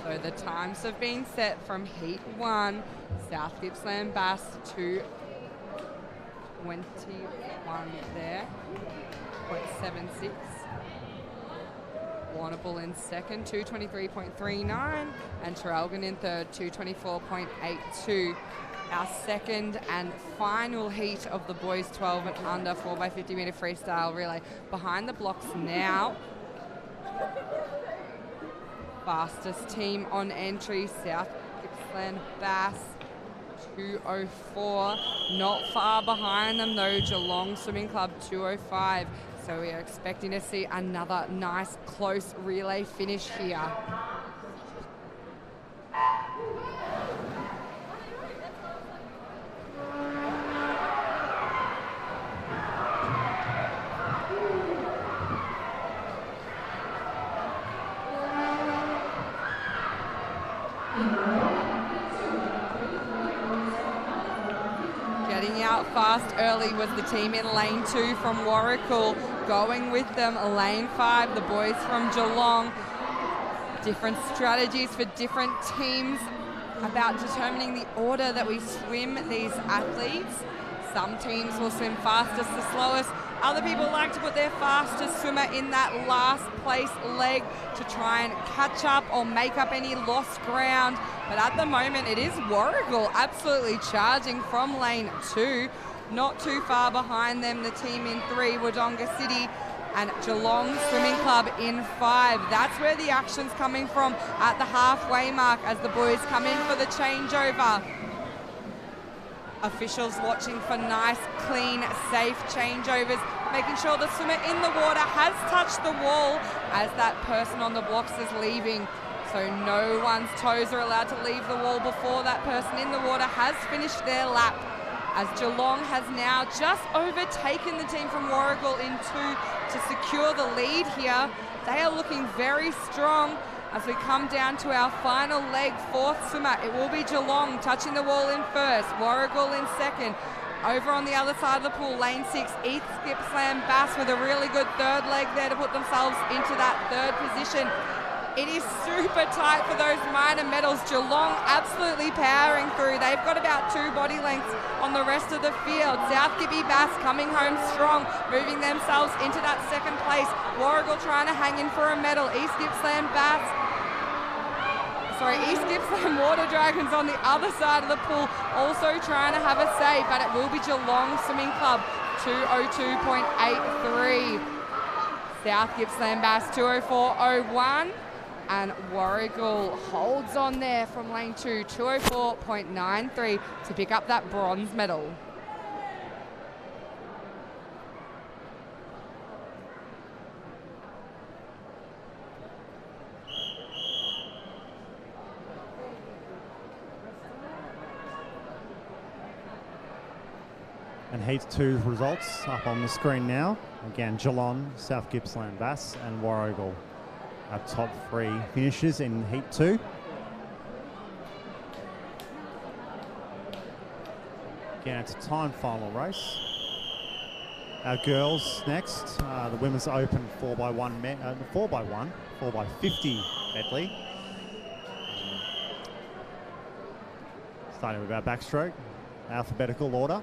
So the times have been set from Heat 1, South Gippsland Bass 2:21 there, 0.76. Warrnambool in second, 2:23.39, and Traralgon in third, 2:24.82. Our second and final heat of the boys 12 and under 4x50 metre freestyle relay. Behind the blocks now. Fastest team on entry, South Gippsland Bass, 2:04. Not far behind them though, Geelong Swimming Club, 2:05. So we are expecting to see another nice close relay finish here. Getting out fast early was the team in lane 2 from Warrnambool. Going with them, lane 5, the boys from Geelong. Different strategies for different teams about determining the order that we swim these athletes. Some teams will swim fastest to slowest. Other people like to put their fastest swimmer in that last place leg to try and catch up or make up any lost ground. But at the moment, it is Warrnambool absolutely charging from lane 2. Not too far behind them, the team in 3, Wodonga City, and Geelong Swimming Club in 5. That's where the action's coming from at the halfway mark as the boys come in for the changeover. Officials watching for nice, clean, safe changeovers, making sure the swimmer in the water has touched the wall as that person on the blocks is leaving. So no one's toes are allowed to leave the wall before that person in the water has finished their lap, as Geelong has now just overtaken the team from Warragul in 2 to secure the lead here. They are looking very strong as we come down to our final leg, 4th swimmer. It will be Geelong touching the wall in 1st, Warragul in 2nd. Over on the other side of the pool, lane 6, East Gippsland Bass with a really good 3rd leg there to put themselves into that 3rd position. It is super tight for those minor medals. Geelong absolutely powering through. They've got about 2 body lengths on the rest of the field. South Gippy Bass coming home strong, moving themselves into that 2nd place. Warragul trying to hang in for a medal. East Gippsland Water Dragons on the other side of the pool also trying to have a say, but it will be Geelong Swimming Club, 202.83. South Gippsland Bass, 204.01. And Warragul holds on there from lane 2, 204.93 to pick up that bronze medal. And Heat 2 results up on the screen now. Again, Geelong, South Gippsland Bass and Warragul. Our top 3 finishes in Heat 2. Again, it's a time final race. Our girls next, the Women's Open 4x50 medley. Starting with our backstroke, alphabetical order.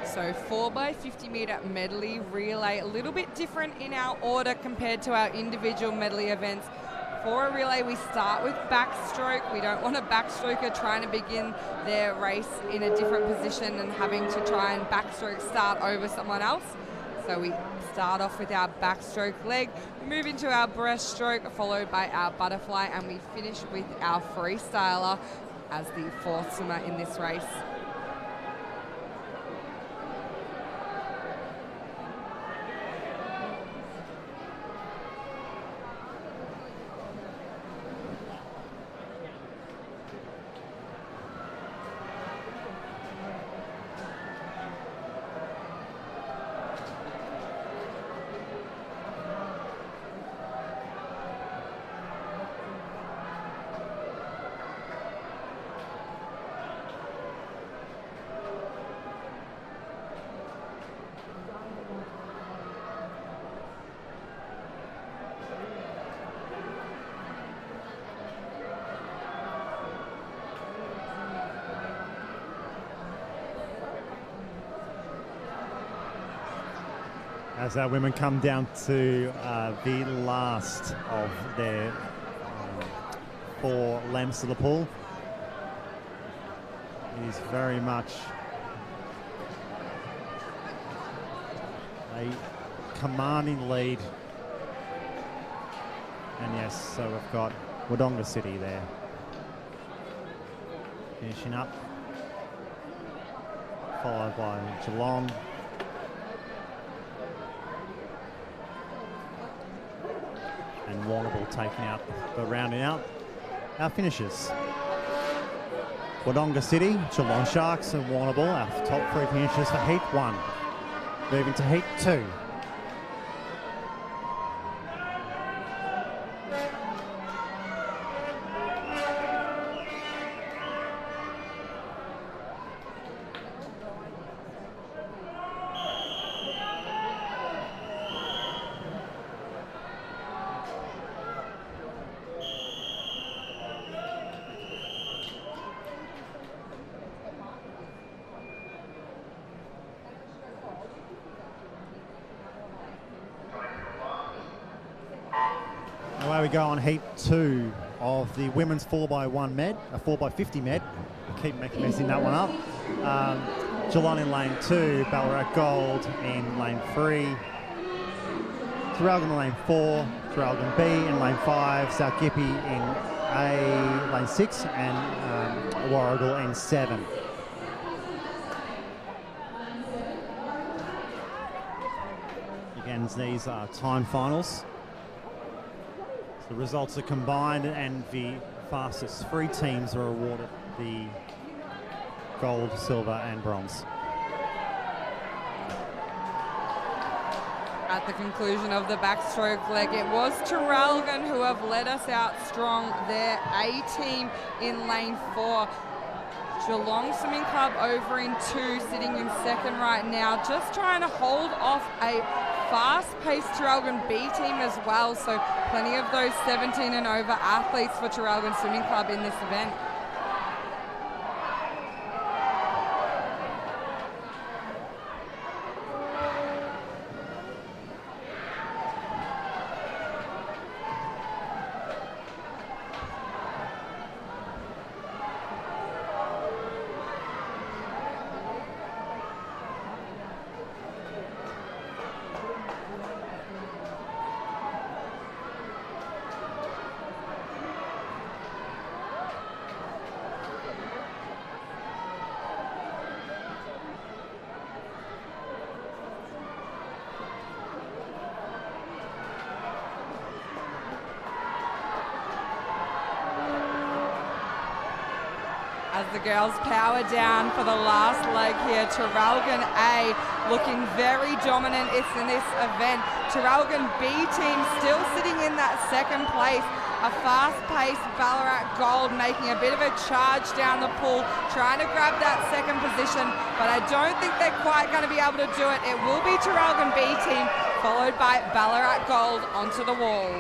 So 4x50 metre medley relay, a little bit different in our order compared to our individual medley events. For a relay, we start with backstroke. We don't want a backstroker trying to begin their race in a different position and having to try and backstroke start over someone else. So we start off with our backstroke leg, move into our breaststroke, followed by our butterfly, and we finish with our freestyler as the 4th swimmer in this race. As our women come down to the last of their 4 lengths of the pool. It is very much a commanding lead. And yes, so we've got Wodonga City there. Finishing up, followed by Geelong. And Warrnambool taking out the rounding out our finishers. Wodonga City, Geelong Sharks and Warrnambool, our top 3 finishers for Heat 1. Moving to heat 2. Away we go on heat 2 of the women's 4x1 med, a 4x50 med. I keep messing that one up. Geelong in lane 2, Ballarat Gold in lane 3, Traralgon in lane 4, Traralgon B in lane 5, South Gippy in A lane 6, and Warrigal in 7. Again, these are time finals. The results are combined, and the fastest 3 teams are awarded the gold, silver and bronze. At the conclusion of the backstroke leg, it was Traralgon who have led us out strong. Their A team in lane 4. Geelong Swimming Club over in 2, sitting in 2nd right now, just trying to hold off a fast-paced Traralgon B team as well, so plenty of those 17 and over athletes for Traralgon Swimming Club in this event. As the girls power down for the last leg here, Traralgon A looking very dominant in this event. Traralgon B team still sitting in that 2nd place. A fast-paced Ballarat Gold making a bit of a charge down the pool, trying to grab that 2nd position, but I don't think they're quite going to be able to do it. It will be Traralgon B team, followed by Ballarat Gold onto the wall.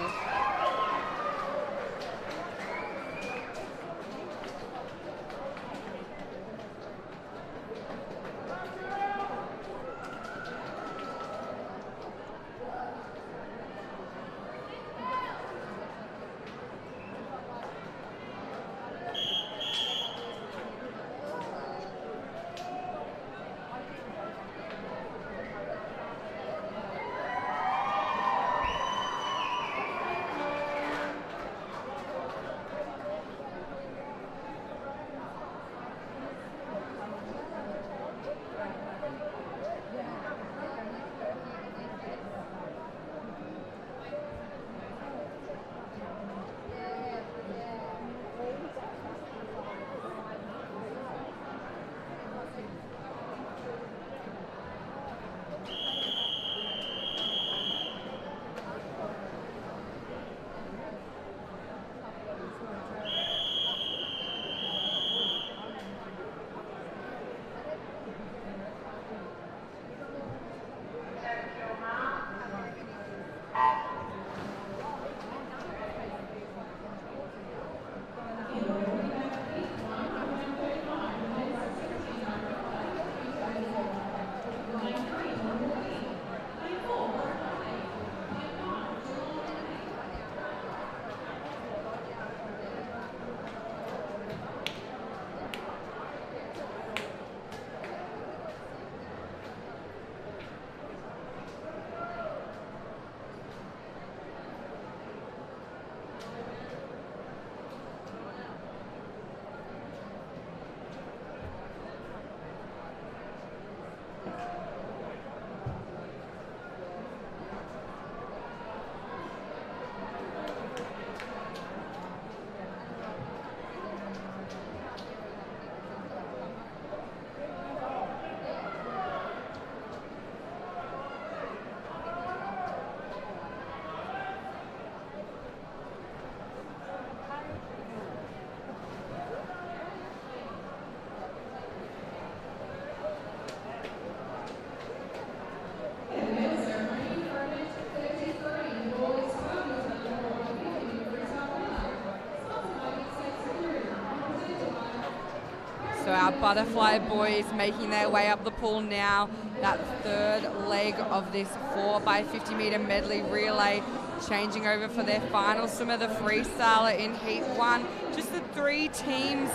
So our butterfly boys making their way up the pool now. That third leg of this 4x50 meter medley relay, changing over for their final swimmer, the freestyler in heat 1. Just the 3 teams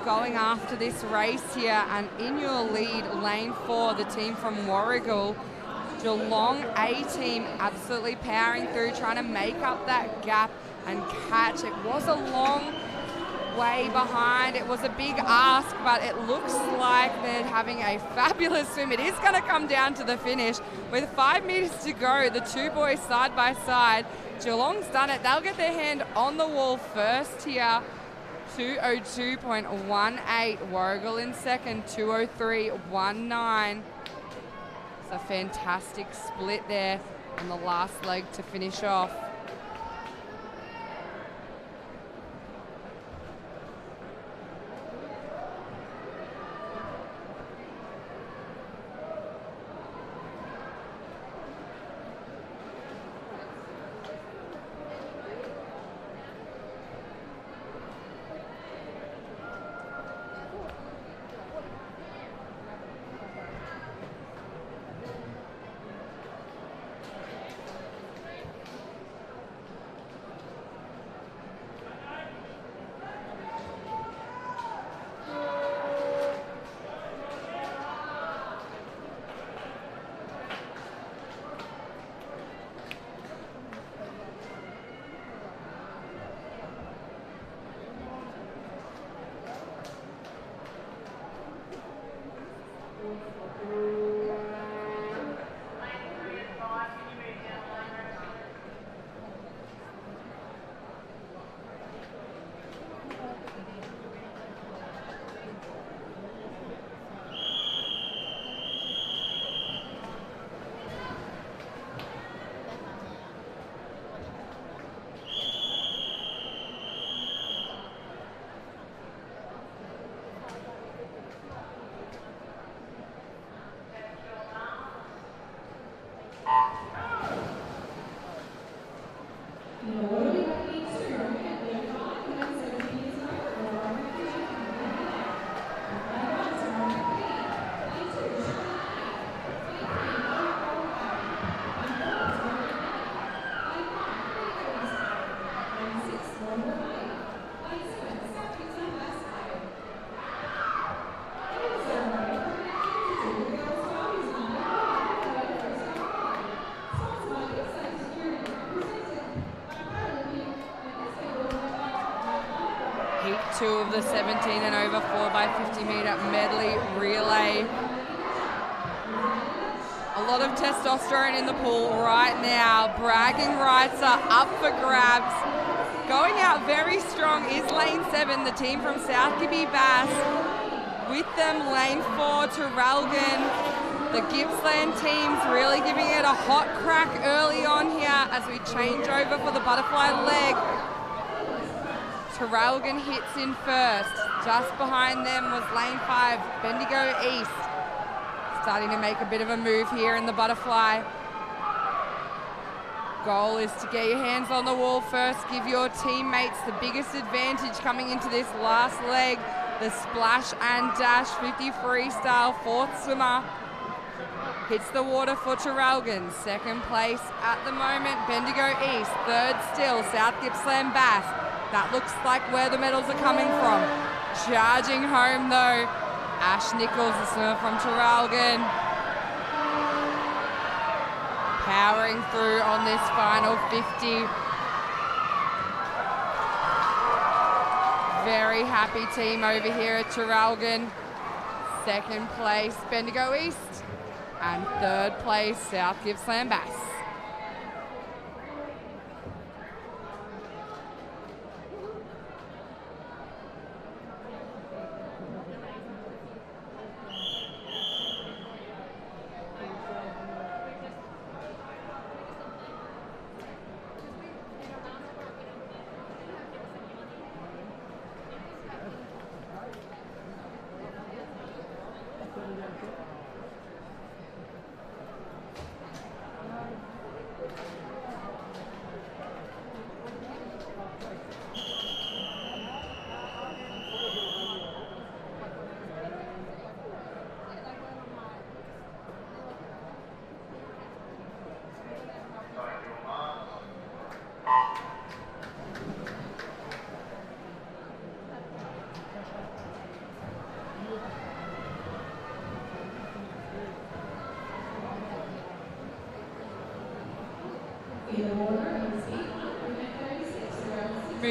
going after this race here, and in your lead, lane 4, the team from Warragul. Geelong A team absolutely powering through, trying to make up that gap and catch. It was a long way behind. It was a big ask, but it looks like they're having a fabulous swim. It is going to come down to the finish. With 5 meters to go, the 2 boys side by side. Geelong's done it. They'll get their hand on the wall first here. 2:02.18. Warragul in second, 2:03.19. It's a fantastic split there on the last leg to finish off. Heat 2 of the 17 and over 4x50 meter medley relay. A lot of testosterone in the pool right now. Bragging rights are up for grabs. Going out very strong is lane 7, the team from South Gibby Bass. With them, lane 4, Traralgon. The Gippsland team's really giving it a hot crack early on here as we change over for the butterfly leg. Traralgon hits in first. Just behind them was lane 5, Bendigo East. Starting to make a bit of a move here in the butterfly. Goal is to get your hands on the wall first. Give your teammates the biggest advantage coming into this last leg. The splash and dash 50 freestyle, 4th swimmer. Hits the water for Traralgon. 2nd place at the moment, Bendigo East. 3rd still, South Gippsland Bass. That looks like where the medals are coming from. Charging home though, Ash Nichols, the swimmer from Traralgon. Powering through on this final 50. Very happy team over here at Traralgon. 2nd place, Bendigo East. And 3rd place, South Gippsland Bass.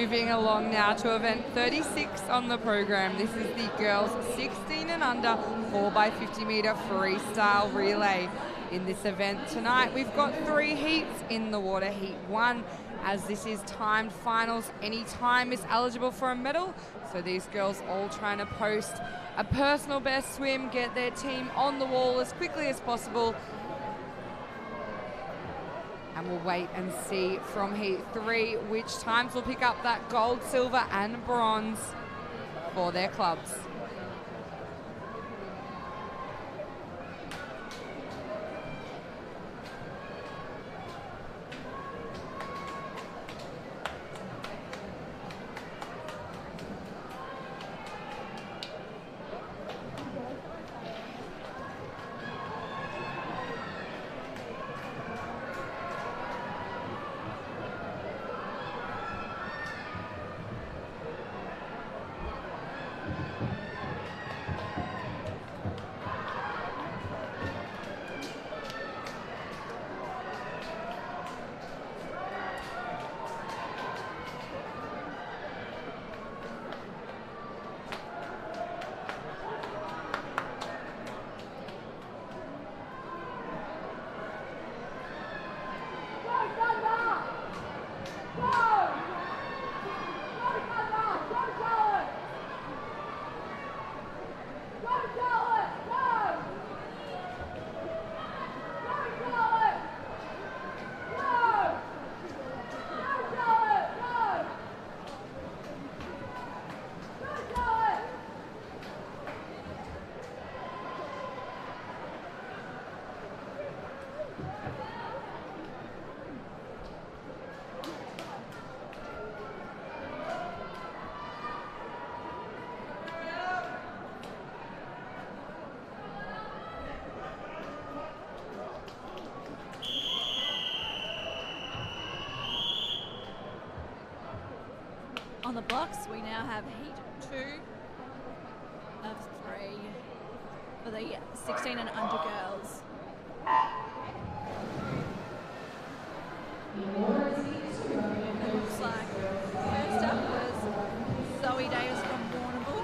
moving along now to event 36 on the program. This is the girls 16 and under 4x50 metre freestyle relay. In this event tonight, we've got 3 heats in the water. Heat 1, as this is timed finals, any time is eligible for a medal. So these girls all trying to post a personal best swim, get their team on the wall as quickly as possible. And we'll wait and see from heat 3 which times will pick up that gold, silver and bronze for their clubs. On the blocks, we now have heat 2 of 3 for the 16 and under girls. It looks like first up was Zoe Davis from Warrnambool,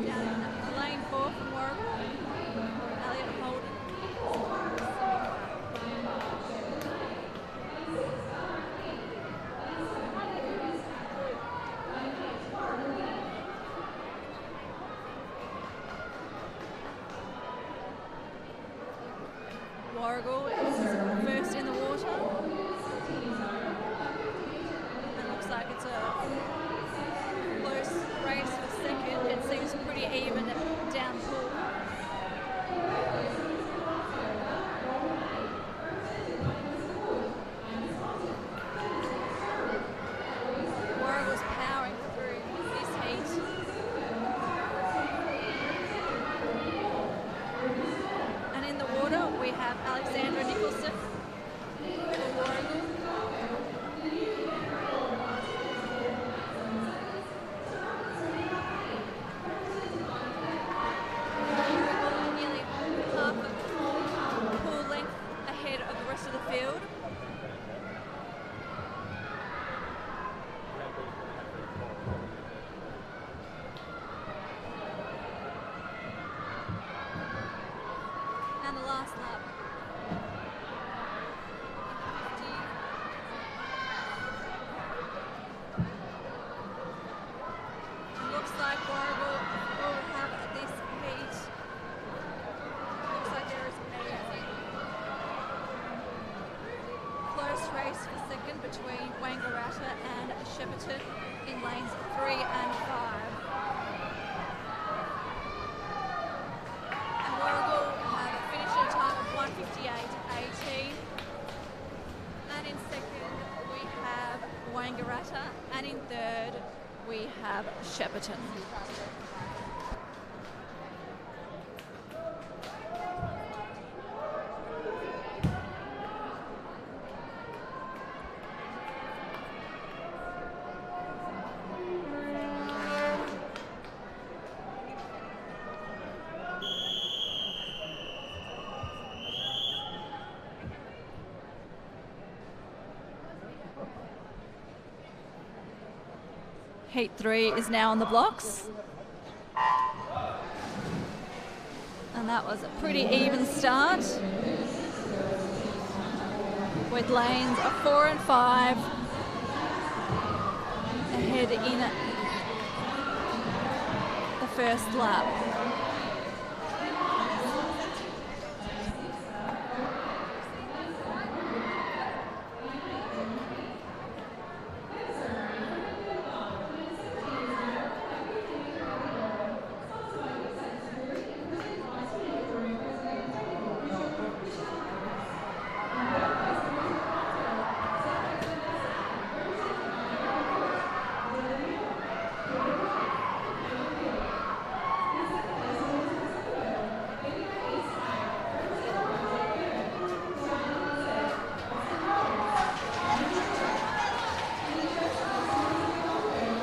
down in lane 4 from Warrnambool, Elliot Holden. Warragul is first in the water. It looks like it's a close race for second. It seems pretty even down pool. Warragul's powering through this heat. And in the water, we have Alexandra Nicholson for Warragul. Warragul nearly half a pool length ahead of the rest of the field. And the last lap. 50. It looks like Warragul will have this heat. Looks like there is a close race for second between Wangaratta and Shepparton in lanes 3 and 5. And Warragul have finished at a time of 1:58.18. And in second we have Wangaratta, and in third we have Shepparton. Heat 3 is now on the blocks. And that was a pretty even start, with lanes of 4 and 5 ahead in the first lap.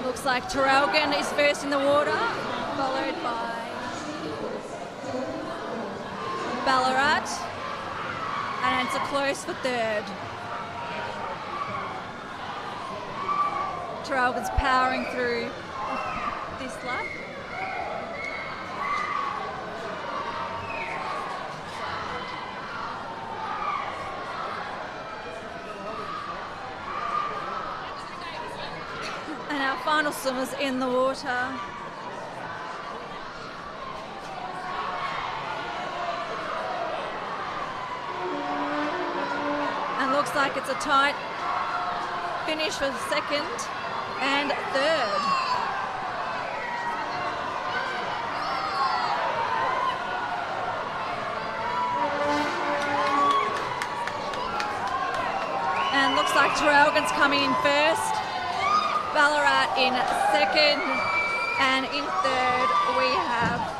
Looks like Traralgon is first in the water, followed by Ballarat, and it's a close for third. Traralgon's powering through this lap. And our final swimmers in the water. And looks like it's a tight finish for second and third. And looks like Traralgon's coming in first. Ballarat in second, and in third we have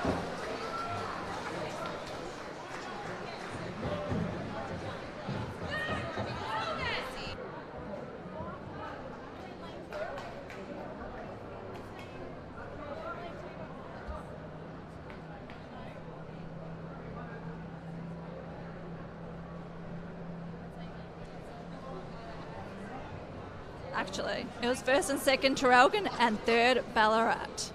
actually, it was first and second Traralgon and third Ballarat.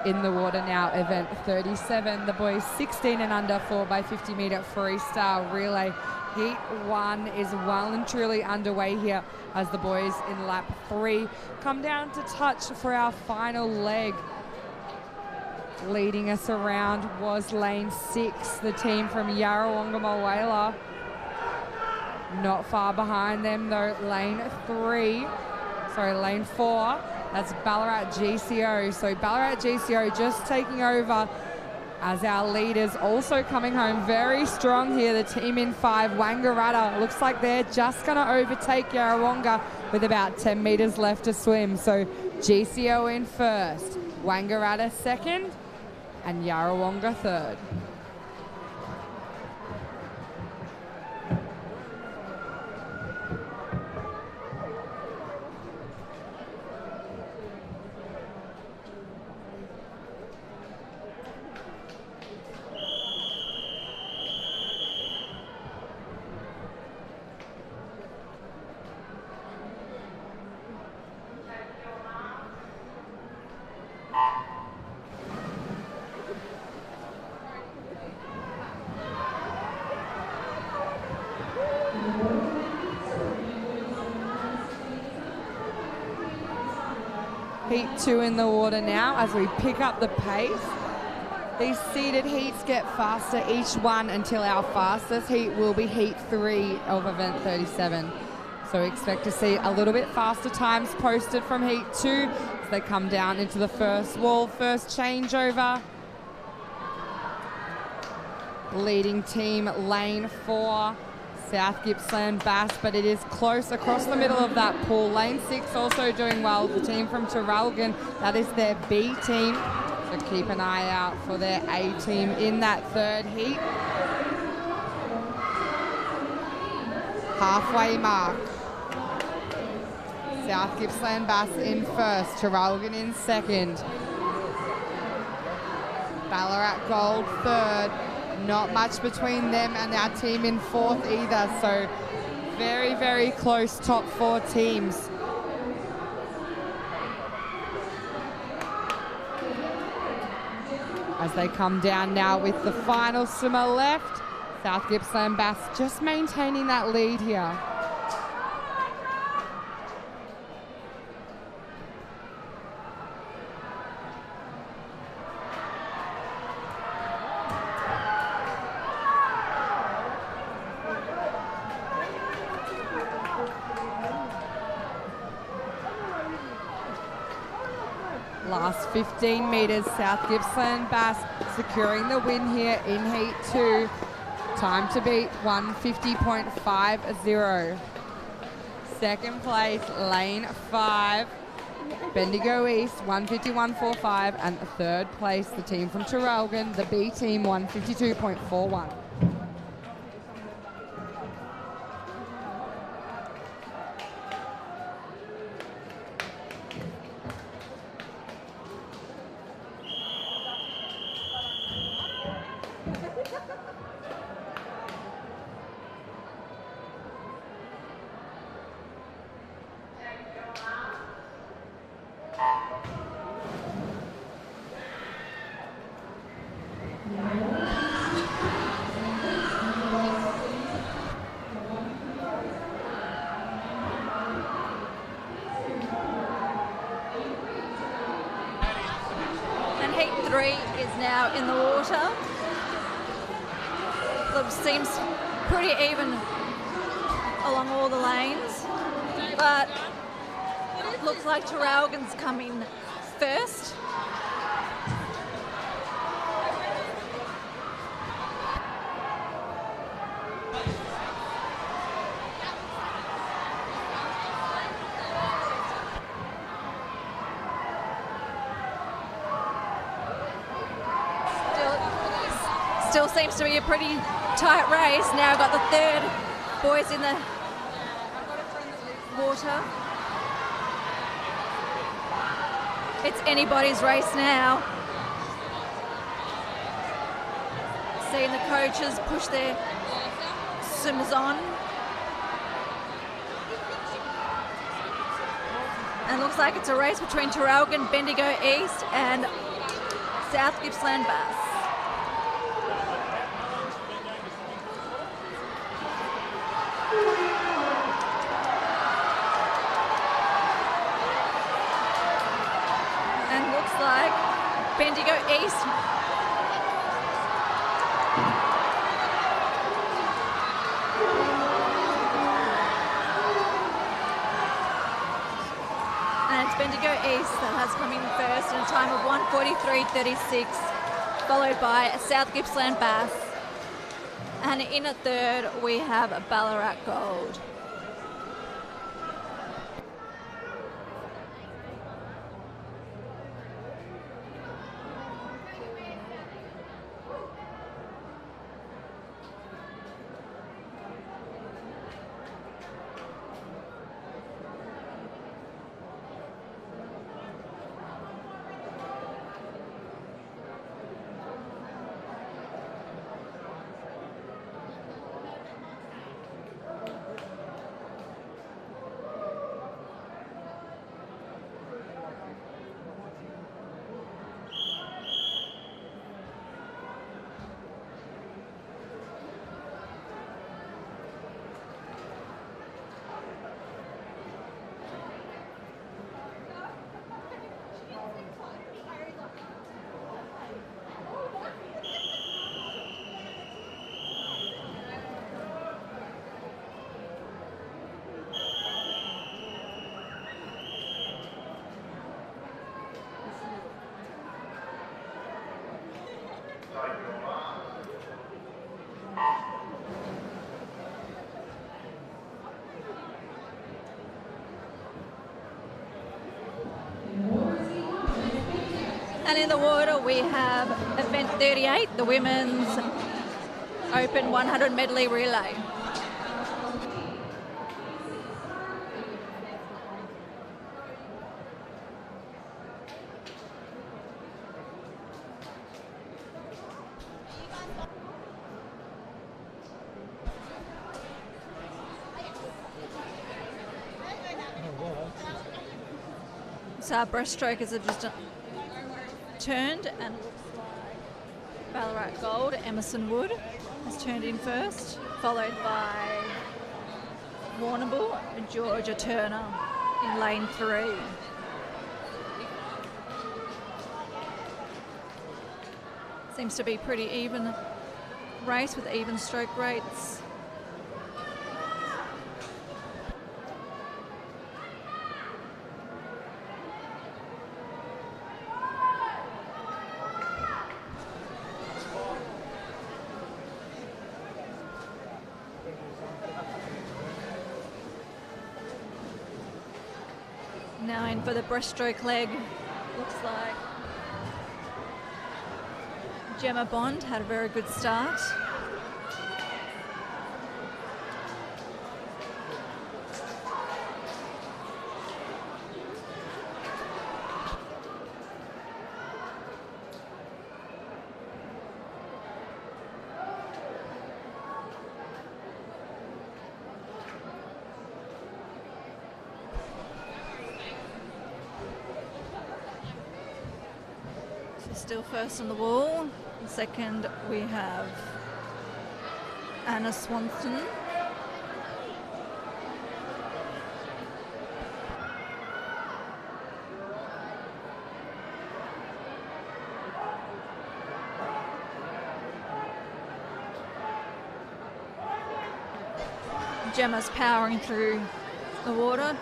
in the water now, event 37, the boys 16 and under 4x50 metre freestyle relay. Heat 1 is well and truly underway here as the boys in lap 3 come down to touch for our final leg. Leading us around was lane 6, the team from Yarrawonga Mulwala. Not far behind them though, lane 4, that's Ballarat GCO. So Ballarat GCO just taking over as our leaders, also coming home very strong here. The team in 5, Wangaratta, looks like they're just going to overtake Yarrawonga with about 10 metres left to swim. So GCO in first, Wangaratta second, and Yarrawonga third. Heat 2 in the water now as we pick up the pace. These seeded heats get faster each one until our fastest heat will be heat 3 of event 37. So we expect to see a little bit faster times posted from heat 2 as they come down into the first wall, first changeover. Leading team lane 4. South Gippsland Bass, but it is close across the middle of that pool. Lane 6 also doing well. The team from Traralgon, that is their B team. So keep an eye out for their A team in that third heat. Halfway mark. South Gippsland Bass in first, Traralgon in second. Ballarat Gold third. Not much between them and our team in fourth either, so very, very close top 4 teams. As they come down now with the final swimmer left, South Gippsland Bass just maintaining that lead here. Last 15 metres, South Gippsland Bass securing the win here in Heat 2. Time to beat 150.50. Second place, lane 5, Bendigo East, 151.45. And third place, the team from Traralgon, the B team, 152.41. Now in the water. It seems pretty even along all the lanes, but it looks like Traralgon's coming first. Still seems to be a pretty tight race. Now got the third boys in the water. It's anybody's race now. Seeing the coaches push their swimmers on. And looks like it's a race between Traralgon, Bendigo East and South Gippsland Bass. And looks like Bendigo East. And it's Bendigo East that has come in first in a time of 1:43.36, followed by South Gippsland Bass. And in a third, we have Ballarat Gold. And in the water, we have event 38, the Women's Open 100 Medley Relay. So our breaststrokers have just turned, and it looks like Ballarat Gold, Emerson Wood, has turned in first, followed by Warrnambool and Georgia Turner in lane 3. Seems to be pretty even race with even stroke rates. Now in for the breaststroke leg. Looks like Gemma Bond had a very good start. Still first on the wall. Second, we have Anna Swanson. Gemma's powering through the water.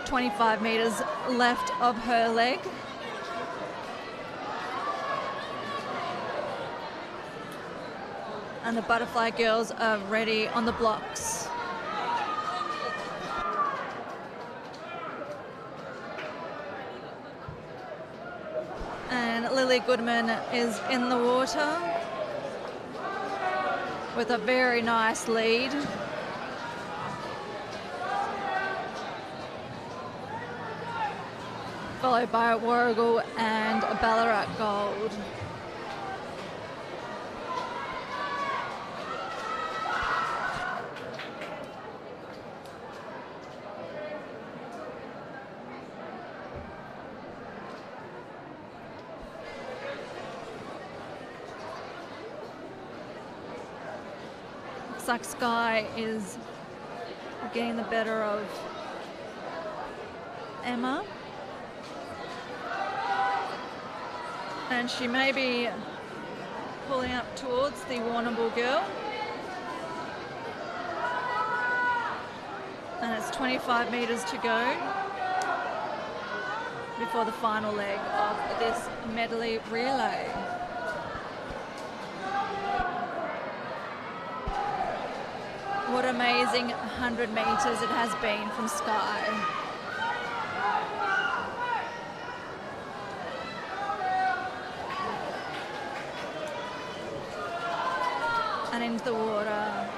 25 metres left of her leg. And the butterfly girls are ready on the blocks. And Lily Goodman is in the water with a very nice lead. Followed by Warragul and Ballarat Gold. Looks like Sky is getting the better of Emma. And she may be pulling up towards the Warrnambool girl. And it's 25 metres to go before the final leg of this medley relay. What amazing 100 metres it has been from Sky. And into the water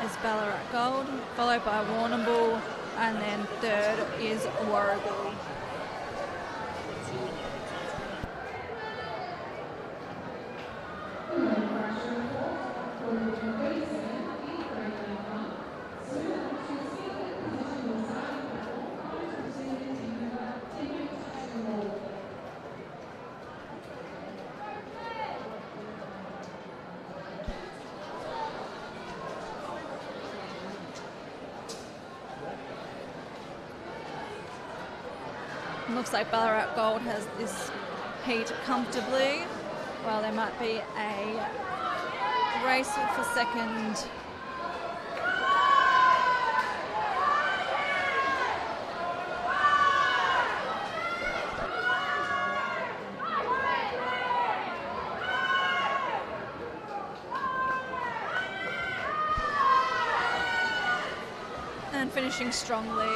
is Ballarat Gold, followed by Warrnambool, and then third is Warragul. Looks like Ballarat Gold has this heat comfortably, while there might be a race for second. And finishing strongly,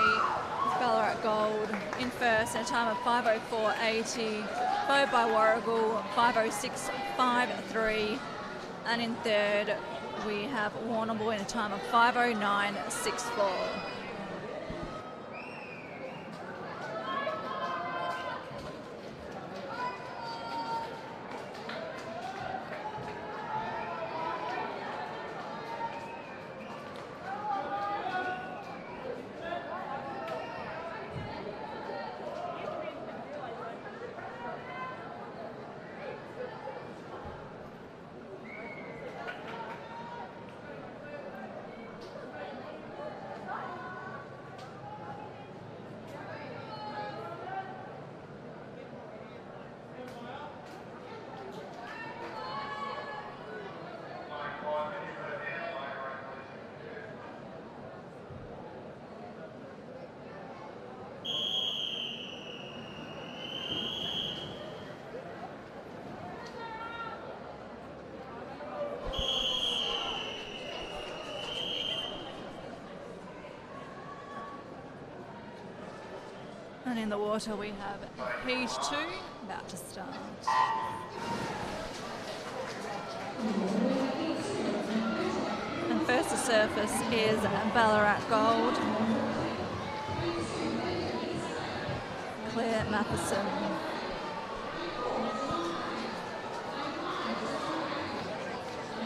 Ballarat Gold in first in a time of 5:04.80, followed by Warragul 5:06.53, and in third we have Warrnambool in a time of 5:09.64. And in the water we have Heat 2 about to start. And first to surface is Ballarat Gold, Claire Matheson.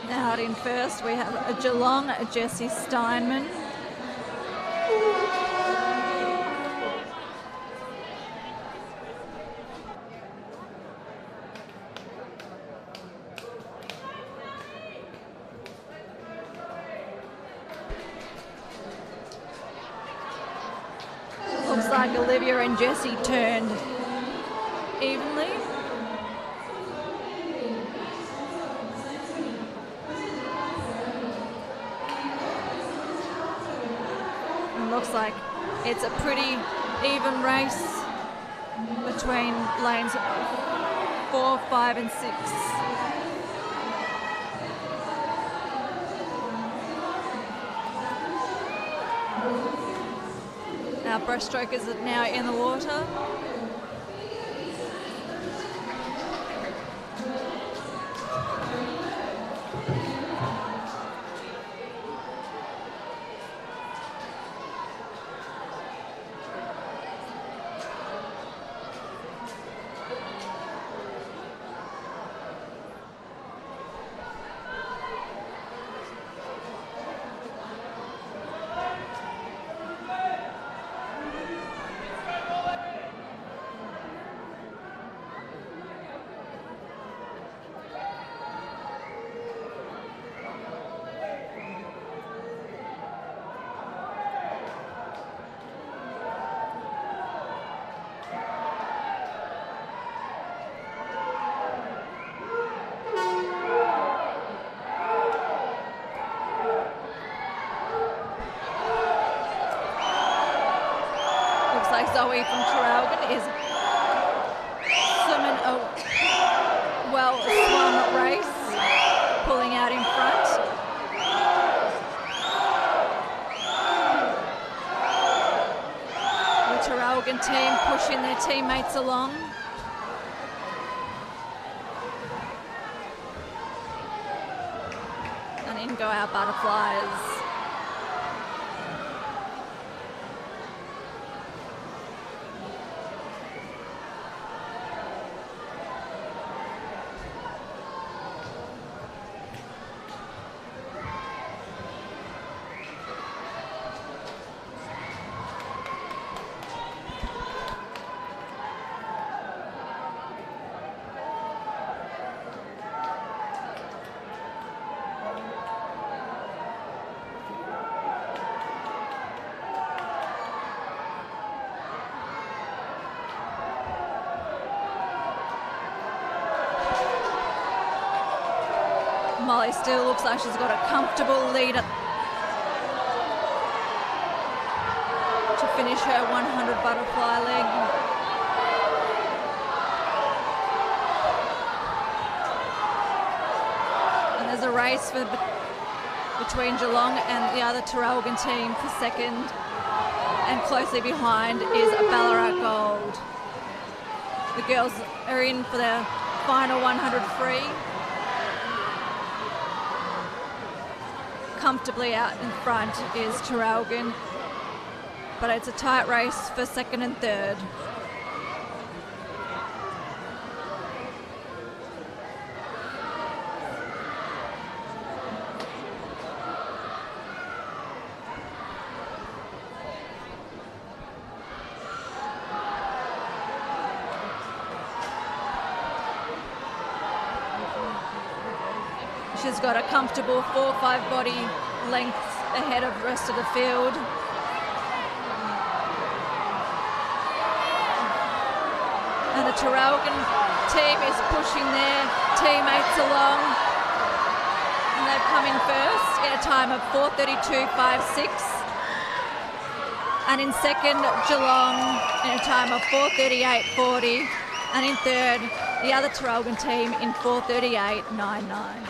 Out in first we have a Geelong, Jessie Steinman. Looks like Olivia and Jessie turned evenly. And looks like it's a pretty even race between lanes 4, 5 and 6. Our breaststroke is now in the water. Zoe from Traralgon is swimming a well-swum race, pulling out in front. The Traralgon team pushing their teammates along. And in go our butterflies. Molly still looks like she's got a comfortable lead to finish her 100 butterfly leg. And there's a race between Geelong and the other Traralgon team for second, and closely behind is a Ballarat Gold. The girls are in for their final 100 free. Comfortably out in front is Traralgon, but it's a tight race for second and third. She's got a comfortable 4 or 5 body lengths ahead of the rest of the field. And the Traralgon team is pushing their teammates along. And they've come in first in a time of 4:32.56. And in second, Geelong in a time of 4:38.40. And in third, the other Traralgon team in 4:38.99.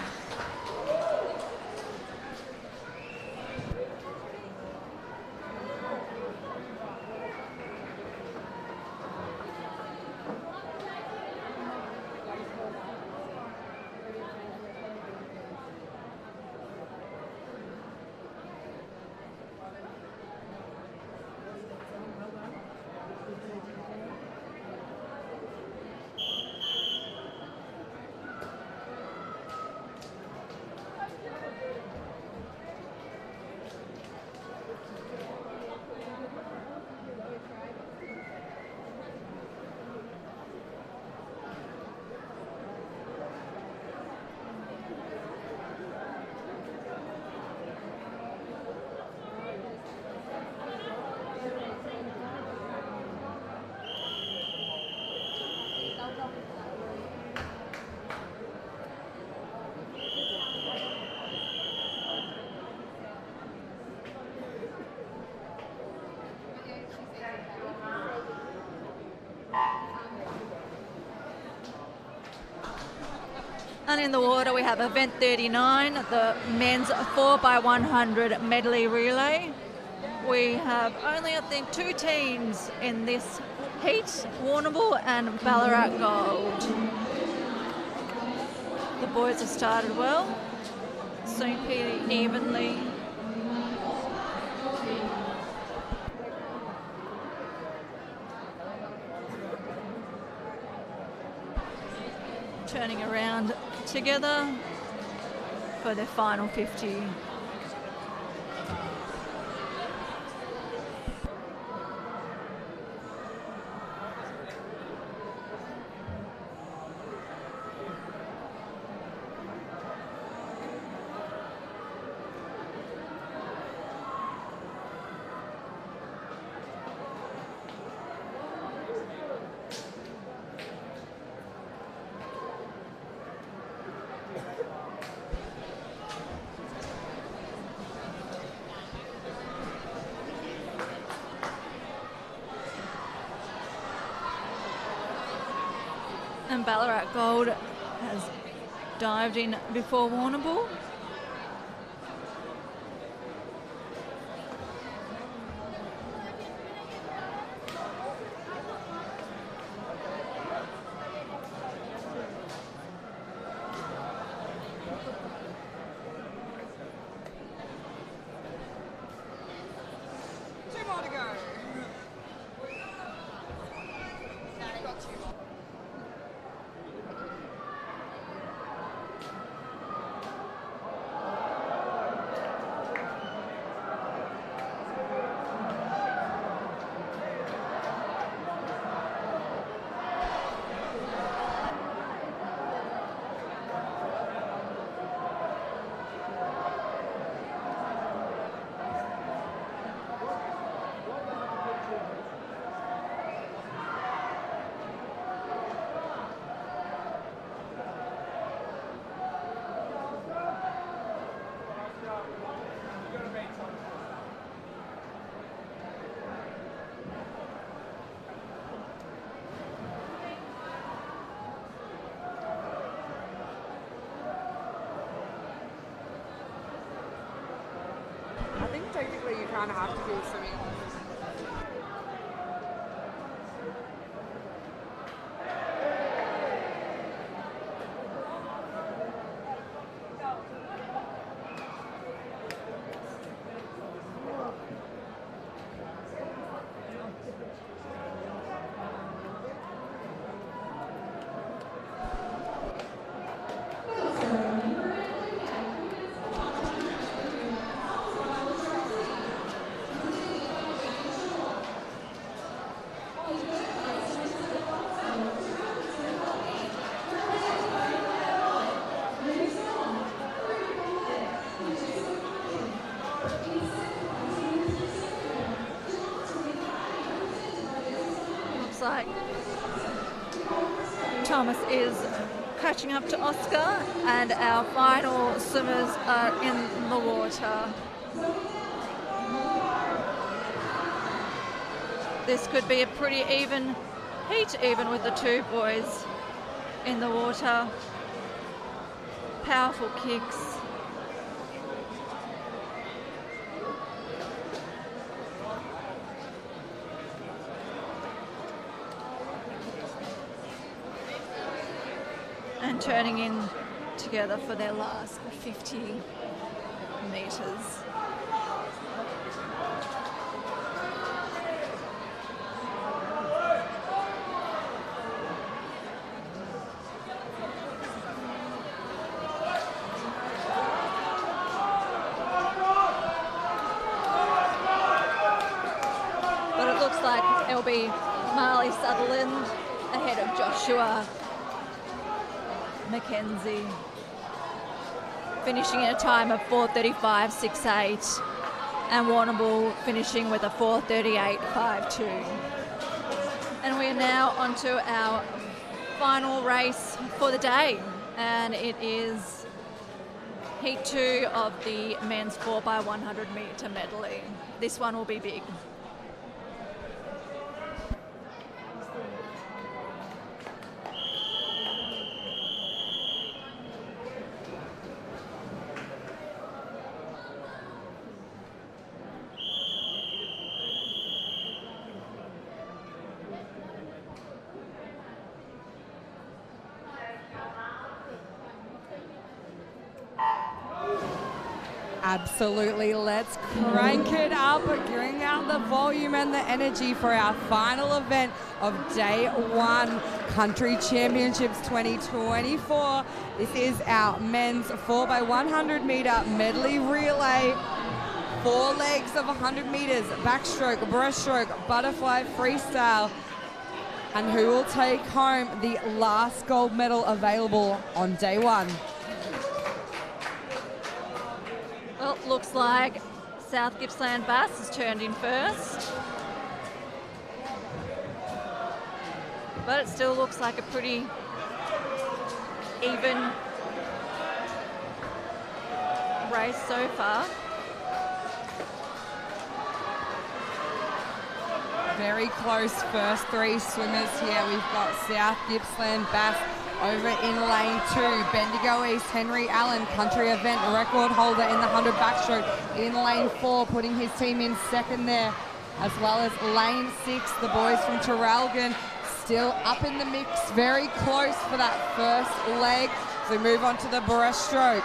And in the water we have event 39, the men's 4x100 medley relay. We have only, I think, 2 teams in this heat, Warrnambool and Ballarat Gold. The boys have started well, so pretty evenly. Turning around together for their final 50. And Ballarat Gold has dived in before Warrnambool. Two more to go. Got two more. I think technically you kind of have to do swimming. Looks like Thomas is catching up to Oscar, and our final swimmers are in the water. This could be a pretty even heat, even with the two boys in the water. Powerful kicks. And turning in together for their last 50 metres. But it looks like it'll be Marley Sutherland ahead of Joshua Mackenzie, finishing in a time of 4:35.68, and Warrnambool finishing with a 4:38.52. And we are now onto our final race for the day, and it is heat 2 of the men's 4x100 metre medley. This one will be big. Absolutely, let's crank it up, bring out the volume and the energy for our final event of day one, Country Championships 2024. This is our men's 4x100 metre medley relay. 4 legs of 100 metres, backstroke, breaststroke, butterfly, freestyle. And who will take home the last gold medal available on day one? Well, looks like South Gippsland Bass has turned in first. But it still looks like a pretty even race so far. Very close first three swimmers here. We've got South Gippsland Bass over in lane 2. Bendigo East, Henry Allen, country event record holder in the 100 backstroke in lane 4, putting his team in second there. As well as lane 6, the boys from Traralgon still up in the mix, very close for that first leg. So we move on to the breaststroke.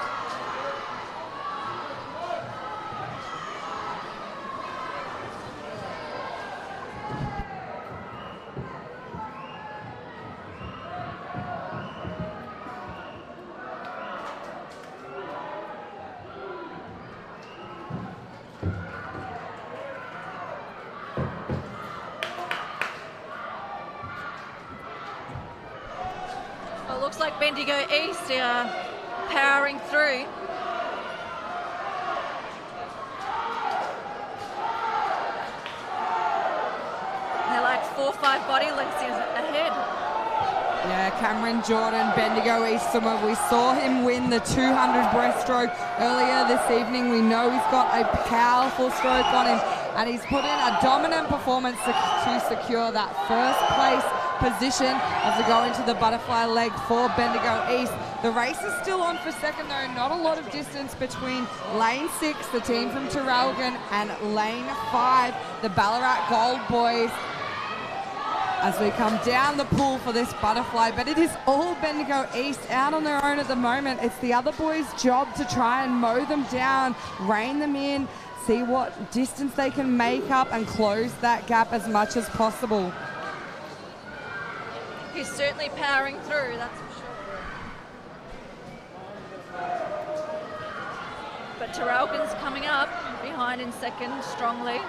Well, looks like Bendigo East are powering through. They're like 4 or 5 body lengths ahead. Yeah, Cameron Jordan, Bendigo East swimmer. We saw him win the 200 breaststroke earlier this evening. We know he's got a powerful stroke on him, and he's put in a dominant performance to secure that first place position as we go into the butterfly leg for Bendigo East. The race is still on for second though, not a lot of distance between lane 6, the team from Traralgon, and lane 5, the Ballarat Gold boys, as we come down the pool for this butterfly. But it is all Bendigo East out on their own at the moment. It's the other boys' job to try and mow them down, rein them in, see what distance they can make up and close that gap as much as possible. He's certainly powering through, that's for sure. But Traralgon's coming up behind in second strongly.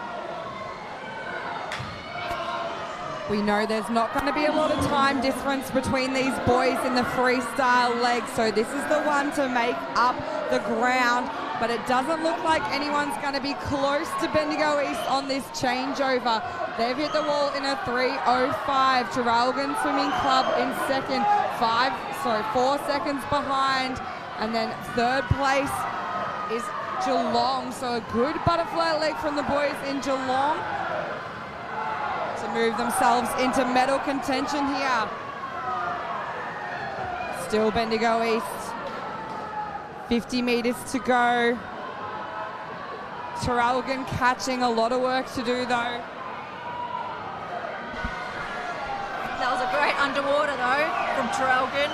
We know there's not going to be a lot of time difference between these boys in the freestyle leg, so this is the one to make up the ground. But it doesn't look like anyone's going to be close to Bendigo East on this changeover. They've hit the wall in a 3:05. Traralgon Swimming Club in second, 4 seconds behind. And then third place is Geelong. So a good butterfly leg from the boys in Geelong to move themselves into medal contention here. Still Bendigo East. 50 metres to go. Traralgon catching, a lot of work to do though. That was a great underwater though from Traralgon.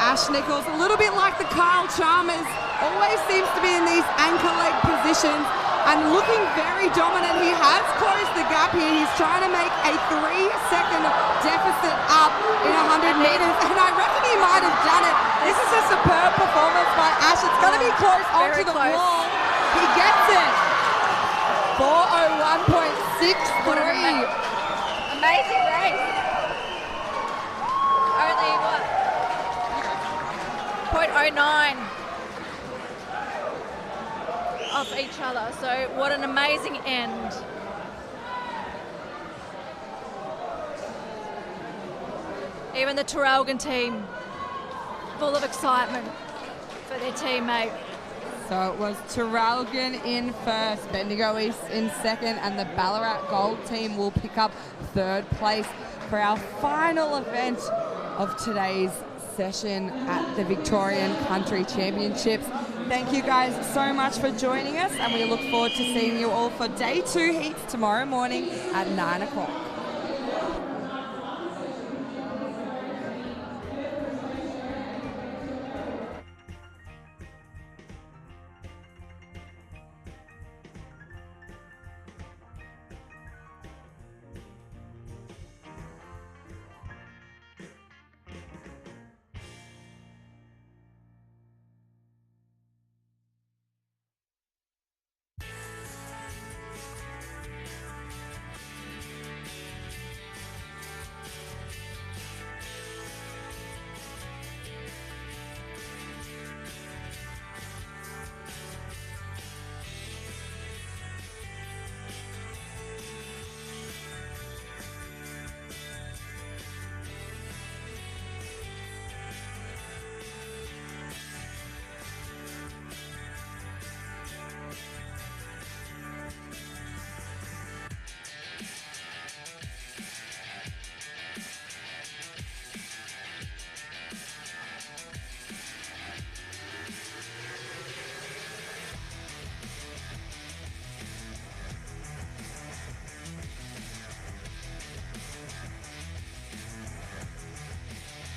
Ash Nichols, a little bit like the Kyle Chalmers, always seems to be in these anchor leg positions and looking very dominant. He has closed the gap here. He's trying to make a 3-second deficit up in 100 metres, and I reckon he might have done it. This is a superb performance by Ash. It's going to be close onto the wall. He gets it. 4:01.63. Amazing race. Only what? 0.09 off each other. So what an amazing end. Even the Traralgon team full of excitement for their teammate. So it was Traralgon in first, Bendigo East in second, and the Ballarat Gold team will pick up third place for our final event of today's session at the Victorian Country Championships. Thank you guys so much for joining us, and we look forward to seeing you all for day 2 heats tomorrow morning at 9 o'clock.